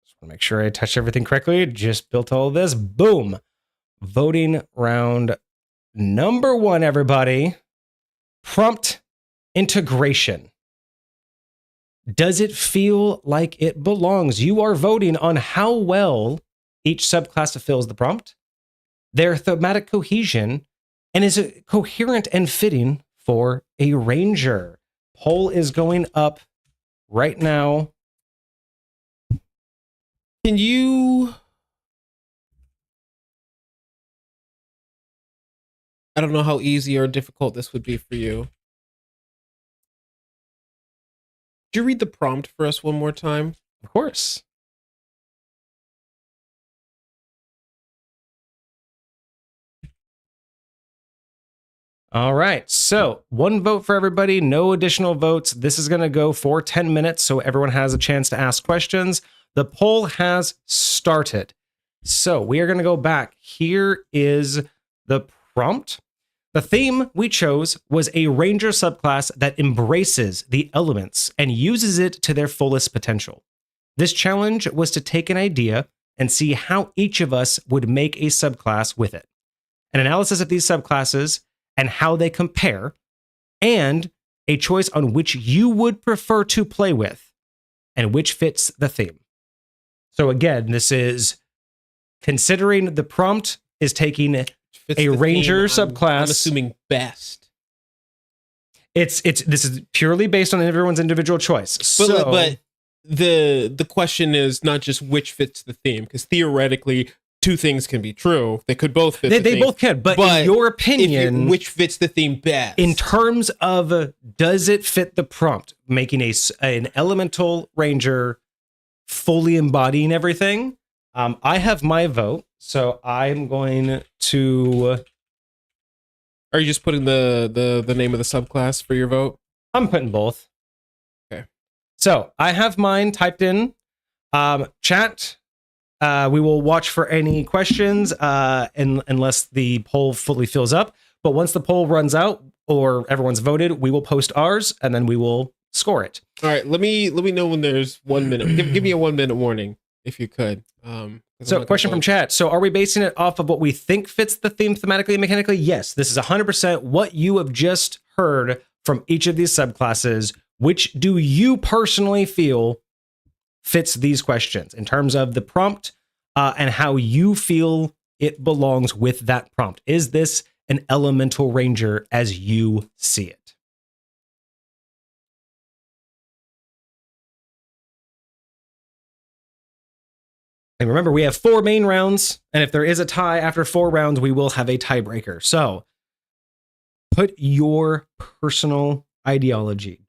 B: Just want to make sure I touched everything correctly. Just built all of this. Boom. Voting round number 1, everybody. Prompt integration. Does it feel like it belongs? You are voting on how well each subclass fulfills the prompt, their thematic cohesion, and is it coherent and fitting for a ranger? Poll is going up right now.
C: Can you... I don't know how easy or difficult this would be for you. Could you read the prompt for us one more time?
B: Of course. All right, so 1 vote for everybody, no additional votes. This is going to go for 10 minutes, so everyone has a chance to ask questions. The poll has started. So we are going to go back. Here is the prompt. The theme we chose was a ranger subclass that embraces the elements and uses it to their fullest potential. This challenge was to take an idea and see how each of us would make a subclass with it. An analysis of these subclasses and how they compare, and a choice on which you would prefer to play with and which fits the theme. So again, this is considering the prompt is taking
C: Fits
B: a
C: the
B: ranger
C: theme,
B: subclass.
C: I'm assuming best.
B: This is purely based on everyone's individual choice.
C: But the question is not just which fits the theme, because theoretically two things can be true. They could both fit.
B: They both can, but in your opinion,
C: which fits the theme best?
B: In terms of does it fit the prompt, making an elemental ranger fully embodying everything? I have my vote, so I'm going to.
C: Are you just putting the name of the subclass for your vote?
B: I'm putting both.
C: Okay.
B: So I have mine typed in. Chat. We will watch for any questions unless the poll fully fills up. But once the poll runs out or everyone's voted, we will post ours and then we will score it.
C: All right. Let me know when there's 1 minute. Give me a 1 minute warning if you could.
B: So question from chat. So are we basing it off of what we think fits the theme thematically and mechanically? Yes, this is 100% what you have just heard from each of these subclasses. Which do you personally feel fits these questions in terms of the prompt and how you feel it belongs with that prompt? Is this an elemental ranger as you see it? And remember, we have 4 main rounds, and if there is a tie after 4 rounds, we will have a tiebreaker. So put your personal ideology.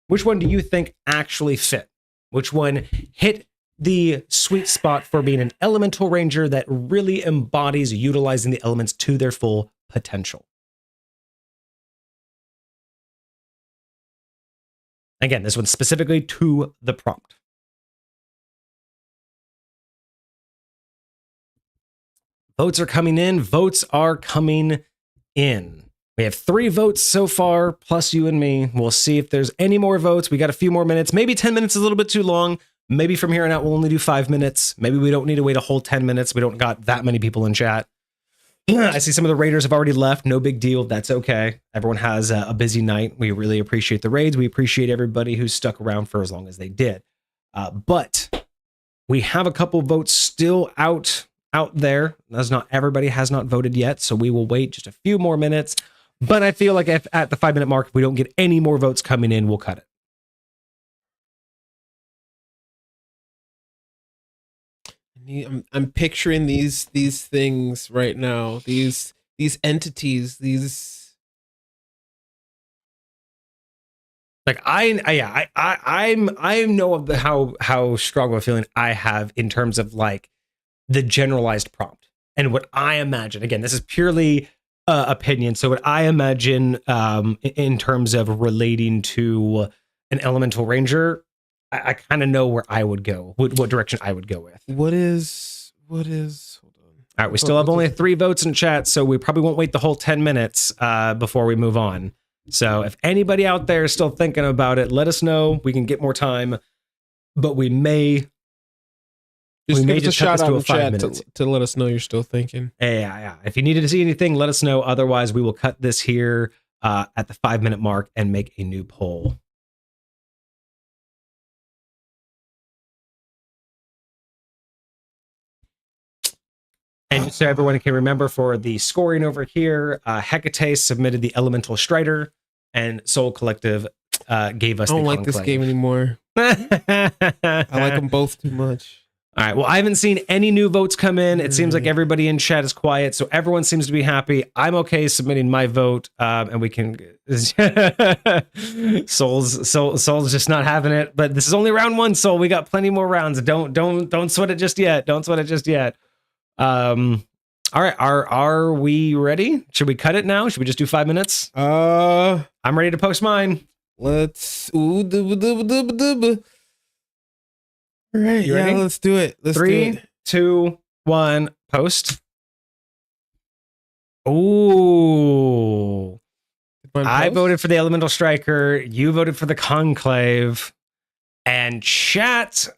B: Which one do you think actually fit? Which one hit the sweet spot for being an elemental ranger that really embodies utilizing the elements to their full potential? Again, this one's specifically to the prompt. Votes are coming in. Votes are coming in. We have 3 votes so far, plus you and me. We'll see if there's any more votes. We got a few more minutes. Maybe 10 minutes is a little bit too long. Maybe from here on out, we'll only do 5 minutes. Maybe we don't need to wait a whole 10 minutes. We don't got that many people in chat. I see some of the raiders have already left. No big deal. That's okay. Everyone has a busy night. We really appreciate the raids. We appreciate everybody who stuck around for as long as they did. But we have a couple votes still out there. As not everybody has not voted yet, so we will wait just a few more minutes. But I feel like if at the 5 minute mark, if we don't get any more votes coming in, we'll cut
C: it. I'm picturing these things right now. These entities. These.
B: Like I know of how strong of a feeling I have in terms of like the generalized prompt and what I imagine. Again, this is purely opinion. So what I imagine in terms of relating to an elemental ranger, I kind of know where I would go, what direction I would go with.
C: What is? Hold on.
B: All right, we still have only 3 votes in chat, so we probably won't wait the whole 10 minutes before we move on. So if anybody out there is still thinking about it, let us know. We can get more time, but we may
C: give us a shout out in chat to let us know you're still thinking.
B: Yeah. If you needed to see anything, let us know. Otherwise, we will cut this here at the 5 minute mark and make a new poll. And so everyone can remember for the scoring over here, Hecate submitted the Elemental Strider, and Soul Collective gave us the
C: I don't like this game anymore. I like them both too much.
B: All right. Well, I haven't seen any new votes come in. It seems like everybody in chat is quiet, so everyone seems to be happy. I'm okay submitting my vote, and we can. Soul's just not having it. But this is only round 1, Soul. We got plenty more rounds. Don't sweat it just yet. Don't sweat it just yet. All right. Are we ready? Should we cut it now? Should we just do 5 minutes? I'm ready to post mine.
C: Let's. All right,
B: you ready?
C: Let's do it.
B: 3, 2, 1, post. Ooh. I voted for the Elemental Striker. You voted for the Conclave. And chat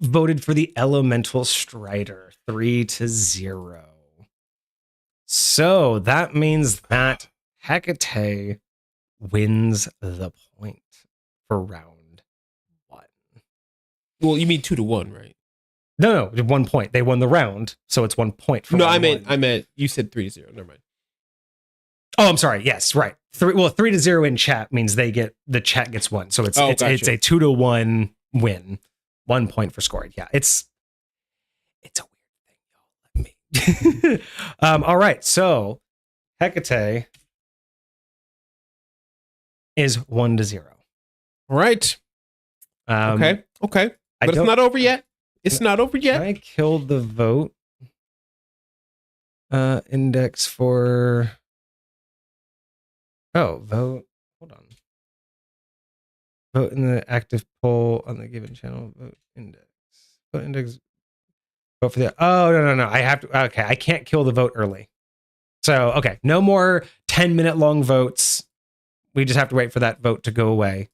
B: voted for the Elemental Strider. 3-0. So that means that Hecate wins the point for round 1.
C: Well, you mean 2-1, right?
B: No, 1 point. They won the round, so it's 1 point for
C: No,
B: round
C: I
B: one.
C: meant you said 3-0. Never mind.
B: Oh, I'm sorry. Yes, right. 3-0 in chat means the chat gets one. So it's a 2-1 win. 1 point for scoring. Yeah, it's a weird thing, y'all. Let me. All right. So Hecate is 1-0.
C: All right. Okay. But it's not over yet. It's not over yet.
B: I killed the vote index for. Oh, vote. Hold on. Vote in the active poll on the given channel. Vote index. Vote index. Vote for the. Oh, no. I have to. Okay. I can't kill the vote early. So, okay. No more 10-minute long votes. We just have to wait for that vote to go away.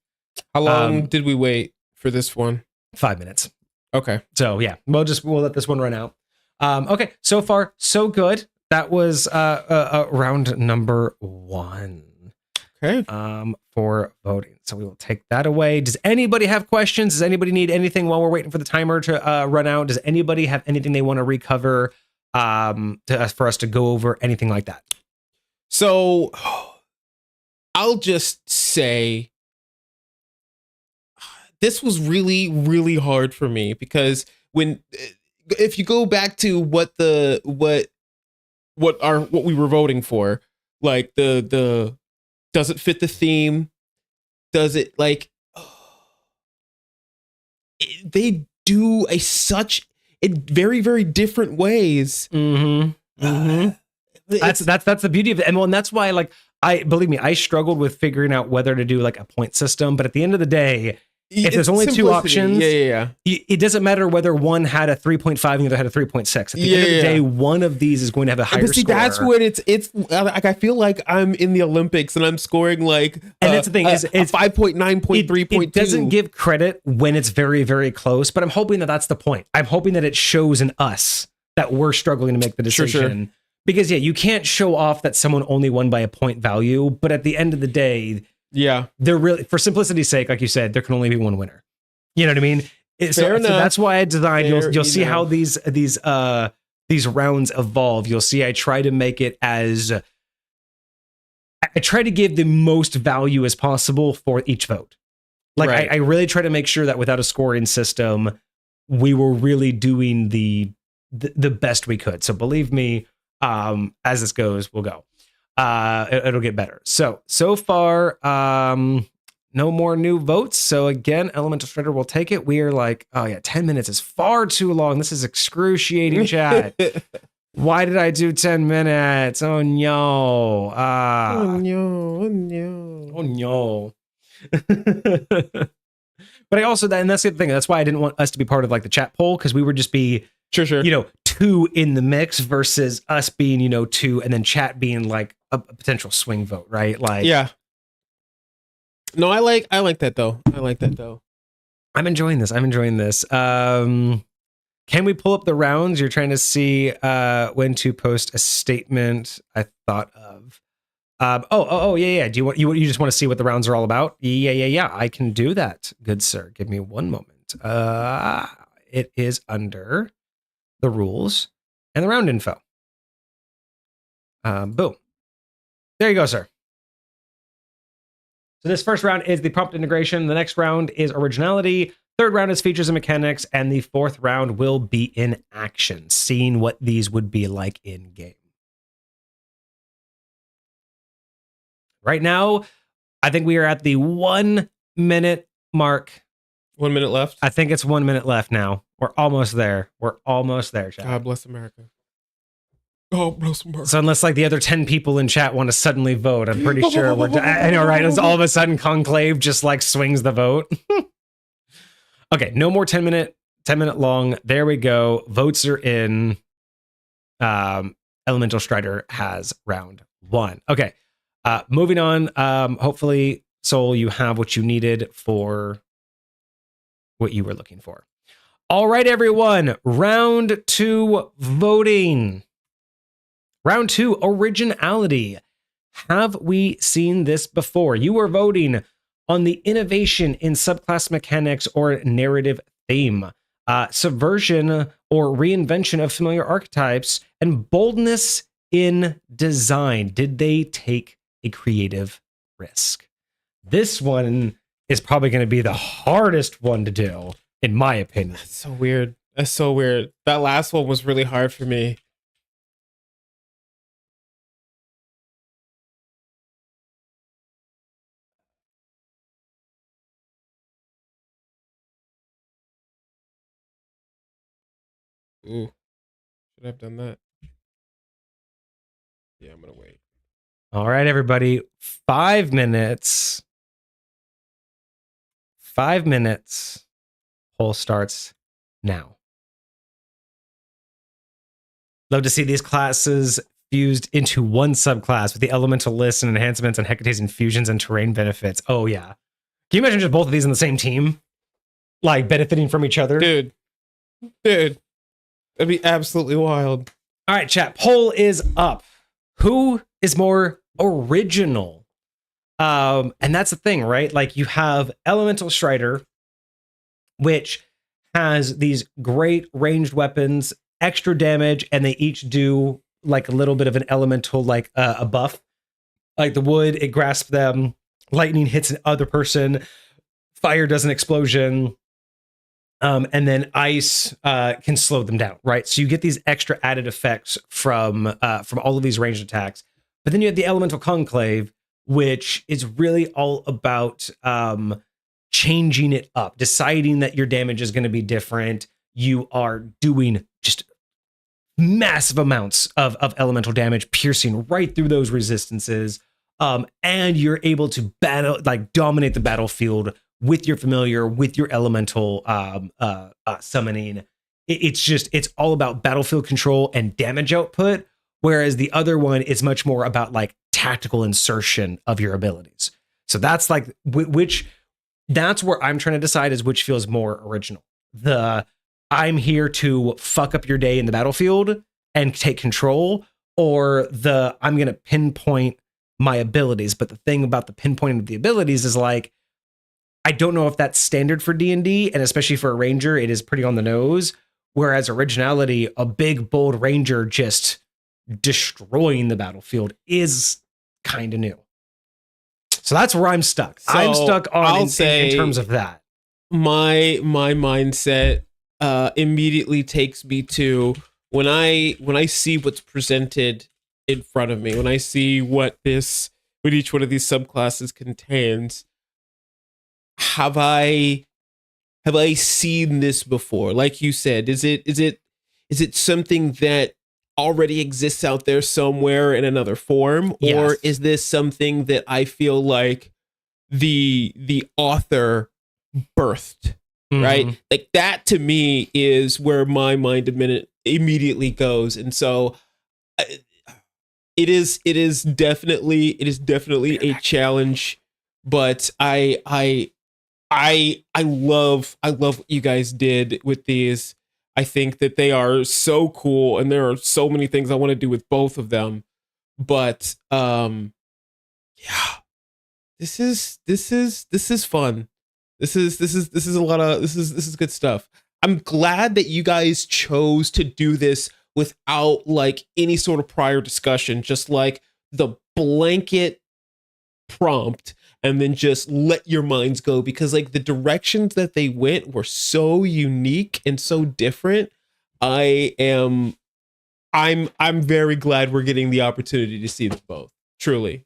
C: How long did we wait for this one?
B: 5 minutes.
C: Okay.
B: So, yeah. We'll let this one run out. Okay. So far, so good. That was round number 1.
C: Okay.
B: For voting. So we will take that away. Does anybody have questions? Does anybody need anything while we're waiting for the timer to run out? Does anybody have anything they want to recover for us to go over? Anything like that?
C: So I'll just say this was really, really hard for me because if you go back to what we were voting for, like the does it fit the theme? Does it they do in very, very different ways.
B: Mm-hmm. That's the beauty of it. And that's why believe me, I struggled with figuring out whether to do like a point system, but at the end of the day, if there's only two options, it doesn't matter whether one had a 3.5 and the other had a 3.6. At the end of the day, one of these is going to have a higher score.
C: That's what it's like. I feel like I'm in the Olympics and I'm scoring and
B: that's the thing is
C: 5.9, 3.2.
B: It doesn't give credit when it's very, very close, but I'm hoping that that's the point. I'm hoping that it shows in us that we're struggling to make the decision. Sure. Because you can't show off that someone only won by a point value, but at the end of the day, they're really, for simplicity's sake, like you said, there can only be one winner. You know what I mean? So that's why I designed. You'll see how these rounds evolve. You'll see I try to make it I try to give the most value as possible for each vote. I really try to make sure that without a scoring system, we were really doing the best we could. So believe me, as this goes, we'll go. It'll get better. So far, no more new votes. So again, Elemental Strider will take it. We are 10 minutes is far too long. This is excruciating, chat. Why did I do 10 minutes? Oh no. Oh no. But I also, and that's the thing. That's why I didn't want us to be part of the chat poll, because we would just be,
C: sure.
B: 2 in the mix versus us being, 2, and then chat being a potential swing vote, right?
C: No, I like that though.
B: I'm enjoying this. Can we pull up the rounds? You're trying to see when to post a statement I thought of. Yeah. Do you just want to see what the rounds are all about? Yeah. I can do that. Good sir. Give me one moment. It is under the rules and the round info. Boom. There you go, sir. So this first round is the prompt integration. The next round is originality. Third round is features and mechanics. And the fourth round will be in action, seeing what these would be like in game. Right now, I think we are at the 1 minute mark.
C: 1 minute left?
B: I think it's 1 minute left now. We're almost there. Chat.
C: God bless America. Oh, bless America.
B: So unless the other 10 people in chat want to suddenly vote, I'm pretty sure we're done. I know, right? It's all of a sudden Conclave just swings the vote. Okay, no more 10 minute long. There we go. Votes are in. Elemental Strider has round 1. Okay. Moving on. Hopefully, Soul, you have what you needed for what you were looking for. All right, everyone. Round 2 voting. Round 2 originality. Have we seen this before? You are voting on the innovation in subclass mechanics or narrative theme. subversion or reinvention of familiar archetypes, and boldness in design. Did they take a creative risk? This one is probably going to be the hardest one to do, in my opinion.
C: That's so weird. That's so weird. That last one was really hard for me. Ooh, should I have done that? Yeah, I'm gonna wait.
B: All right, everybody. 5 minutes. 5 minutes. Poll starts now. Love to see these classes fused into one subclass with the elemental lists and enhancements and Hecate's infusions and terrain benefits. Oh, yeah. Can you imagine just both of these on the same team? Like, benefiting from each other?
C: Dude. That'd be absolutely wild.
B: All right, chat. Poll is up. Who is more original? And that's the thing, right? Like, you have Elemental Strider, which has these great ranged weapons, extra damage, and they each do like a little bit of an elemental, like a buff. Like the wood, it grasps them. Lightning hits an other person. Fire does an explosion. And then ice can slow them down, right? So you get these extra added effects from all of these ranged attacks. But then you have the Elemental Conclave, which is really all about changing it up, deciding that your damage is going to be different. You are doing just massive amounts of elemental damage, piercing right through those resistances. And you're able to dominate the battlefield with your familiar, with your elemental summoning. It's all about battlefield control and damage output, whereas the other one is much more about like tactical insertion of your abilities. So that's like that's where I'm trying to decide is which feels more original. I'm here to fuck up your day in the battlefield and take control, or I'm going to pinpoint my abilities. But the thing about the pinpointing of the abilities is like, I don't know if that's standard for D&D, and especially for a ranger, it is pretty on the nose. Whereas Originality, a big, bold ranger just destroying the battlefield is kind of new. So that's where I'm stuck. So I'm stuck on in terms of that.
C: My mindset immediately takes me to when I see what's presented in front of me, when I see what each one of these subclasses contains. Have I seen this before? Like you said, is it something that already exists out there somewhere in another form,
B: yes,
C: or is this something that I feel like the author birthed? Mm-hmm. Right? Like that to me is where my mind immediately goes, and so it is definitely a challenge, but I love what you guys did with these. I think that they are so cool, and there are so many things I want to do with both of them. But yeah, this is fun. This is a lot of this is good stuff. I'm glad that you guys chose to do this without like any sort of prior discussion, just like the blanket prompt, and then just let your minds go, because like the directions that they went were so unique and so different. I'm very glad we're getting the opportunity to see them both. Truly.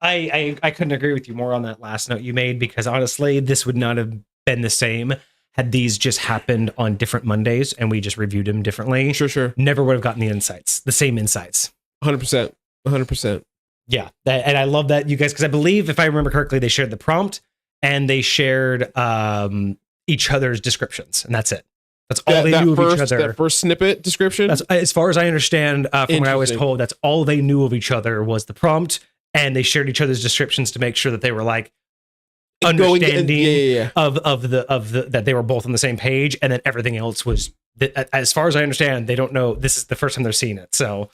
B: I couldn't agree with you more on that last note you made, because honestly, this would not have been the same had these just happened on different Mondays and we just reviewed them differently.
C: Sure.
B: Never would have gotten the same insights.
C: 100%.
B: Yeah, and I love that you guys, because I believe, if I remember correctly, they shared the prompt and they shared each other's descriptions, and that's it. That's all they knew of each other.
C: That first snippet description?
B: That's, as far as I understand from what I was told, that's all they knew of each other was the prompt, and they shared each other's descriptions to make sure that they were like understanding of the that they were both on the same page, and then everything else was, as far as I understand, they don't know. This is the first time they're seeing it, so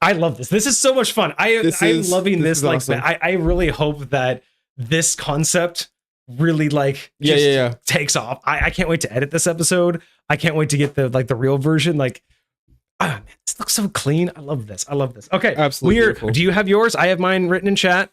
B: I love this. This is so much fun. I'm loving this. Like, awesome. I really hope that this concept really like takes off. I can't wait to edit this episode. I can't wait to get the real version. Like, man, this looks so clean. I love this. Okay,
C: absolutely beautiful.
B: Do you have yours? I have mine written in chat.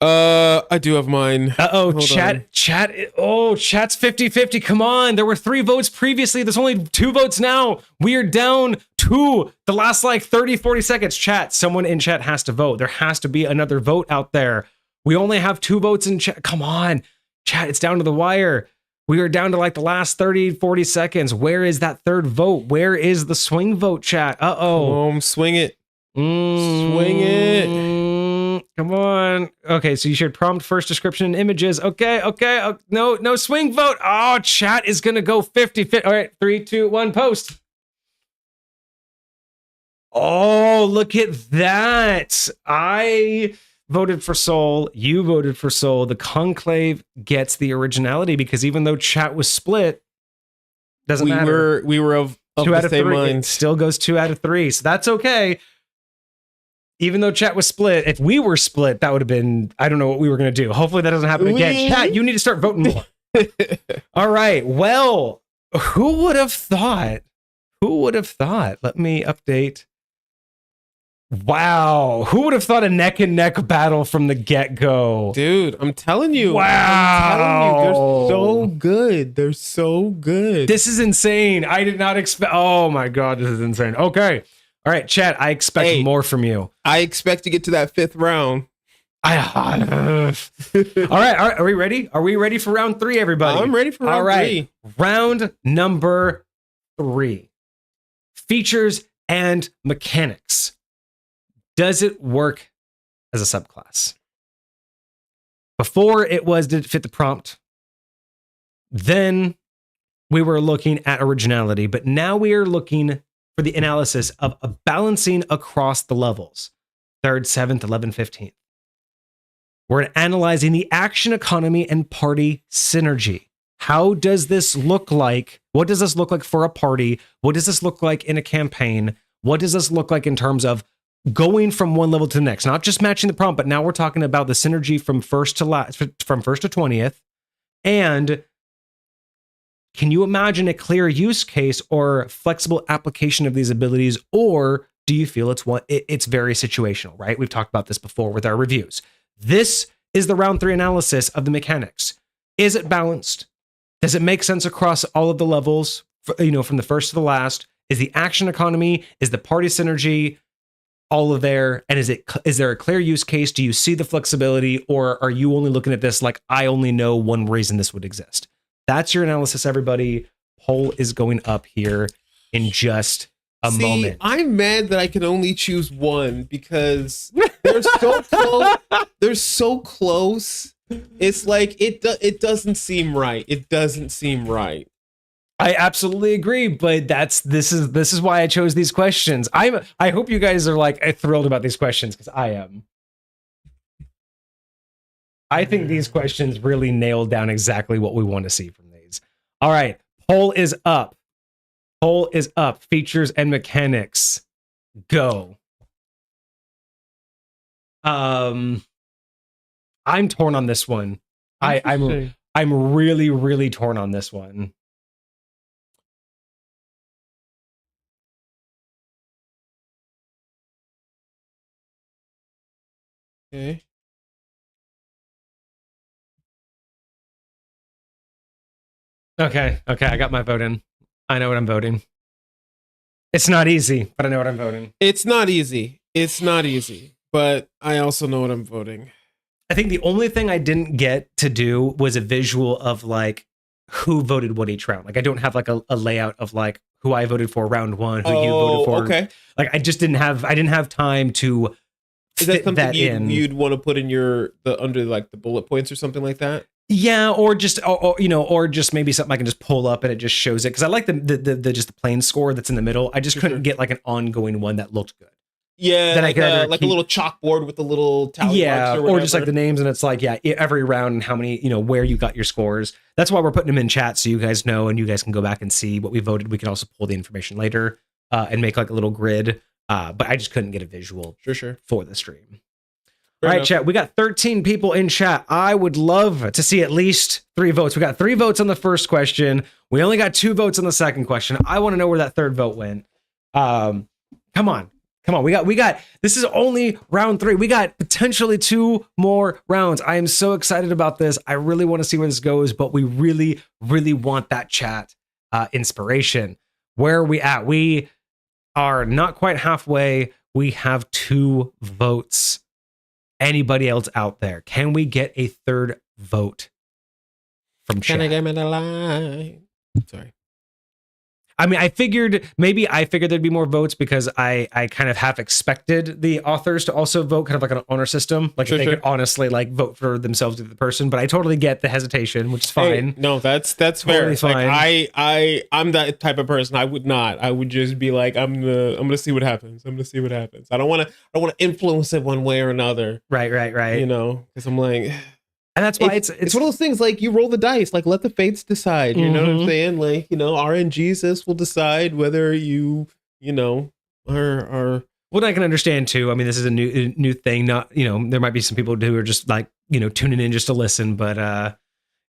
C: I do have mine.
B: Chat's 50-50. Come on. There were 3 votes previously. There's only 2 votes now. We are down to the last 30-40 seconds. Chat, someone in chat has to vote. There has to be another vote out there. We only have 2 votes in chat. Come on, chat, it's down to the wire. We are down to the last 30-40 seconds. Where is that third vote? Where is the swing vote, chat?
C: Swing it. Swing it.
B: Come on. Okay, so you should prompt first description and images. Okay. No swing vote. Oh, chat is going to go 50-50. All right, 3, 2, 1, post. Oh, look at that. I voted for Soul. You voted for Soul. The Conclave gets the originality because even though chat was split, doesn't matter.
C: We were of
B: 2 out
C: the
B: of
C: same
B: 3.
C: mind.
B: It still goes 2 out of 3. So that's okay. Even though chat was split, if we were split, that would have been, I don't know what we were going to do. Hopefully that doesn't happen again. Chat, you need to start voting more. All right. Well, who would have thought? Let me update. Wow. Who would have thought a neck and neck battle from the get-go?
C: Dude, I'm telling you.
B: Wow.
C: They're so good. They're so good.
B: This is insane. I did not expect. Oh my God, this is insane. Okay. All right, chat, I expect more from you.
C: I expect to get to that 5th round.
B: All right. Are we ready? Are we ready for round 3, everybody?
C: I'm ready for round 3.
B: Round number 3. Features and mechanics. Does it work as a subclass? Before it was, did it fit the prompt? Then we were looking at originality, but now we are looking for the analysis of a balancing across the levels. 3rd, 7th, 11th, 15th. We're analyzing the action economy and party synergy. How does this look like? What does this look like for a party? What does this look like in a campaign? What does this look like in terms of going from one level to the next? Not just matching the prompt, but now we're talking about the synergy from first to 20th. And can you imagine a clear use case or flexible application of these abilities, or do you feel it's very situational, right? We've talked about this before with our reviews. This is the round 3 analysis of the mechanics. Is it balanced? Does it make sense across all of the levels, from the first to the last? Is the action economy, is the party synergy all of there? And is there a clear use case? Do you see the flexibility, or are you only looking at this like I only know one reason this would exist? That's your analysis, everybody. Poll is going up here in just a moment.
C: I'm mad that I can only choose one because they're so close. They're so close. It's like it doesn't seem right. It doesn't seem right.
B: I absolutely agree, but this is why I chose these questions. I hope you guys are thrilled about these questions because I am. I think these questions really nailed down exactly what we want to see from these. All right, poll is up. Poll is up. Features and mechanics. Go. I'm torn on this one. I'm really, really torn on this one.
C: Okay.
B: Okay, I got my vote in. I know what I'm voting. It's not easy, but I know what I'm voting.
C: It's not easy, but I also know what I'm voting.
B: I think the only thing I didn't get to do was a visual of who voted what each round. I don't have a layout of who I voted for round 1, who you voted for.
C: Okay.
B: I didn't have time to
C: Is that something
B: in.
C: you'd want to put in under the bullet points or something like that?
B: Yeah, or just maybe something I can just pull up and it just shows it, because I like the just the plain score that's in the middle. I just couldn't get an ongoing one that looked good.
C: Yeah, then a little chalkboard with the little tally marks
B: or just the names, and it's every round and how many, where you got your scores. That's why we're putting them in chat so you guys know and you guys can go back and see what we voted. We can also pull the information later and make a little grid. But I just couldn't get a visual
C: sure
B: for the stream. All right, chat. We got 13 people in chat. I would love to see at least 3 votes. We got 3 votes on the first question. We only got 2 votes on the second question. I want to know where that third vote went. Come on. We got. This is only round 3. We got potentially 2 more rounds. I am so excited about this. I really want to see where this goes, but we really, really want that chat inspiration. Where are we at? We are not quite halfway. We have 2 votes. Anybody else out there? Can we get a third vote from chat?
C: Can I get him in the line? Sorry.
B: I mean, I figured there'd be more votes because I kind of half expected the authors to also vote, kind of like an honor system, like if they could honestly like vote for themselves or the person. But I totally get the hesitation, which is fine.
C: Hey, no, that's totally fair. Like, I'm that type of person. I would not. I would just be like, I'm gonna see what happens. I don't want to influence it one way or another.
B: Right.
C: You know, because I'm like.
B: And that's why it's
C: one of those things, like you roll the dice, like let the fates decide. You know what I'm saying? Like, you know, RNGesus will decide whether you know, are.
B: What I can understand too. I mean, this is a new thing. Not, you know, there might be some people who are just like, you know, tuning in just to listen. But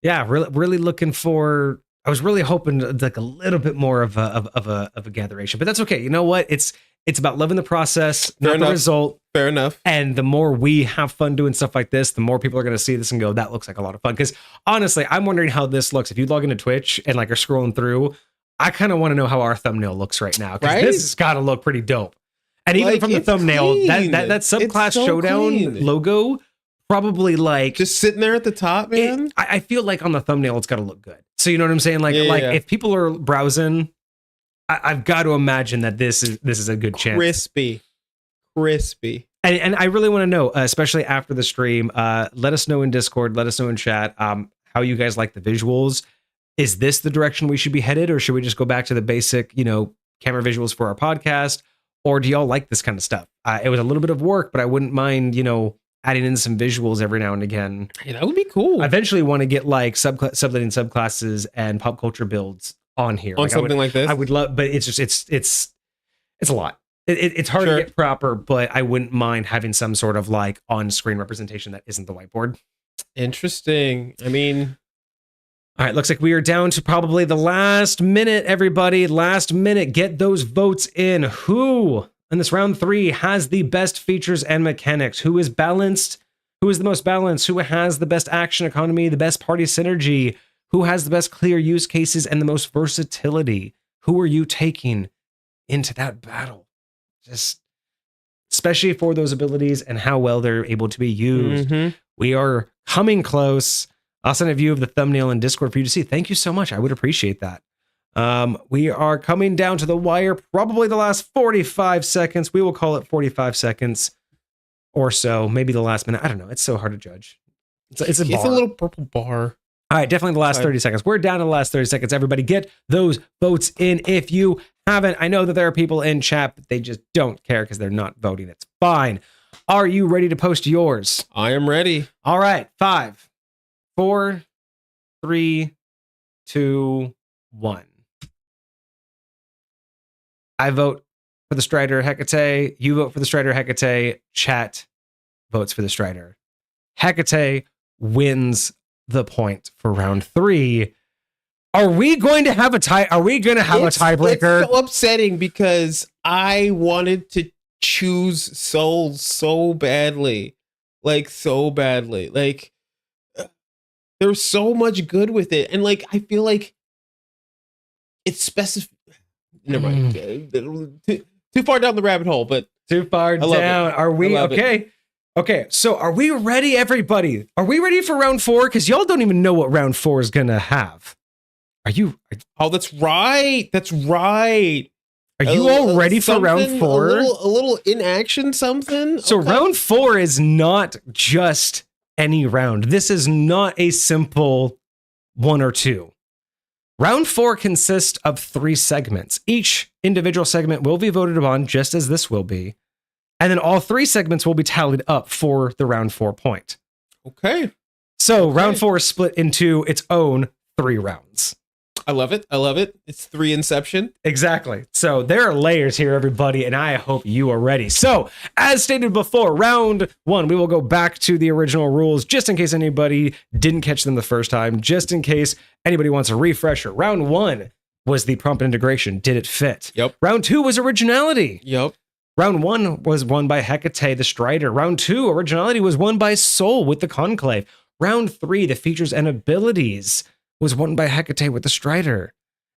B: yeah, really looking for. I was really hoping like a little bit more of a gatheration, but that's okay. You know what? It's about loving the process, not the result.
C: Fair enough.
B: And the more we have fun doing stuff like this, the more people are going to see this and go, that looks like a lot of fun. Because honestly, I'm wondering how this looks. If you log into Twitch and like are scrolling through, I kind of want to know how our thumbnail looks right now. Because this has got to look pretty dope. And even like, from the thumbnail, that Subclass Showdown logo, probably like
C: just sitting there at the top, man.
B: I feel like on the thumbnail, it's got to look good. So you know what I'm saying? Like, if people are browsing, I've got to imagine that this is a good chance. Crispy. And I really want to know, especially after the stream, let us know in Discord, let us know in chat, how you guys like the visuals. Is this the direction we should be headed, or should we just go back to the basic, you know, camera visuals for our podcast? Or do y'all like this kind of stuff? It was a little bit of work, but I wouldn't mind, you know, adding in some visuals every now and again.
C: Hey, that would be cool.
B: I eventually want to get like subletting subclasses and pop culture builds on here.
C: On something like this?
B: I would love, but it's just, it's a lot. It's hard to get proper, but I wouldn't mind having some sort of like on-screen representation that isn't the whiteboard.
C: Interesting. I mean,
B: all right, looks like we are down to probably the last minute, everybody. Last minute, get those votes in. Who in this round 3 has the best features and mechanics? Who is balanced? Who is the most balanced? Who has the best action economy, the best party synergy? Who has the best clear use cases and the most versatility? Who are you taking into that battle? Just especially for those abilities and how well they're able to be used. We are coming close. I'll send a view of the thumbnail in Discord for you to see. Thank you so much. I would appreciate that. We are coming down to the wire, probably the last 45 seconds. We will call it 45 seconds or so, maybe the last minute. I don't know. It's so hard to judge. It's a
C: little purple bar.
B: All right, definitely the last 30 seconds. We're down to the last 30 seconds. Everybody get those votes in if you haven't. I know that there are people in chat, but they just don't care because they're not voting. It's fine. Are you ready to post yours?
C: I am ready.
B: All right, 5, 4, 3, 2, 1. I vote for the Strider Hecate. You vote for the Strider Hecate. Chat votes for the Strider. Hecate wins the point for round 3. Are we going to have a tie? Are we going to have a tiebreaker?
C: It's so upsetting because I wanted to choose Souls so badly. Like there's so much good with it. And like, I feel like it's specific. Never mind. Too far down the rabbit hole, but
B: too far down. Are we okay? Okay, so are we ready, everybody? Are we ready for round 4? Because y'all don't even know what round 4 is gonna have. Are you?
C: Oh, that's right.
B: Are you all ready for round 4?
C: A little in action something.
B: So round 4 is not just any round. This is not a simple 1 or 2. Round 4 consists of 3 segments. Each individual segment will be voted upon, just as this will be. And then all 3 segments will be tallied up for the round 4 point.
C: Okay.
B: So round 4 is split into its own 3 rounds.
C: I love it. I love it. It's 3 Inception.
B: Exactly. So there are layers here, everybody, and I hope you are ready. So, as stated before, round 1, we will go back to the original rules just in case anybody didn't catch them the first time, just in case anybody wants a refresher. Round 1 was the prompt integration. Did it fit?
C: Yep.
B: Round 2 was originality.
C: Yep.
B: Round 1 was won by Hecate, the Strider. Round 2, originality, was won by Soul with the Conclave. Round 3, the features and abilities, was won by Hecate with the Strider.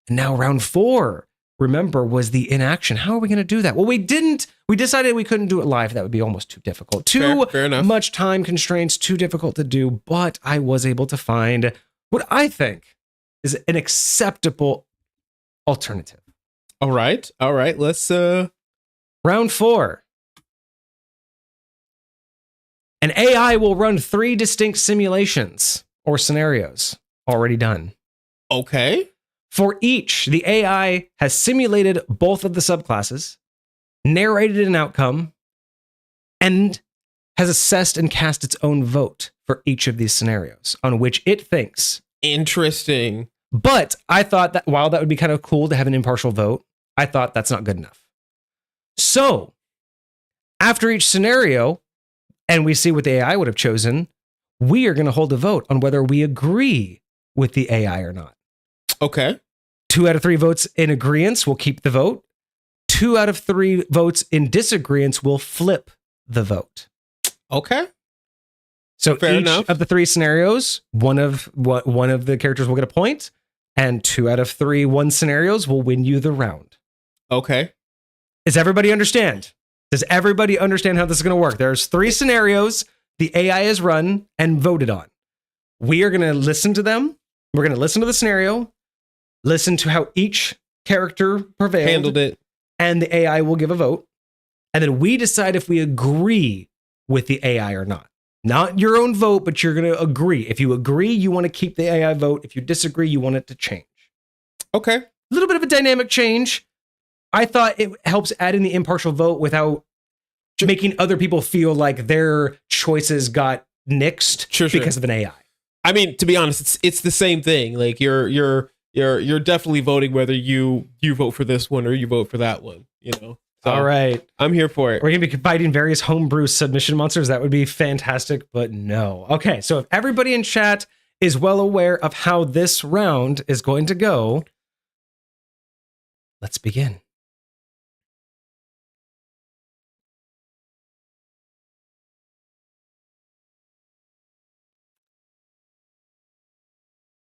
B: And now round 4, remember, was the inaction. How are we going to do that? Well, we decided we couldn't do it live. That would be almost too difficult.
C: Fair enough.
B: Much time constraints, too difficult to do. But I was able to find what I think is an acceptable alternative.
C: All right. Let's
B: Round 4. An AI will run 3 distinct simulations or scenarios already done.
C: Okay.
B: For each, the AI has simulated both of the subclasses, narrated an outcome, and has assessed and cast its own vote for each of these scenarios on which it thinks.
C: Interesting.
B: But I thought that while that would be kind of cool to have an impartial vote, I thought that's not good enough. So, after each scenario, and we see what the AI would have chosen, we are going to hold a vote on whether we agree with the AI or not.
C: Okay.
B: 2 out of 3 votes in agreement will keep the vote. 2 out of 3 votes in disagreement will flip the vote.
C: Okay.
B: So
C: Fair
B: each
C: enough.
B: of the 3 scenarios, one of the characters will get a point, and 2 out of 3 won scenarios will win you the round.
C: Okay.
B: Does everybody understand? Does everybody understand how this is going to work? There's 3 scenarios the AI has run and voted on. We are going to listen to them. We're going to listen to the scenario, listen to how each character prevailed,
C: Handled it.
B: and the AI will give a vote. And then we decide if we agree with the AI or not. Not your own vote, but you're going to agree. If you agree, you want to keep the AI vote. If you disagree, you want it to change.
C: Okay.
B: A little bit of a dynamic change. I thought it helps add in the impartial vote without making other people feel like their choices got nixed
C: Sure.
B: because of an AI.
C: I mean, to be honest, it's the same thing. Like you're definitely voting whether you vote for this one or you vote for that one, you know. So
B: All right.
C: I'm here for it.
B: We're going to be fighting various homebrew submission monsters. That would be fantastic, but no. Okay, so if everybody in chat is well aware of how this round is going to go, let's begin.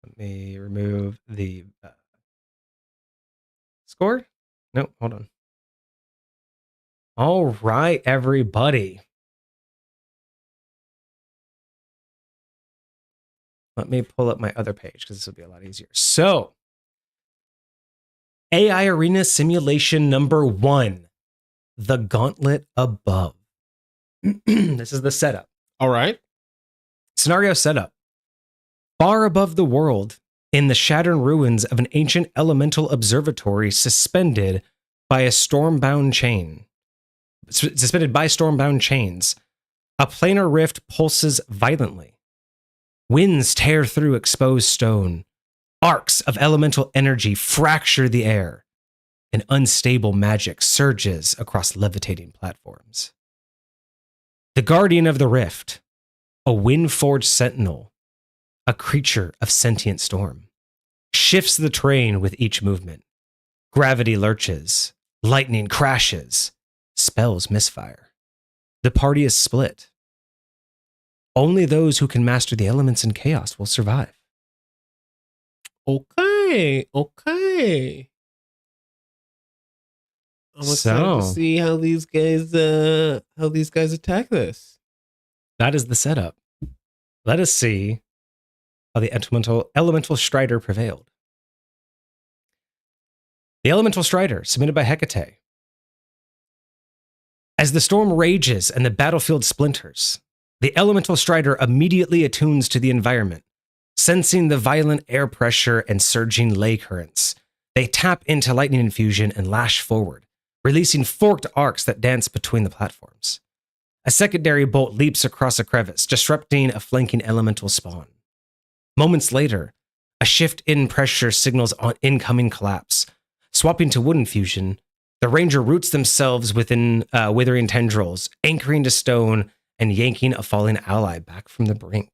B: Let me remove the score. No, hold on. All right, everybody. Let me pull up my other page because this will be a lot easier. So, AI Arena Simulation number 1, the Gauntlet Above. This is the setup.
C: All right.
B: Scenario setup. Far above the world, in the shattered ruins of an ancient elemental observatory suspended by stormbound chains, a planar rift pulses violently. Winds tear through exposed stone. Arcs of elemental energy fracture the air. An unstable magic surges across levitating platforms. The Guardian of the Rift, a wind-forged sentinel, a creature of sentient storm, shifts the terrain with each movement. Gravity lurches, lightning crashes, spells misfire. The party is split. Only those who can master the elements in chaos will survive.
C: Okay. I'm excited to see how these guys attack this.
B: That is the setup. Let us see how the elemental Strider prevailed. The elemental Strider, submitted by Hecate. As the storm rages and the battlefield splinters, the elemental Strider immediately attunes to the environment. Sensing the violent air pressure and surging ley currents, they tap into lightning infusion and lash forward, releasing forked arcs that dance between the platforms. A secondary bolt leaps across a crevice, disrupting a flanking elemental spawn. Moments later, A shift in pressure signals on incoming collapse. Swapping to wooden fusion, the ranger roots themselves within withering tendrils, anchoring to stone and yanking a falling ally back from the brink.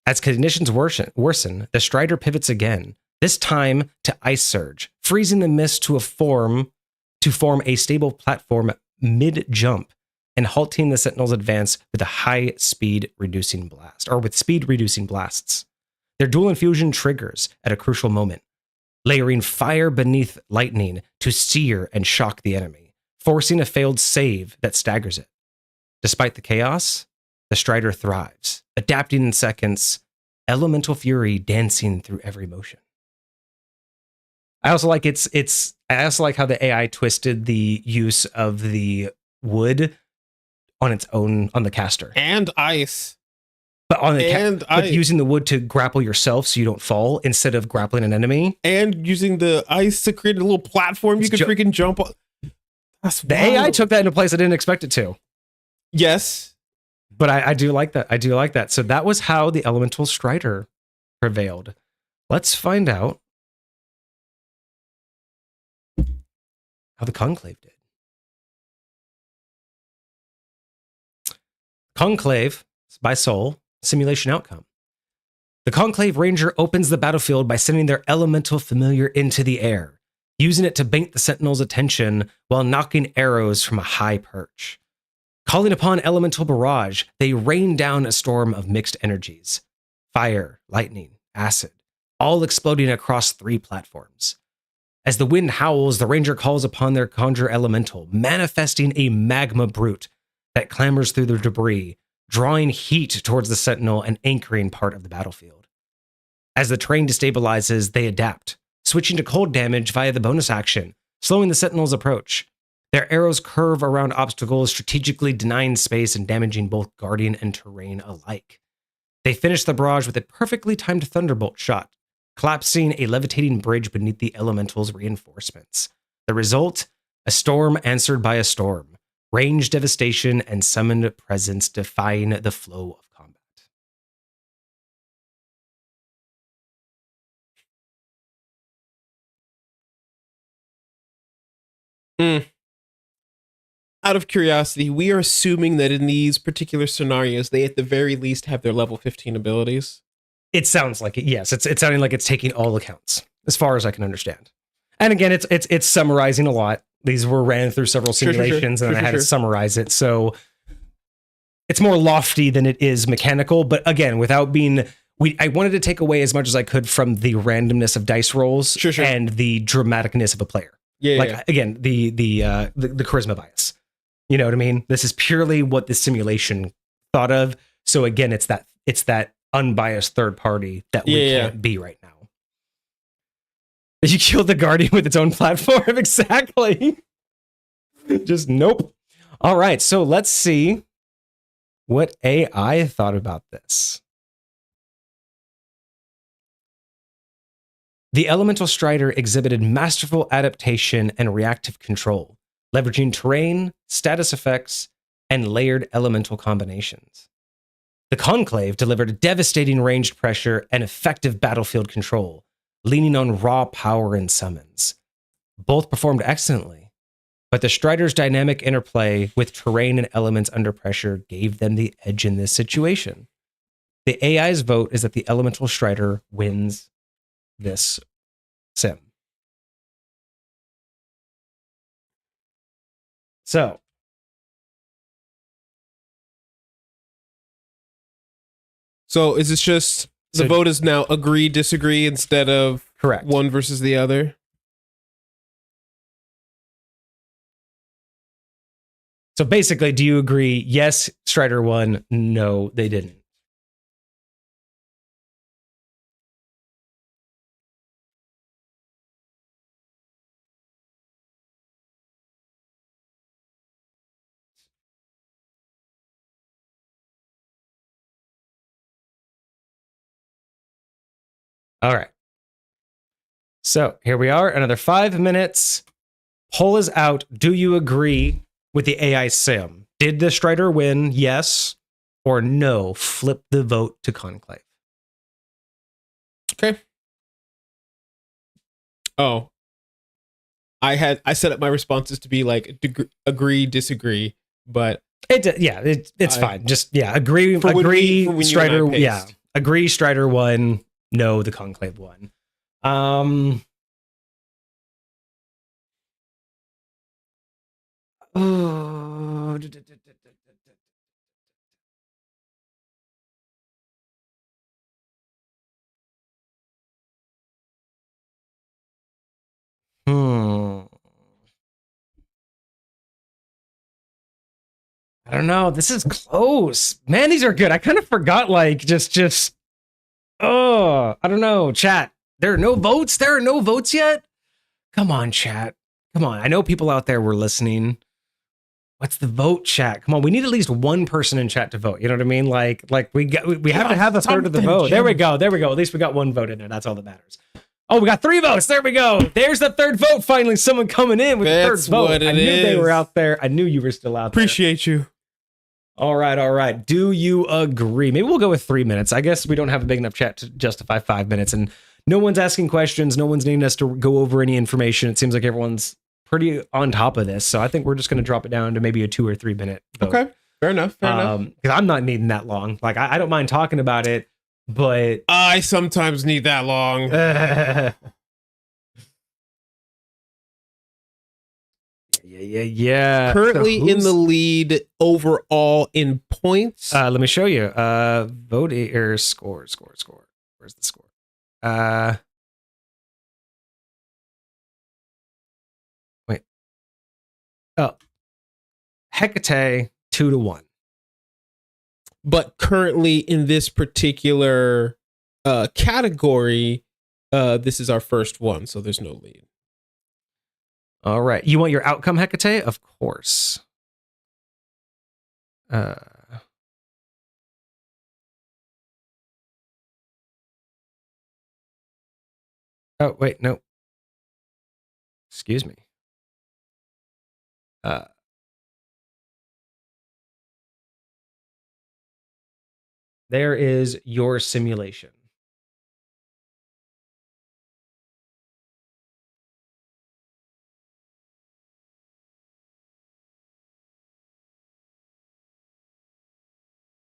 B: As conditions worsen, the Strider pivots again, this time to Ice Surge, freezing the mist to form a stable platform mid-jump and halting the Sentinel's advance with a speed reducing blasts. Their dual infusion triggers at a crucial moment, layering fire beneath lightning to sear and shock the enemy, forcing a failed save that staggers it. Despite the chaos, the Strider thrives, adapting in seconds, elemental fury dancing through every motion. I also like I also like how the AI twisted the use of the wood on its own on the caster
C: and ice,
B: but but using the wood to grapple yourself so you don't fall instead of grappling an enemy,
C: and using the ice to create a little platform you can freaking jump on.
B: The AI took that into place I didn't expect it to.
C: Yes,
B: but I do like that. I do like that. So that was how the Elemental Strider prevailed. Let's find out how the Conclave did. Conclave by Soul, simulation outcome. The Conclave Ranger opens the battlefield by sending their elemental familiar into the air, using it to bank the Sentinel's attention while knocking arrows from a high perch. Calling upon elemental barrage, they rain down a storm of mixed energies. Fire, lightning, acid, all exploding across 3 platforms. As the wind howls, the Ranger calls upon their Conjure Elemental, manifesting a magma brute that clambers through the debris, drawing heat towards the Sentinel and anchoring part of the battlefield. As the terrain destabilizes, they adapt, switching to cold damage via the bonus action, slowing the Sentinel's approach. Their arrows curve around obstacles, strategically denying space and damaging both Guardian and terrain alike. They finish the barrage with a perfectly timed Thunderbolt shot, collapsing a levitating bridge beneath the Elemental's reinforcements. The result? A storm answered by a storm, range devastation and summoned presence defying the flow of combat.
C: Out of curiosity, we are assuming that in these particular scenarios, they at the very least have their level 15 abilities.
B: It sounds like it. Yes, it's sounding like it's taking all accounts, as far as I can understand. And again, it's summarizing a lot. These were ran through several simulations, and I had to summarize it. So it's more lofty than it is mechanical. But again, without being, I wanted to take away as much as I could from the randomness of dice rolls and the dramaticness of a player. Again, the charisma bias. You know what I mean? This is purely what the simulation thought of. So again, it's that unbiased third party that we can't be right now. You killed the Guardian with its own platform. Exactly. Just nope. All right. So let's see what AI thought about this. The Elemental Strider exhibited masterful adaptation and reactive control, leveraging terrain, status effects, and layered elemental combinations. The Conclave delivered devastating ranged pressure and effective battlefield control, leaning on raw power and summons. Both performed excellently, but the Strider's dynamic interplay with terrain and elements under pressure gave them the edge in this situation. The AI's vote is that the Elemental Strider wins this sim. So,
C: is this just the vote is now agree, disagree instead of
B: correct
C: one versus the other?
B: So basically, do you agree? Yes, Strider won. No, they didn't. All right. So here we are, another 5 minutes. Poll is out. Do you agree with the AI sim? Did the Strider win? Yes or no? Flip the vote to Conclave.
C: Okay. Oh, I set up my responses to be like agree, disagree, but
B: it's fine. Just agree,
C: for when
B: Strider,
C: you and I paced.
B: agree, Strider won. No, the Conclave won. Oh, I don't know. This is close. Man, these are good. I kind of forgot, like, oh, I don't know. Chat, there are no votes? There are no votes yet? Come on, chat. Come on. I know people out there were listening. What's the vote, chat? Come on, we need at least one person in chat to vote. You know what I mean? Like we have to have a third of the vote. There we go. There we go. At least we got one vote in there. That's all that matters. Oh, we got 3 votes. There we go. There's the third vote. Finally, someone coming in with the third vote. I knew they were out there. I knew you were still out there.
C: Appreciate you.
B: All right, all right. Do you agree? Maybe we'll go with 3 minutes. I guess we don't have a big enough chat to justify 5 minutes, and no one's asking questions. No one's needing us to go over any information. It seems like everyone's pretty on top of this. So I think we're just going to drop it down to maybe a 2 or 3 minute vote.
C: Okay, fair enough. Fair enough.
B: Because I'm not needing that long. Like I don't mind talking about it, but
C: I sometimes need that long.
B: Yeah.
C: Currently in the lead overall in points.
B: Let me show you. Vote or score. Where's the score? Wait. Oh, Hecate 2-1.
C: But currently in this particular category, this is our first one, so there's no lead.
B: All right. You want your outcome, Hecate? Of course. Oh, wait, no. Excuse me. There is your simulation.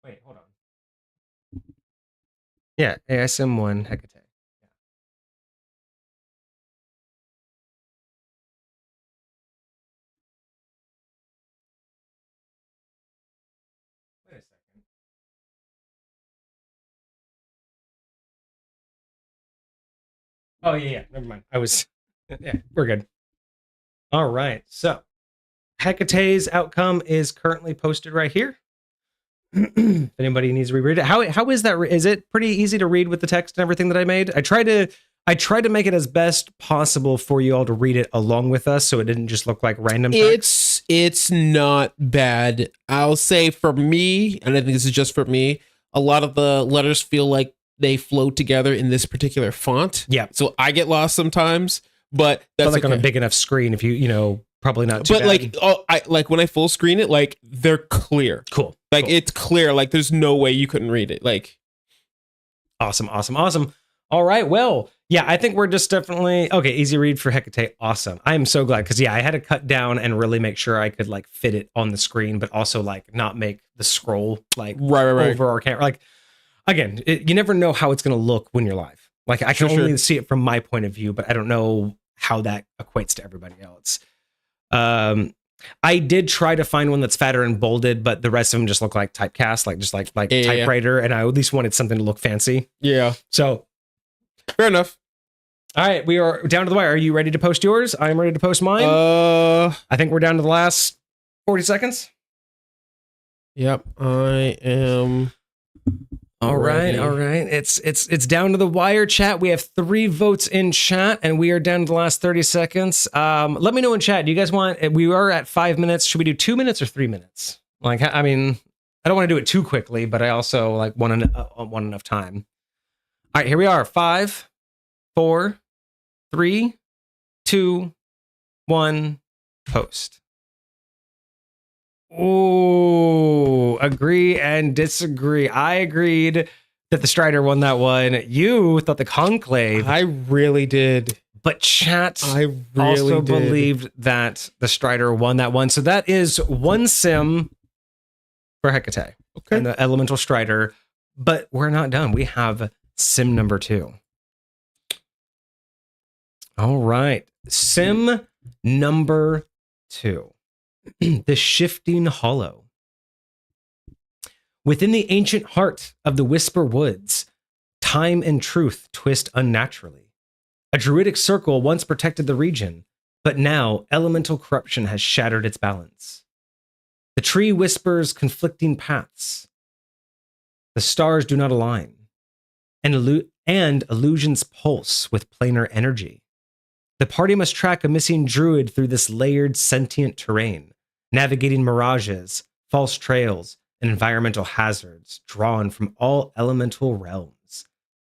B: Wait, hold on. Yeah, ASM1 Hecate. Wait a second. Oh, yeah. Never mind. Yeah, we're good. All right. So, Hecate's outcome is currently posted right here. If anybody needs to reread it, how is that? Is it pretty easy to read with the text and everything that I made? I tried to make it as best possible for you all to read it along with us, so it didn't just look like random text.
C: It's not bad. I'll say for me, and I think this is just for me, a lot of the letters feel like they flow together in this particular font.
B: Yeah.
C: So I get lost sometimes, but that's
B: like on a big enough screen, if you probably not too
C: but
B: bad.
C: I like when I full screen it, like they're clear.
B: Cool.
C: It's clear. Like there's no way you couldn't read it. Like
B: awesome. All right. Well, yeah, I think we're just definitely okay. Easy read for Hecate. Awesome. I am so glad because I had to cut down and really make sure I could like fit it on the screen, but also like not make the scroll like
C: right.
B: over our camera. Like again, you never know how it's going to look when you're live. Like I can only see it from my point of view, but I don't know how that equates to everybody else. I did try to find one that's fatter and bolded, but the rest of them just look like typecast, like just like typewriter, and I at least wanted something to look fancy.
C: Yeah.
B: So
C: fair enough.
B: All right, we are down to the wire. Are you ready to post yours? I'm ready to post mine. I think we're down to the last 40 seconds.
C: Yep, I am.
B: All right. It's down to the wire, chat. We have 3 votes in chat, and we are down to the last 30 seconds. Let me know in chat. Do you guys want? We are at 5 minutes. Should we do 2 minutes or 3 minutes? Like, I mean, I don't want to do it too quickly, but I also like want enough time. All right, here we are. 5, 4, 3, 2, 1. Post. Ooh, agree and disagree. I agreed that the Strider won that one. You thought the Conclave,
C: I really did.
B: but chat
C: I really
B: also
C: did.
B: believed that the Strider won that one. So that is one sim for Hecate
C: Okay.
B: and the Elemental Strider. But we're not done. We have sim number 2. All right. Sim number 2. The Shifting Hollow. Within the ancient heart of the Whisper Woods, time and truth twist unnaturally. A druidic circle once protected the region, but now elemental corruption has shattered its balance. The tree whispers conflicting paths. The stars do not align, and illusions pulse with planar energy. The party must track a missing druid through this layered sentient terrain, navigating mirages, false trails, and environmental hazards drawn from all elemental realms.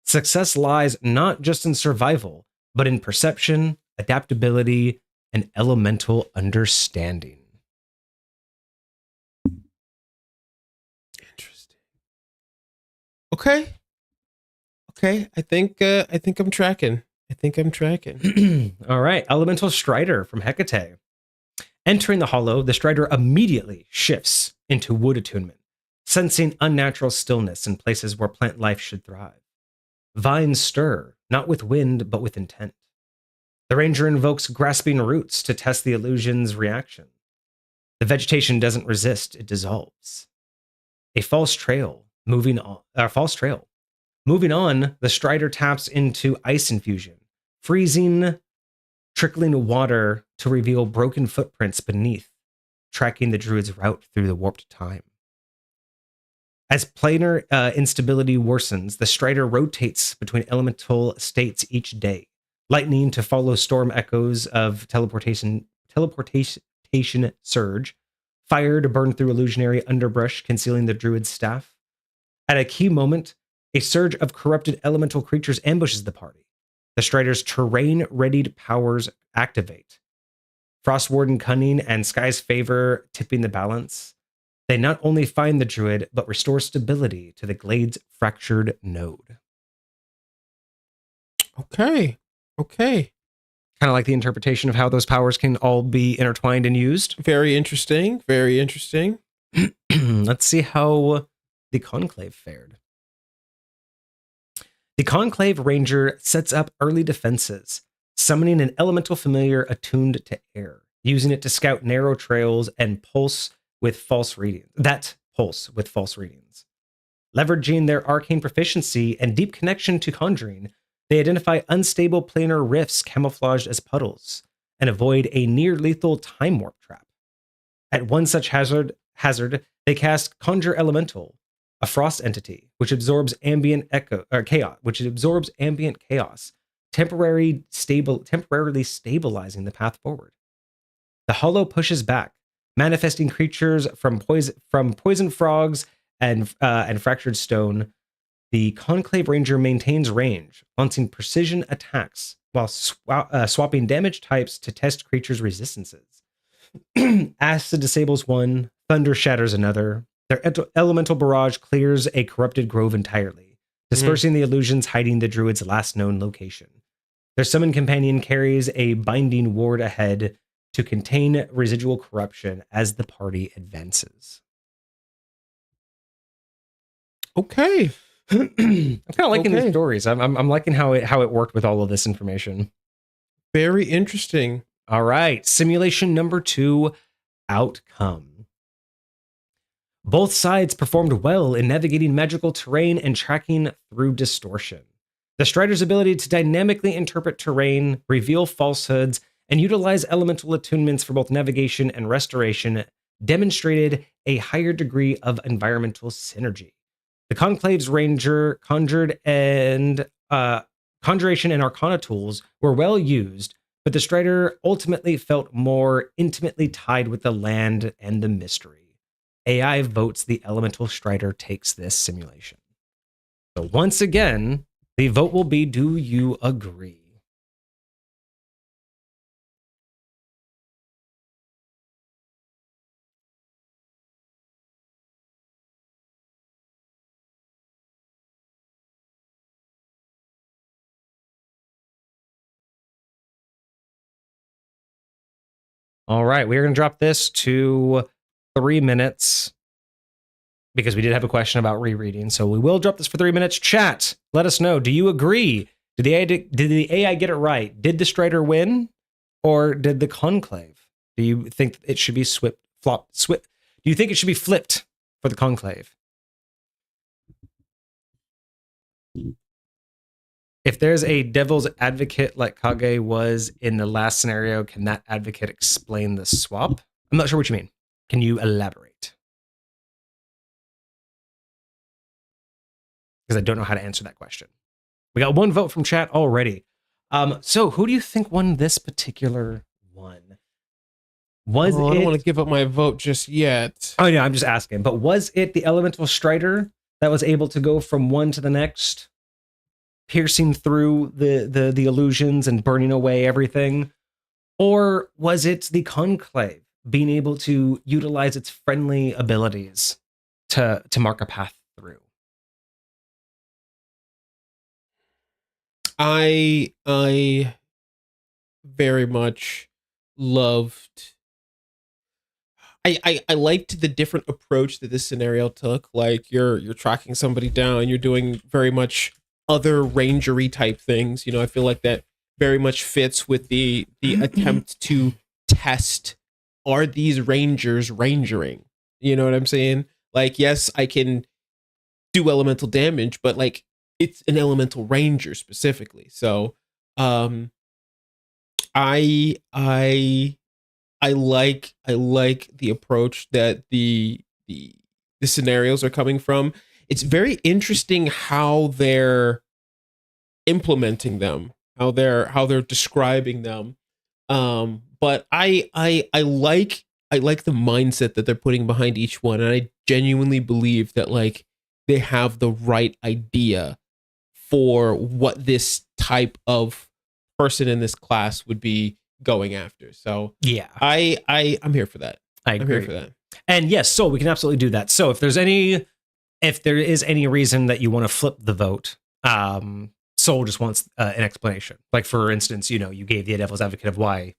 B: Success lies not just in survival, but in perception, adaptability, and elemental understanding.
C: Interesting. Okay. I think I'm tracking.
B: All right, Elemental Strider from Hecate. Entering the hollow, the Strider immediately shifts into wood attunement, sensing unnatural stillness in places where plant life should thrive. Vines stir, not with wind, but with intent. The ranger invokes grasping roots to test the illusion's reaction. The vegetation doesn't resist, it dissolves. A false trail. Moving on, the Strider taps into ice infusion, freezing, trickling water to reveal broken footprints beneath, tracking the druid's route through the warped time. As planar instability worsens, the Strider rotates between elemental states each day, lightning to follow storm echoes of teleportation surge, fire to burn through illusionary underbrush concealing the druid's staff. At a key moment, a surge of corrupted elemental creatures ambushes the party. The Strider's terrain-readied powers activate. Frostwarden Cunning and Sky's Favor tipping the balance. They not only find the druid, but restore stability to the Glade's fractured node.
C: Okay.
B: Kind of like the interpretation of how those powers can all be intertwined and used.
C: Very interesting.
B: Let's see how the Conclave fared. The Conclave Ranger sets up early defenses, summoning an elemental familiar attuned to air, using it to scout narrow trails and pulse with false readings. Leveraging their arcane proficiency and deep connection to conjuring, they identify unstable planar rifts camouflaged as puddles and avoid a near-lethal time warp trap. At one such hazard, they cast Conjure Elemental, a frost entity which absorbs ambient chaos, temporarily stabilizing the path forward. The hollow pushes back, manifesting creatures from poison frogs and fractured stone. The Conclave Ranger maintains range, launching precision attacks while swapping damage types to test creatures' resistances. Acid disables one, thunder shatters another. Their elemental barrage clears a corrupted grove entirely, dispersing the illusions hiding the druid's last known location. Their summon companion carries a binding ward ahead to contain residual corruption as the party advances.
C: Okay.
B: I'm kind of liking these stories. I'm liking how it worked with all of this information.
C: Very interesting.
B: All right, simulation number 2, outcome. Both sides performed well in navigating magical terrain and tracking through distortion. The Strider's ability to dynamically interpret terrain, reveal falsehoods, and utilize elemental attunements for both navigation and restoration demonstrated a higher degree of environmental synergy. The Conclave's Ranger conjuration and Arcana tools were well used, but the Strider ultimately felt more intimately tied with the land and the mystery. AI votes the Elemental Strider takes this simulation. So once again, the vote will be, do you agree? All right, we're going to drop this to 3 minutes because we did have a question about rereading. So we will drop this for 3 minutes. Chat, let us know. Do you agree? Did the AI get it right? Did the Strider win, or did the Conclave? Do you think it should be Do you think it should be flipped for the Conclave? If there's a devil's advocate like Kage was in the last scenario, can that advocate explain the swap? I'm not sure what you mean. Can you elaborate? Because I don't know how to answer that question. We got 1 vote from chat already. So who do you think won this particular one?
C: I don't want to give up my vote just yet.
B: Oh, yeah, I'm just asking. But was it the Elemental Strider that was able to go from one to the next, piercing through the illusions and burning away everything? Or was it the Conclave being able to utilize its friendly abilities to mark a path through?
C: I very much loved. I liked the different approach that this scenario took. Like you're tracking somebody down, you're doing very much other rangery type things. You know, I feel like that very much fits with the attempt to test, are these rangers rangering? You know what I'm saying? Like, yes, I can do elemental damage, but like it's an elemental ranger specifically. So I like the approach that the scenarios are coming from. It's very interesting how they're implementing them, how they're describing them. But I like the mindset that they're putting behind each one, and I genuinely believe that like they have the right idea for what this type of person in this class would be going after. So
B: yeah,
C: I'm here for that.
B: I'm
C: here for that.
B: And yes, so we can absolutely do that. So if there is any reason that you want to flip the vote, Soul just wants an explanation. Like for instance, you gave the devil's advocate of why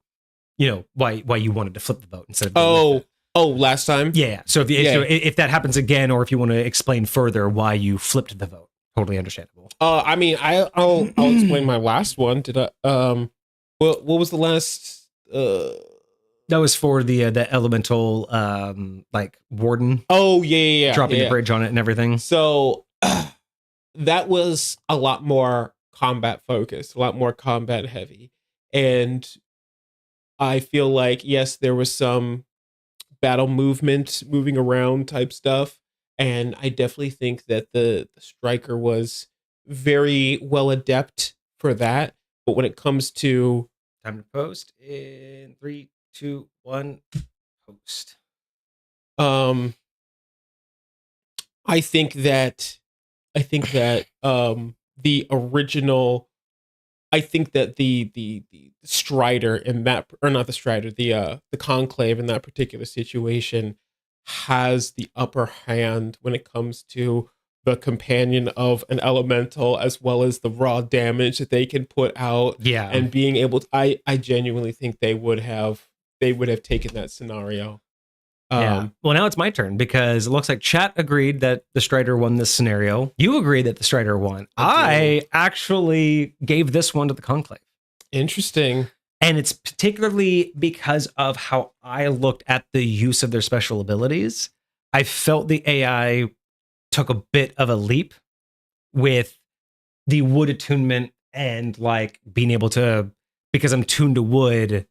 B: you wanted to flip the vote instead of
C: last time.
B: Yeah. So if that happens again, or if you want to explain further why you flipped the vote, totally understandable.
C: I mean, I'll explain my last one. Did I? What was the last?
B: That was for the elemental like warden.
C: Oh yeah,
B: dropping the bridge on it and everything.
C: So that was a lot more combat focused, a lot more combat heavy, and I feel like yes, there was some battle moving around type stuff, and I definitely think that the striker was very well adept for that. But when it comes to
B: time to post in 3, 2, 1, post.
C: I think that the original, I think that the Strider in that, or not the Strider, the Conclave in that particular situation has the upper hand when it comes to the companion of an elemental, as well as the raw damage that they can put out.
B: Yeah.
C: And being able to, I genuinely think they would have taken that scenario.
B: Yeah. Well, now it's my turn because it looks like chat agreed that the Strider won this scenario. You agreed that the Strider won. I actually gave this one to the Conclave.
C: Interesting.
B: And it's particularly because of how I looked at the use of their special abilities. I felt the AI took a bit of a leap with the wood attunement and like being able to, because I'm tuned to wood,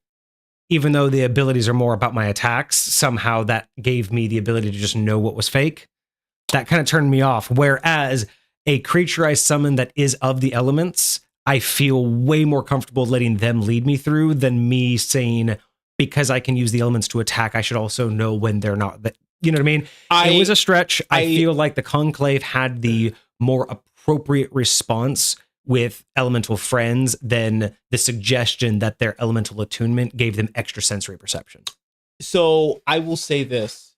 B: even though the abilities are more about my attacks, somehow that gave me the ability to just know what was fake. That kind of turned me off. Whereas a creature I summon that is of the elements, I feel way more comfortable letting them lead me through than me saying, because I can use the elements to attack, I should also know when they're not. You know what I mean? It was a stretch. I feel like the Conclave had the more appropriate response with elemental friends than the suggestion that their elemental attunement gave them extra sensory perception.
C: So I will say this,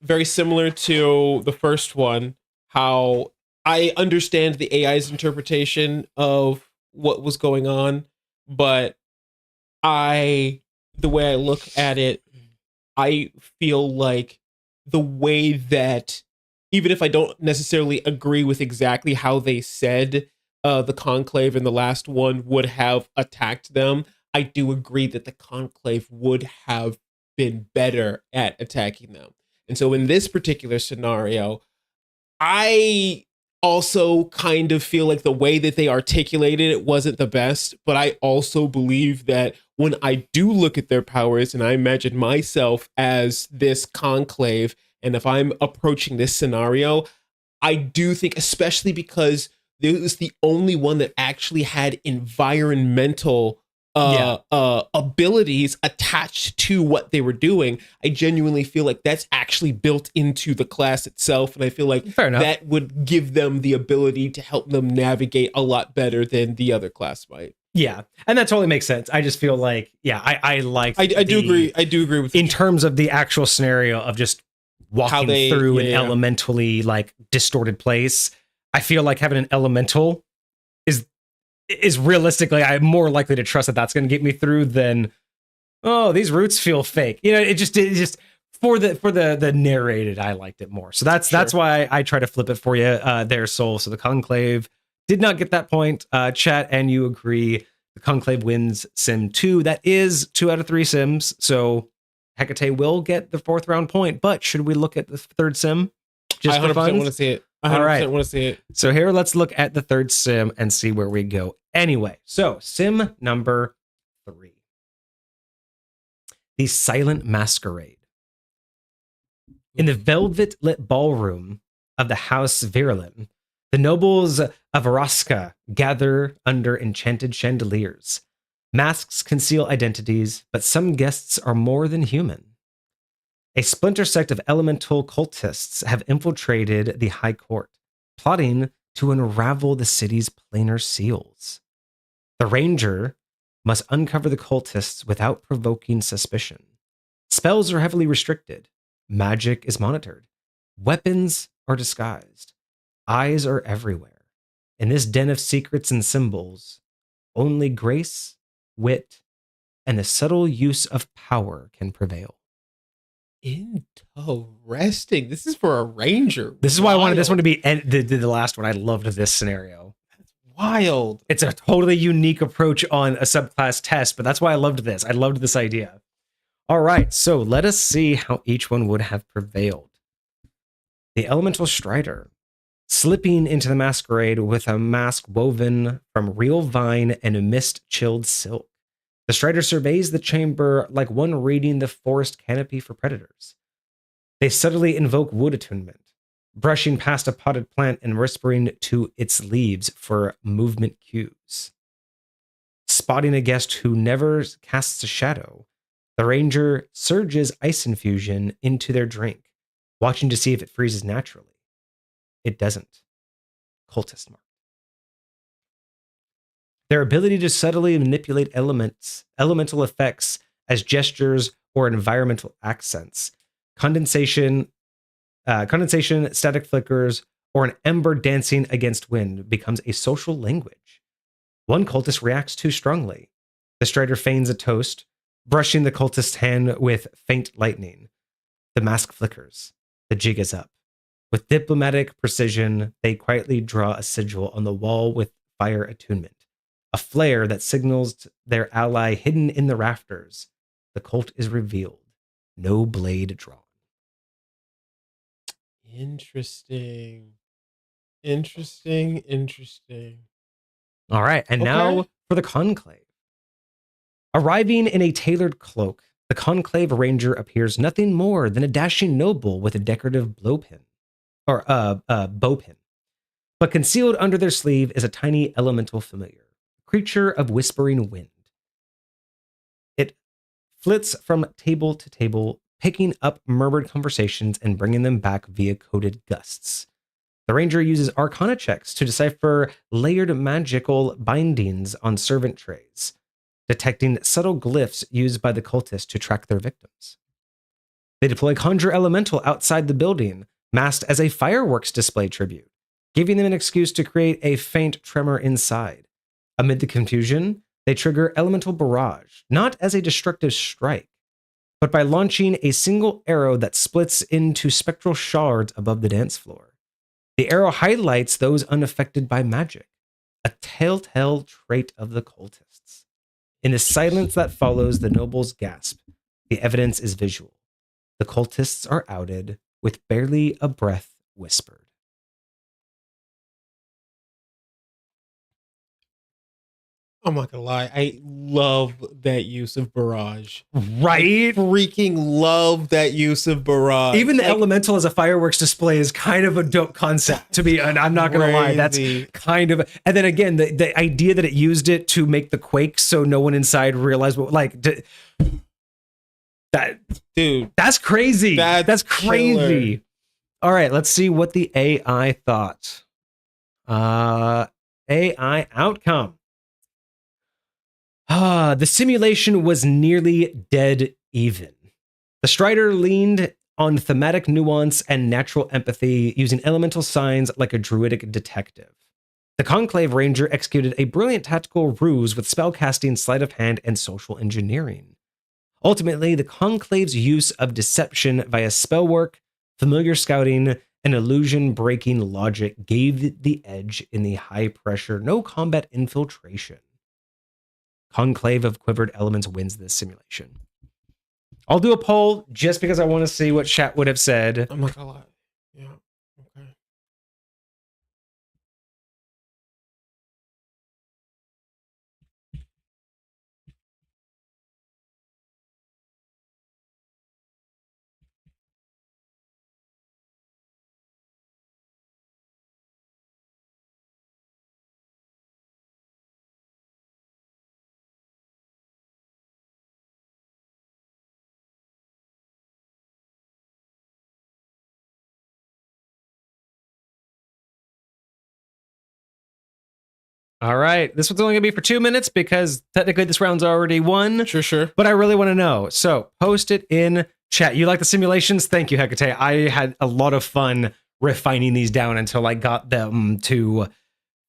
C: very similar to the first one, how I understand the AI's interpretation of what was going on, but I the way I look at it, I feel like the way that, even if I don't necessarily agree with exactly how they said the Conclave in the last one would have attacked them, I do agree that the Conclave would have been better at attacking them. And so in this particular scenario, I also kind of feel like the way that they articulated it wasn't the best, but I also believe that when I do look at their powers and I imagine myself as this Conclave, and if I'm approaching this scenario, I do think, especially because it was the only one that actually had environmental abilities attached to what they were doing, I genuinely feel like that's actually built into the class itself, and I feel like that would give them the ability to help them navigate a lot better than the other class might.
B: Yeah, and that totally makes sense. I just feel like, I like.
C: I do agree. I do agree with
B: in terms of the actual scenario of just walking through an elementally like distorted place. I feel like having an elemental is realistically, I'm more likely to trust that that's going to get me through than, oh, these roots feel fake. You know, it just for the narrated, I liked it more. So that's why I try to flip it for you there, Soul. So the Conclave did not get that point. Chat, and you agree, the Conclave wins Sim 2. That is 2 out of 3 Sims. So Hecate will get the 4th round point, but should we look at the 3rd Sim?
C: Just I 100% want to see it. I 100% want to see it.
B: So here, let's look at the 3rd Sim and see where we go. Anyway, so Sim number 3. The Silent Masquerade. In the velvet-lit ballroom of the House Virulin, the nobles of Araska gather under enchanted chandeliers. Masks conceal identities, but some guests are more than human. A splinter sect of elemental cultists have infiltrated the High Court, plotting to unravel the city's planar seals. The Ranger must uncover the cultists without provoking suspicion. Spells are heavily restricted. Magic is monitored. Weapons are disguised. Eyes are everywhere. In this den of secrets and symbols, only grace, wit, and the subtle use of power can prevail.
C: Interesting. This is for a Ranger.
B: This is why I wanted this one to be the last one. I loved this scenario.
C: That's wild.
B: It's a totally unique approach on a subclass test, but that's why I loved this. I loved this idea. All right, so let us see how each one would have prevailed. The Elemental Strider, slipping into the masquerade with a mask woven from real vine and a mist-chilled silk. The Strider surveys the chamber like one raiding the forest canopy for predators. They subtly invoke wood attunement, brushing past a potted plant and whispering to its leaves for movement cues. Spotting a guest who never casts a shadow, the Ranger surges ice infusion into their drink, watching to see if it freezes naturally. It doesn't. Cultist mark. Their ability to subtly manipulate elemental effects as gestures or environmental accents, condensation, static flickers, or an ember dancing against wind becomes a social language. One cultist reacts too strongly. The Strider feigns a toast, brushing the cultist's hand with faint lightning. The mask flickers. The jig is up. With diplomatic precision, they quietly draw a sigil on the wall with fire attunement. A flare that signals their ally hidden in the rafters. The cult is revealed. No blade drawn.
C: Interesting.
B: All right, and now for the Conclave. Arriving in a tailored cloak, the Conclave Ranger appears nothing more than a dashing noble with a decorative bowpin. But concealed under their sleeve is a tiny elemental familiar. Creature of whispering wind. It flits from table to table, picking up murmured conversations and bringing them back via coded gusts. The Ranger uses Arcana checks to decipher layered magical bindings on servant trays, detecting subtle glyphs used by the cultists to track their victims. They deploy Conjure Elemental outside the building, masked as a fireworks display tribute, giving them an excuse to create a faint tremor inside. Amid the confusion, they trigger elemental barrage, not as a destructive strike, but by launching a single arrow that splits into spectral shards above the dance floor. The arrow highlights those unaffected by magic, a telltale trait of the cultists. In the silence that follows, the nobles gasp. The evidence is visual. The cultists are outed, with barely a breath whispered.
C: I'm not gonna lie, I love that use of barrage.
B: Right?
C: I freaking love that use of barrage.
B: Even the elemental as a fireworks display is kind of a dope concept to me, and I'm not gonna lie, that's kind of. And then again, the idea that it used it to make the quake, so no one inside realized what that.
C: Dude,
B: that's crazy. That's crazy. Killer. All right, let's see what the AI thought. AI outcome. The simulation was nearly dead even. The Strider leaned on thematic nuance and natural empathy, using elemental signs like a druidic detective. The Conclave Ranger executed a brilliant tactical ruse with spellcasting, sleight of hand, and social engineering. Ultimately, the Conclave's use of deception via spellwork, familiar scouting, and illusion-breaking logic gave the edge in the high-pressure, no-combat infiltration. Conclave of Quivered Elements wins this simulation. I'll do a poll just because I want to see what chat would have said.
C: I'm not gonna lie. Yeah. Okay.
B: All right. This one's only going to be for 2 minutes because technically this round's already won.
C: Sure.
B: But I really want to know. So post it in chat. You like the simulations? Thank you, Hecate. I had a lot of fun refining these down until I got them to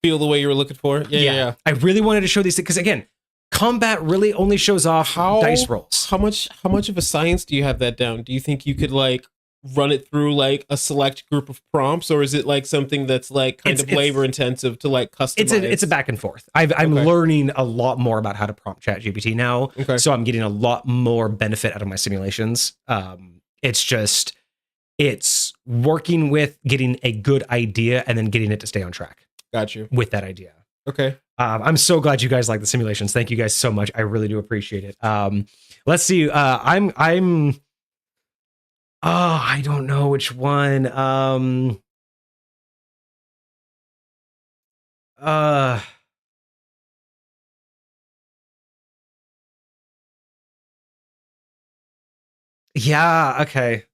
C: feel the way you were looking for. Yeah.
B: I really wanted to show these things because, again, combat really only shows off dice rolls.
C: How much of a science do you have that down? Do you think you could like run it through like a select group of prompts, or is it like something that's like kind of labor intensive to like customize?
B: It's a back and forth. I'm learning a lot more about how to prompt ChatGPT now, so I'm getting a lot more benefit out of my simulations. It's working with getting a good idea and then getting it to stay on track.
C: Got you
B: with that idea.
C: Okay.
B: I'm so glad you guys like the simulations. Thank you guys so much. I really do appreciate it. Let's see. I don't know which one. Yeah, okay.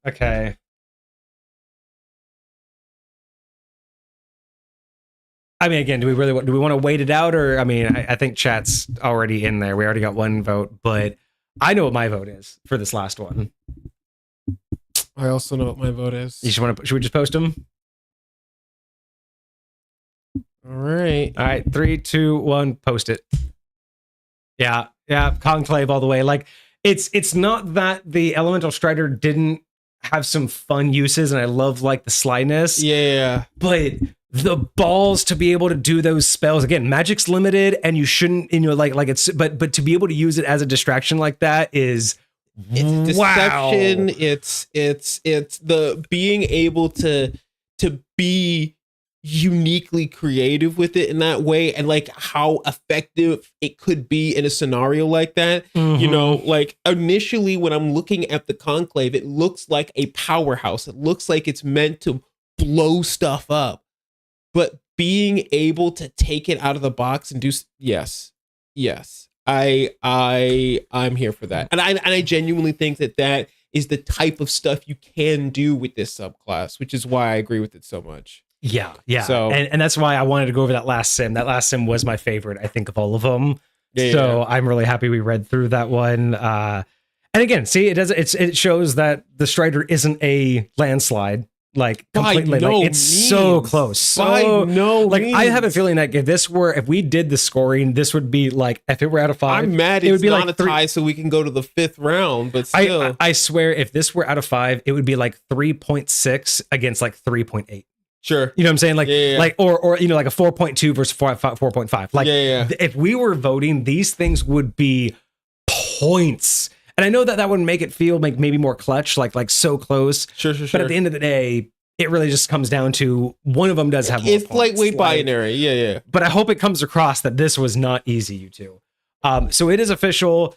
B: I mean, again, do we want to wait it out, or I mean, I think chat's already in there. We already got one vote, but I know what my vote is for this last one.
C: I also know what my vote is.
B: Should we just post them?
C: All right.
B: 3, 2, 1, post it. Yeah, Conclave all the way. Like it's not that the Elemental Strider didn't have some fun uses, and I love like the slyness.
C: Yeah.
B: But the balls to be able to do those spells, again, magic's limited, and you shouldn't, like it's, but to be able to use it as a distraction like that is.
C: It's deception. It's the being able to be uniquely creative with it in that way, and like how effective it could be in a scenario like that. You know, like initially when I'm looking at the Conclave, it looks like a powerhouse. It looks like it's meant to blow stuff up, but being able to take it out of the box and do yes. I'm here for that, and I genuinely think that is the type of stuff you can do with this subclass, which is why I agree with it so much.
B: Yeah.
C: So,
B: and that's why I wanted to go over that last sim. That last sim was my favorite, I think, of all of them. So I'm really happy we read through that one. And again, see, it shows that the Strider isn't a landslide. like
C: By
B: completely.
C: no
B: Like it's so
C: means.
B: close. So
C: By no
B: like
C: means.
B: I have a feeling that if we did the scoring, this would be like if it were out of 5.
C: I'm mad
B: it would
C: it's
B: be
C: not
B: like
C: a tie, so we can go to the 5th round. But still,
B: I swear, if this were out of 5, it would be like 3.6 against like 3.8.
C: sure.
B: You know what I'm saying? Like,
C: Yeah.
B: like, or you know, like a 4.2 versus 4.5. Like,
C: Yeah.
B: if we were voting, these things would be points. And I know that would make it feel like maybe more clutch, like so close.
C: Sure.
B: But at the end of the day, it really just comes down to one of them does have more
C: It's
B: points.
C: lightweight binary. Yeah.
B: But I hope it comes across that this was not easy, you two. So it is official.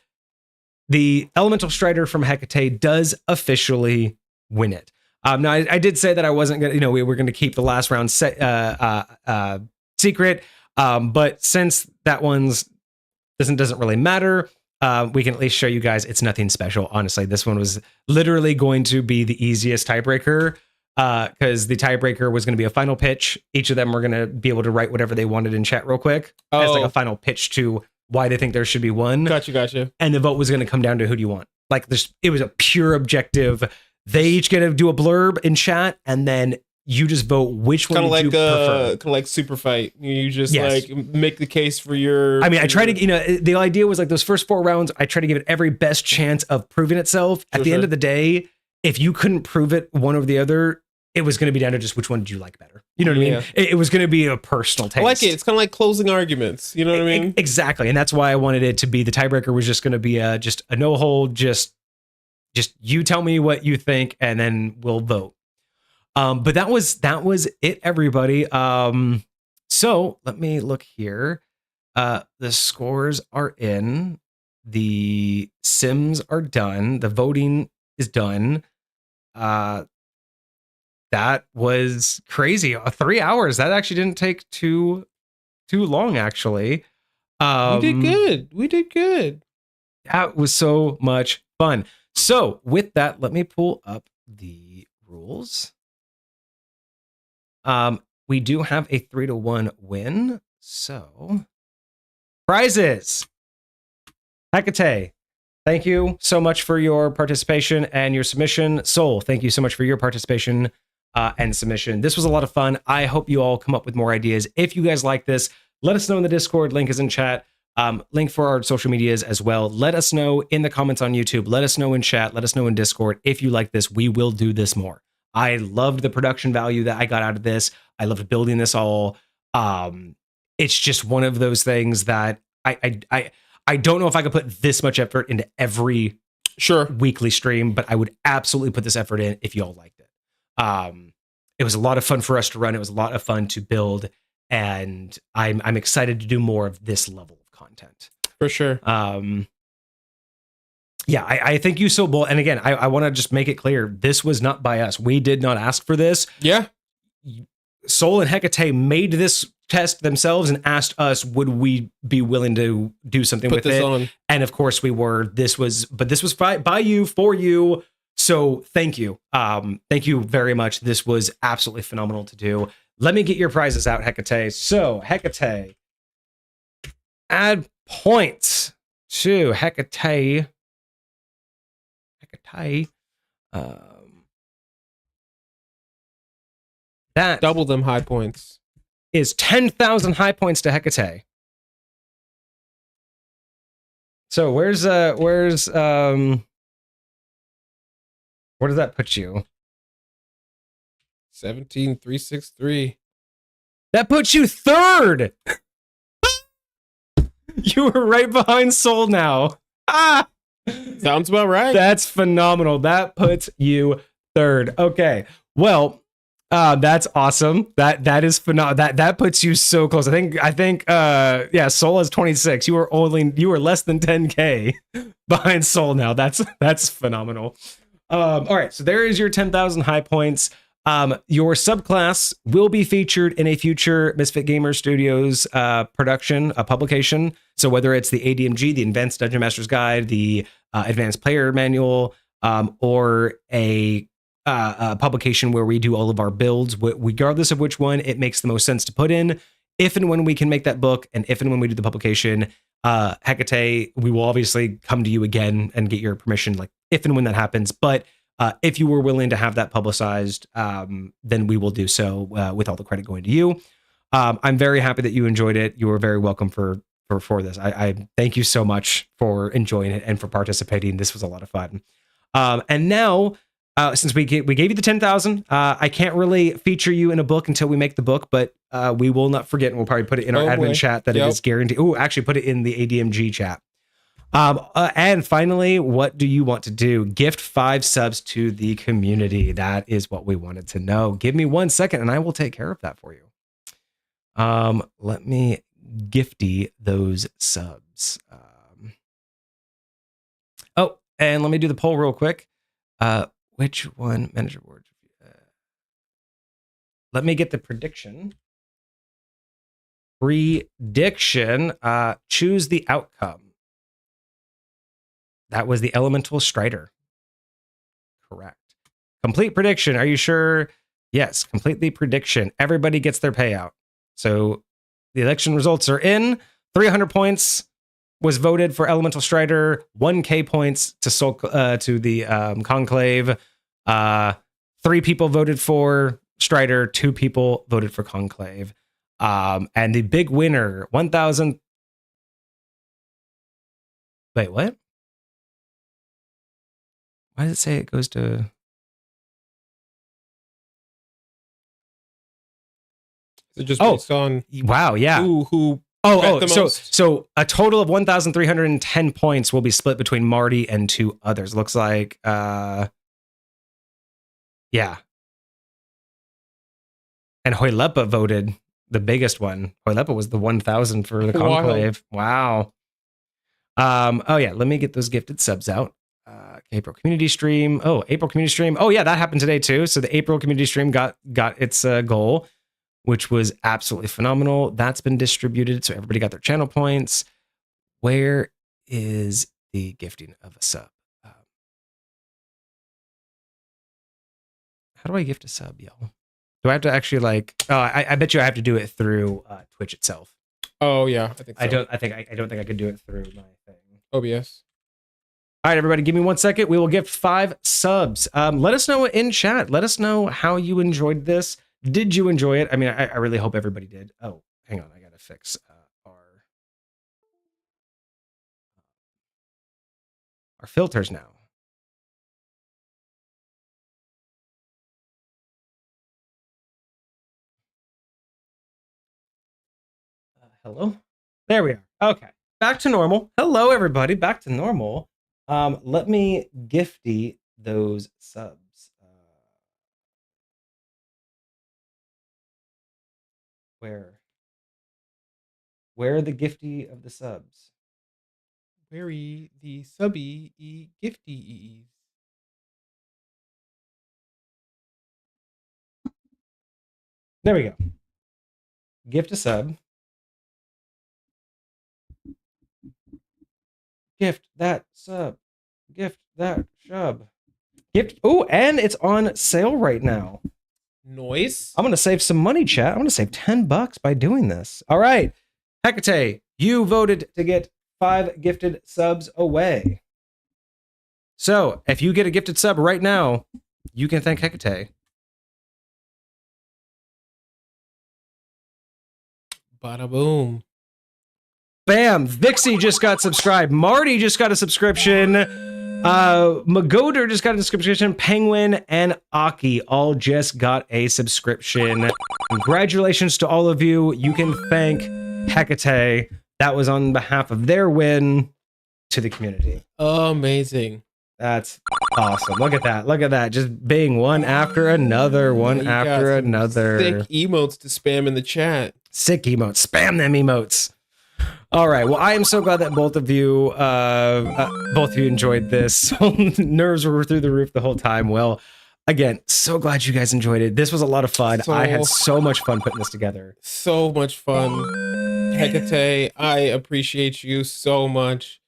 B: The Elemental Strider from Hecate does officially win it. Now, I did say that I wasn't going to, we were going to keep the last round secret. But since that one's doesn't really matter, we can at least show you guys it's nothing special. Honestly, this one was literally going to be the easiest tiebreaker because the tiebreaker was going to be a final pitch. Each of them were going to be able to write whatever they wanted in chat real quick as like a final pitch to why they think there should be one.
C: Gotcha.
B: And the vote was going to come down to who do you want? Like it was a pure objective. They each get to do a blurb in chat, and then you just vote which one you prefer.
C: Kind of like Super Fight. You just
B: Yes.
C: like make the case for your.
B: I mean, I try to, the idea was like those first 4 rounds, I try to give it every best chance of proving itself. At the end of the day, if you couldn't prove it one over the other, it was going to be down to just which one did you like better. You know what I mean? It was going to be a personal taste.
C: I like it. It's kind of like closing arguments. You know what I mean?
B: Exactly. And that's why I wanted it to be the tiebreaker was just going to be just a no hold, just you tell me what you think and then we'll vote. But that was it, everybody. So let me look here. The scores are in. The sims are done. The voting is done. That was crazy. 3 hours. That actually didn't take too long, actually.
C: We did good.
B: That was so much fun. So with that, let me pull up the rules. We do have a 3-1 win. So prizes. Hecate, thank you so much for your participation and your submission. Soul, thank you so much for your participation and submission. This was a lot of fun. I hope you all come up with more ideas. If you guys like this, let us know in the Discord. Link is in chat. Link for our social medias as well. Let us know in the comments on YouTube. Let us know in chat. Let us know in Discord. If you like this, we will do this more. I loved the production value that I got out of this. I loved building this all. It's just one of those things that I don't know if I could put this much effort into every weekly stream, but I would absolutely put this effort in if y'all liked it. It was a lot of fun for us to run. It was a lot of fun to build, and I'm excited to do more of this level of content.
C: For sure.
B: Yeah, I think you so bold. And again, I want to just make it clear, this was not by us. We did not ask for this.
C: Yeah.
B: Soul and Hecate made this test themselves and asked us, would we be willing to do something with it? On. And of course we were. This was by you, for you. So thank you. Thank you very much. This was absolutely phenomenal to do. Let me get your prizes out, Hecate. So Hecate, add points to Hecate. That
C: double them high points
B: is 10,000 high points to Hecate. So where does that put you?
C: 17,363.
B: That puts you third. You were right behind Soul now.
C: Sounds about right.
B: That's phenomenal. That puts you third. Okay. Well, that's awesome. That is phenomenal. That puts you so close. I think Soul is 26. You were less than 10K behind Soul now. That's phenomenal. All right, so there is your 10,000 high points. Your subclass will be featured in a future Misfit Gamer Studios production, a publication. So whether it's the ADMG, the Advanced Dungeon Master's Guide, the Advanced Player Manual, or a publication where we do all of our builds, regardless of which one, it makes the most sense to put in. If and when we can make that book, and if and when we do the publication, Hecate, we will obviously come to you again and get your permission, like if and when that happens. But If you were willing to have that publicized, then we will do so with all the credit going to you. I'm very happy that you enjoyed it. You were very welcome for this. I thank you so much for enjoying it and for participating. This was a lot of fun. And now, since we gave you the 10,000, I can't really feature you in a book until we make the book, but we will not forget, and we'll probably put it in our admin chat that it is guaranteed. Oh, actually put it in the ADMG chat. And finally, what do you want to do? Gift 5 subs to the community. That is what we wanted to know. Give me 1 second and I will take care of that for you. Let me gifty those subs. Oh, and let me do the poll real quick. Which one manager board? Let me get the prediction. Prediction. Choose the outcome. That was the Elemental Strider. Correct. Complete prediction. Are you sure? Yes, complete the prediction. Everybody gets their payout. So the election results are in. 300 points was voted for Elemental Strider. 1K points to the Conclave. 3 people voted for Strider. 2 people voted for Conclave. And the big winner, 1,000. Wait, what? Why does it say it goes to?
C: Is it just based on
B: wow, yeah.
C: Who
B: so a total of 1,310 points will be split between Marty and 2 others. Looks like yeah. And Hoylepa voted the biggest one. Hoylepa was the 1,000 for the Conclave. Wow. Oh yeah, let me get those gifted subs out. April community stream. Oh, April community stream. Oh yeah, that happened today too. So the April community stream got its goal, which was absolutely phenomenal. That's been distributed, so everybody got their channel points. Where is the gifting of a sub? How do I gift a sub, yo? Do I have to actually like? Oh, I bet you I have to do it through Twitch itself.
C: Oh yeah, I think so.
B: I don't think I could do it through my thing.
C: OBS.
B: All right, everybody, give me 1 second. We will gift 5 subs. Let us know in chat. Let us know how you enjoyed this. Did you enjoy it? I mean, I really hope everybody did. Oh, hang on. I got to fix our filters now. Hello? There we are. Okay. Back to normal. Hello, everybody. Back to normal. Let me gifty those subs. Where are the gifty of the subs?
C: Where the subby gifty?
B: There we go. Gift a sub. Gift that sub. Gift that sub. Gift. Oh, and it's on sale right now.
C: Noise.
B: I'm going to save some money, chat. I'm going to save $10 by doing this. All right. Hecate, you voted to get 5 gifted subs away. So if you get a gifted sub right now, you can thank Hecate.
C: Bada boom.
B: Bam! Vixie just got subscribed. Marty just got a subscription. Magoder just got a subscription. Penguin and Aki all just got a subscription. Congratulations to all of you. You can thank Hecate. That was on behalf of their win to the community.
C: Amazing.
B: That's awesome. Look at that. Look at that. Just being one after another, one after another.
C: Sick emotes to spam in the chat.
B: Sick emotes. Spam them emotes. All right. Well, I am so glad that both of you enjoyed this. Nerves were through the roof the whole time. Well, again, so glad you guys enjoyed it. This was a lot of fun. I had so much fun putting this together.
C: So much fun. Hecate, I appreciate you so much.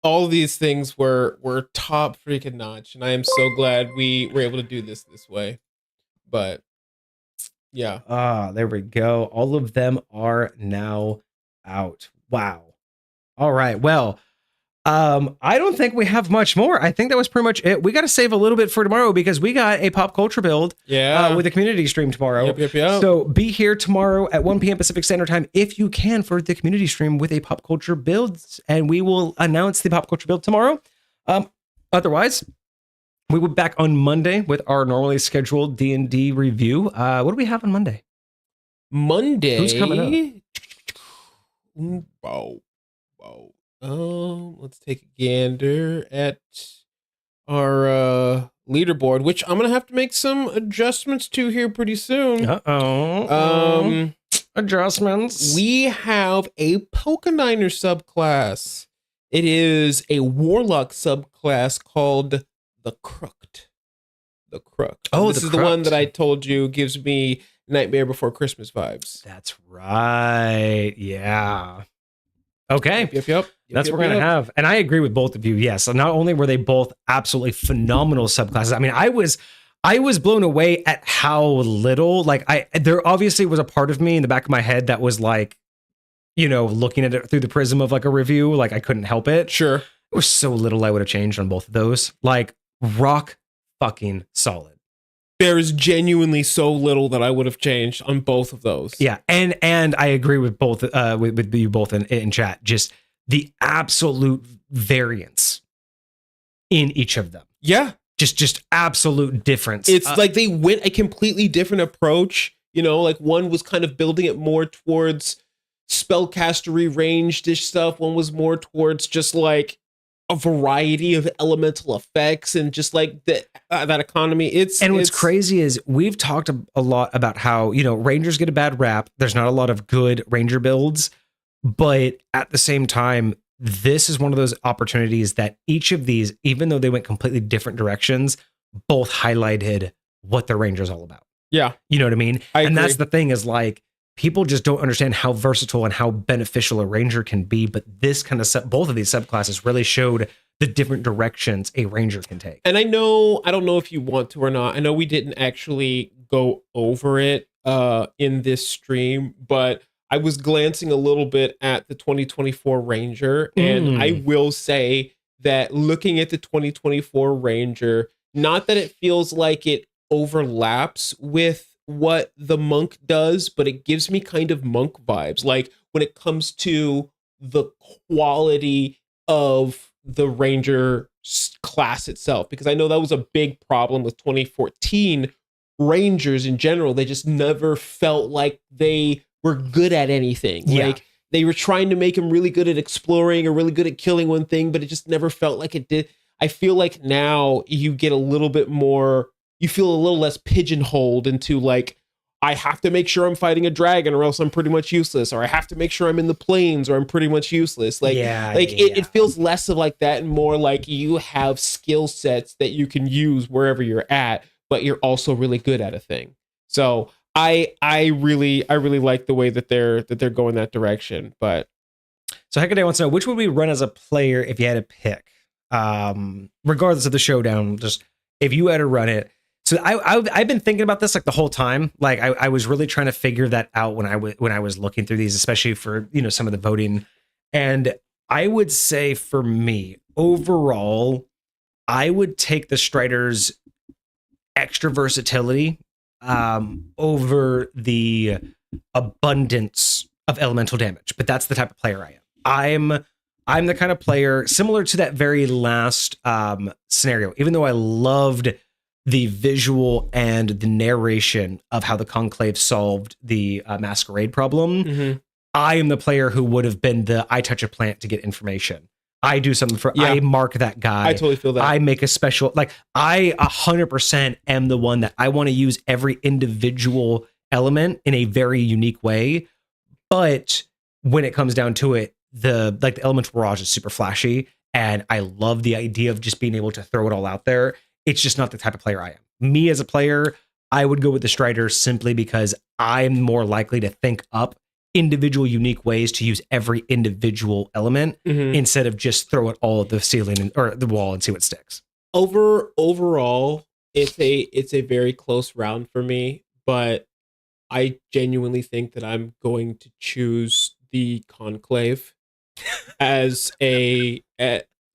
C: All these things were top freaking notch, and I am so glad we were able to do this way. But yeah.
B: There we go. All of them are now out. Wow. All right. Well, I don't think we have much more. I think that was pretty much it. We got to save a little bit for tomorrow because we got a pop culture build with a community stream tomorrow.
C: Yep.
B: So be here tomorrow at 1 p.m. Pacific Standard Time if you can for the community stream with a pop culture build, and we will announce the pop culture build tomorrow. Otherwise, we will be back on Monday with our normally scheduled D&D review. What do we have on Monday?
C: Monday.
B: Who's coming
C: up? Wow. Let's take a gander at our leaderboard, which I'm gonna have to make some adjustments to here pretty soon.
B: Adjustments.
C: We have a Pokeniner subclass. It is a Warlock subclass called the Crooked. The Crooked.
B: Oh,
C: this is the one that I told you gives me Nightmare Before Christmas vibes.
B: That's right. Yeah. Okay.
C: Yep.
B: That's what we're going to have. And I agree with both of you. Yes. So not only were they both absolutely phenomenal subclasses. I mean, I was blown away at how little, like there obviously was a part of me in the back of my head that was like, you know, looking at it through the prism of like a review, like I couldn't help it.
C: Sure.
B: There was so little I would have changed on both of those. Like rock fucking solid.
C: There is genuinely so little that I would have changed on both of those.
B: Yeah, and I agree with both with you both in chat. Just the absolute variance in each of them.
C: Yeah,
B: just absolute difference.
C: It's like they went a completely different approach. You know, like one was kind of building it more towards spellcastery ranged-ish stuff. One was more towards just like a variety of elemental effects and just like that economy.
B: What's crazy is we've talked a lot about how, you know, rangers get a bad rap. There's not a lot of good ranger builds, but at the same time, this is one of those opportunities that each of these, even though they went completely different directions, both highlighted what the ranger's all about.
C: Yeah.
B: You know what I mean?
C: And
B: agree. That's the thing is like, people just don't understand how versatile and how beneficial a ranger can be. But this kind of both of these subclasses really showed the different directions a ranger can take.
C: And I don't know if you want to or not. I know we didn't actually go over it in this stream, but I was glancing a little bit at the 2024 Ranger. And I will say that looking at the 2024 Ranger, not that it feels like it overlaps with what the monk does, but it gives me kind of monk vibes, like when it comes to the quality of the ranger class itself, because I know that was a big problem with 2014 rangers in general. They just never felt like they were good at anything. Like they were trying to make them really good at exploring or really good at killing one thing, but it just never felt like it did. I feel like now you get a little bit more, you feel a little less pigeonholed into like, I have to make sure I'm fighting a dragon or else I'm pretty much useless, or I have to make sure I'm in the plains or I'm pretty much useless. Like, it feels less of like that and more like you have skill sets that you can use wherever you're at, but you're also really good at a thing. So I really like the way that they're going that direction. But
B: so Heckaday wants to know, which would we run as a player if you had to pick? Regardless of the showdown, just if you had to run it. So I've been thinking about this like the whole time. Like I was really trying to figure that out when I was looking through these, especially for, you know, some of the voting. And I would say for me, overall, I would take the Strider's extra versatility over the abundance of elemental damage. But that's the type of player I am. I'm the kind of player similar to that very last scenario, even though I loved the visual and the narration of how the Conclave solved the masquerade problem. I am the player who would have been the I touch a plant to get information. I do something for, I mark that guy.
C: I totally feel that.
B: I make a special, like I 100% am the one that I want to use every individual element in a very unique way. But when it comes down to it, the elemental barrage is super flashy. And I love the idea of just being able to throw it all out there. It's just not the type of player I am. Me as a player, I would go with the Strider simply because I'm more likely to think up individual unique ways to use every individual element instead of just throw it all at the ceiling or the wall and see what sticks.
C: Overall, it's a very close round for me, but I genuinely think that I'm going to choose the Conclave as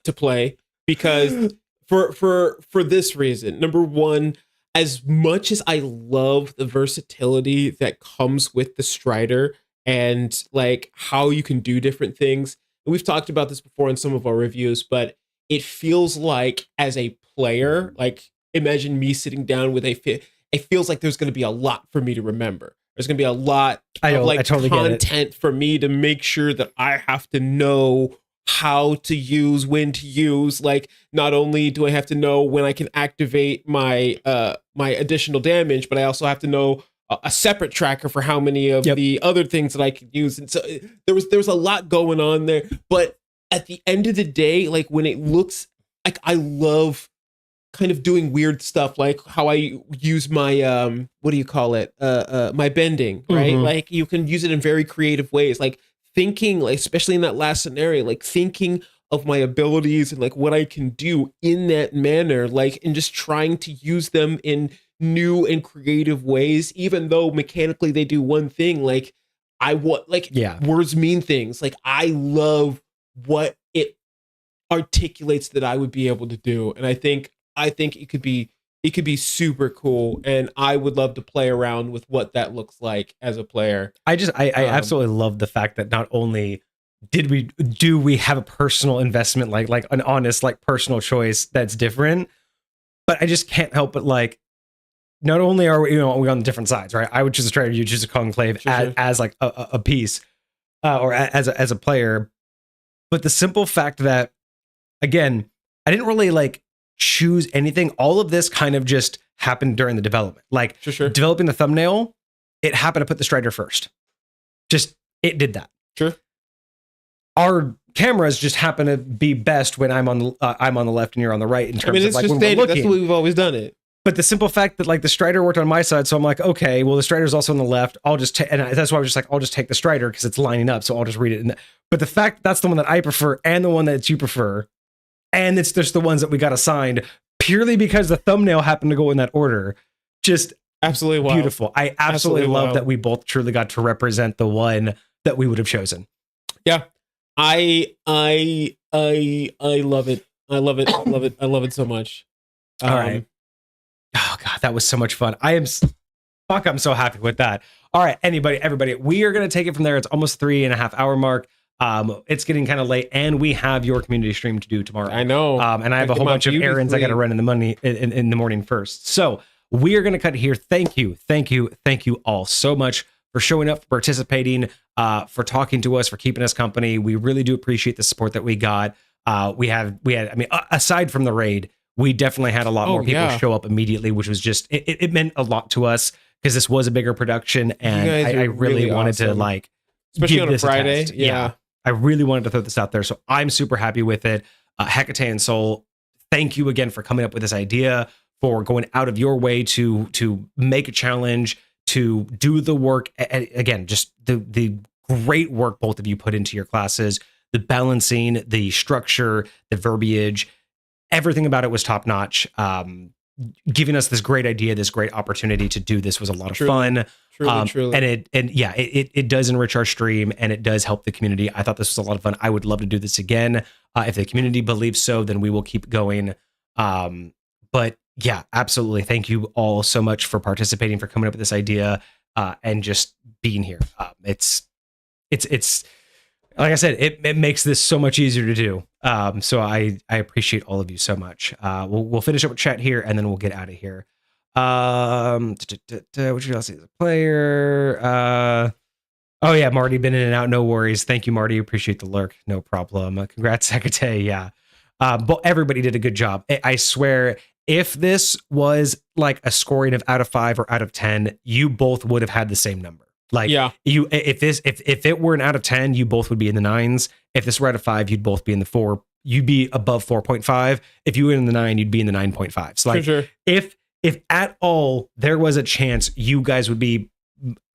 C: to play because for this reason. Number one, as much as I love the versatility that comes with the Strider and like how you can do different things, and we've talked about this before in some of our reviews, but it feels like as a player, like imagine me sitting down with it feels like there's going to be a lot for me to remember. There's going to be a lot of like totally content for me to make sure that I have to know how to use, when to use. Like, not only do I have to know when I can activate my my additional damage, but I also have to know a separate tracker for how many of the other things that I could use. And so there was a lot going on there. But at the end of the day, like when it looks like, I love kind of doing weird stuff, like how I use my what do you call it, my bending, right? Like you can use it in very creative ways, like thinking, like especially in that last scenario, like thinking of my abilities and like what I can do in that manner, like, and just trying to use them in new and creative ways, even though mechanically they do one thing. Like I want, like, words mean things. Like I love what it articulates that I would be able to do, and I think it could be super cool, and I would love to play around with what that looks like as a player.
B: I absolutely love the fact that not only do we have a personal investment, like an honest, like personal choice that's different, but I just can't help but like, not only are we, we on different sides, right? I would choose a Strider, you choose a Conclave as like a piece, or as a player, but the simple fact that, again, I didn't really like choose anything. All of this kind of just happened during the development. Like developing the thumbnail, it happened to put the Strider first. Just, it did that.
C: Sure.
B: Our cameras just happen to be best when I'm on the left and you're on the right, in terms of like when we're looking.
C: That's the way we've always done it.
B: But the simple fact that like the Strider worked on my side, so I'm like, okay, well the Strider's also on the left. I'll just and that's why I was just like, I'll just take the Strider because it's lining up, so I'll just read it. But the fact that's the one that I prefer and the one that you prefer, and it's just the ones that we got assigned purely because the thumbnail happened to go in that order. Just
C: absolutely
B: beautiful.
C: Wild.
B: I absolutely love that we both truly got to represent the one that we would have chosen.
C: Yeah, I love it. I love it. I love it. I love it so much.
B: All right. Oh God, that was so much fun. I'm so happy with that. All right, everybody, we are going to take it from there. It's almost 3.5 hour mark. It's getting kind of late, and we have your community stream to do tomorrow.
C: I know.
B: And I have a whole bunch of errands I got to run in the morning first. So we are going to cut here. Thank you all so much for showing up, for participating, for talking to us, for keeping us company. We really do appreciate the support that we got. We had. I mean, aside from the raid, we definitely had a lot more people show up immediately, which was just, it meant a lot to us because this was a bigger production, and I really wanted to like,
C: especially on a Friday. Yeah.
B: I really wanted to throw this out there. So I'm super happy with it. Hecate and Soul, thank you again for coming up with this idea, for going out of your way to make a challenge, to do the work. And again, just the great work both of you put into your classes, the balancing, the structure, the verbiage, everything about it was top notch. Giving us this great idea, this great opportunity to do this was a lot of fun. Truly. And it does enrich our stream, and it does help the community. I thought this was a lot of fun. I would love to do this again. If the community believes so, then we will keep going. But yeah, absolutely. Thank you all so much for participating, for coming up with this idea, and just being here. It's like I said, it makes this so much easier to do. So I appreciate all of you so much. We'll finish up with chat here, and then we'll get out of here. What you else see as a player? Oh yeah, Marty been in and out. No worries. Thank you, Marty. Appreciate the lurk. No problem. Congrats, Hecate. Yeah. But everybody did a good job. I swear, if this was like a scoring of out of 5 or out of 10, you both would have had the same number. Like, if it were an out of 10, you both would be in the 9s. If this were out of 5, you'd both be in the 4. You'd be above 4.5. If you were in the 9, you'd be in the 9.5. So like, if at all there was a chance, you guys would be,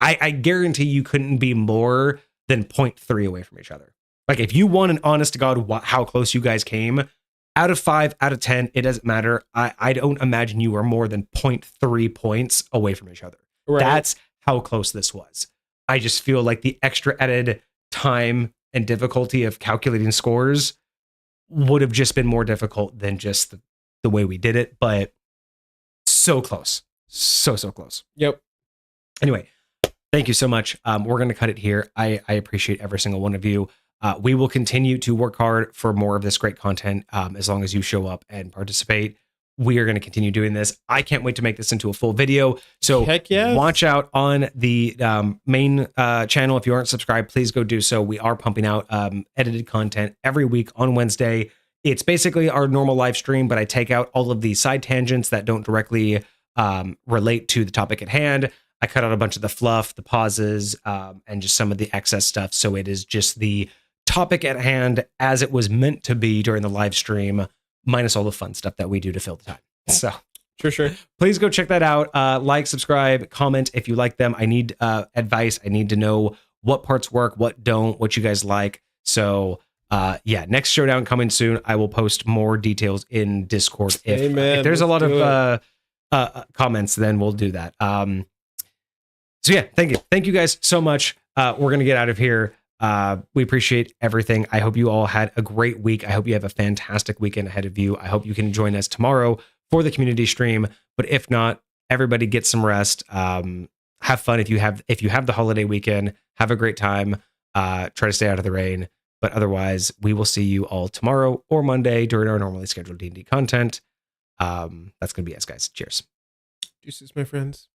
B: I guarantee you couldn't be more than 0.3 away from each other. Like, if you want an honest to God, how close you guys came, out of 5, out of 10, it doesn't matter. I don't imagine you are more than 0.3 points away from each other. Right. That's how close this was. I just feel like the extra added time and difficulty of calculating scores would have just been more difficult than just the way we did it, but so close. So close.
C: Yep.
B: Anyway, thank you so much. We're going to cut it here. I appreciate every single one of you. We will continue to work hard for more of this great content as long as you show up and participate. We are going to continue doing this. I can't wait to make this into a full video. So
C: Heck yes.
B: watch out on the main channel. If you aren't subscribed, please go do so. We are pumping out edited content every week on Wednesday. It's basically our normal live stream, but I take out all of the side tangents that don't directly relate to the topic at hand. I cut out a bunch of the fluff, the pauses, and just some of the excess stuff. So it is just the topic at hand as it was meant to be during the live stream, minus all the fun stuff that we do to fill the time. So
C: Sure.
B: please go check that out. Like, subscribe, comment if you like them. I need advice. I need to know what parts work, what don't, what you guys like. So yeah, next showdown coming soon. I will post more details in Discord. If there's a lot of comments, then we'll do that. So yeah, thank you guys so much. We're gonna get out of here. We appreciate everything. I hope you all had a great week. I hope you have a fantastic weekend ahead of you. I hope you can join us tomorrow for the community stream. But if not, everybody get some rest. Have fun if you have the holiday weekend. Have a great time. Try to stay out of the rain. But otherwise, we will see you all tomorrow or Monday during our normally scheduled D&D content. That's gonna be us, guys. Cheers.
C: Deuces, my friends.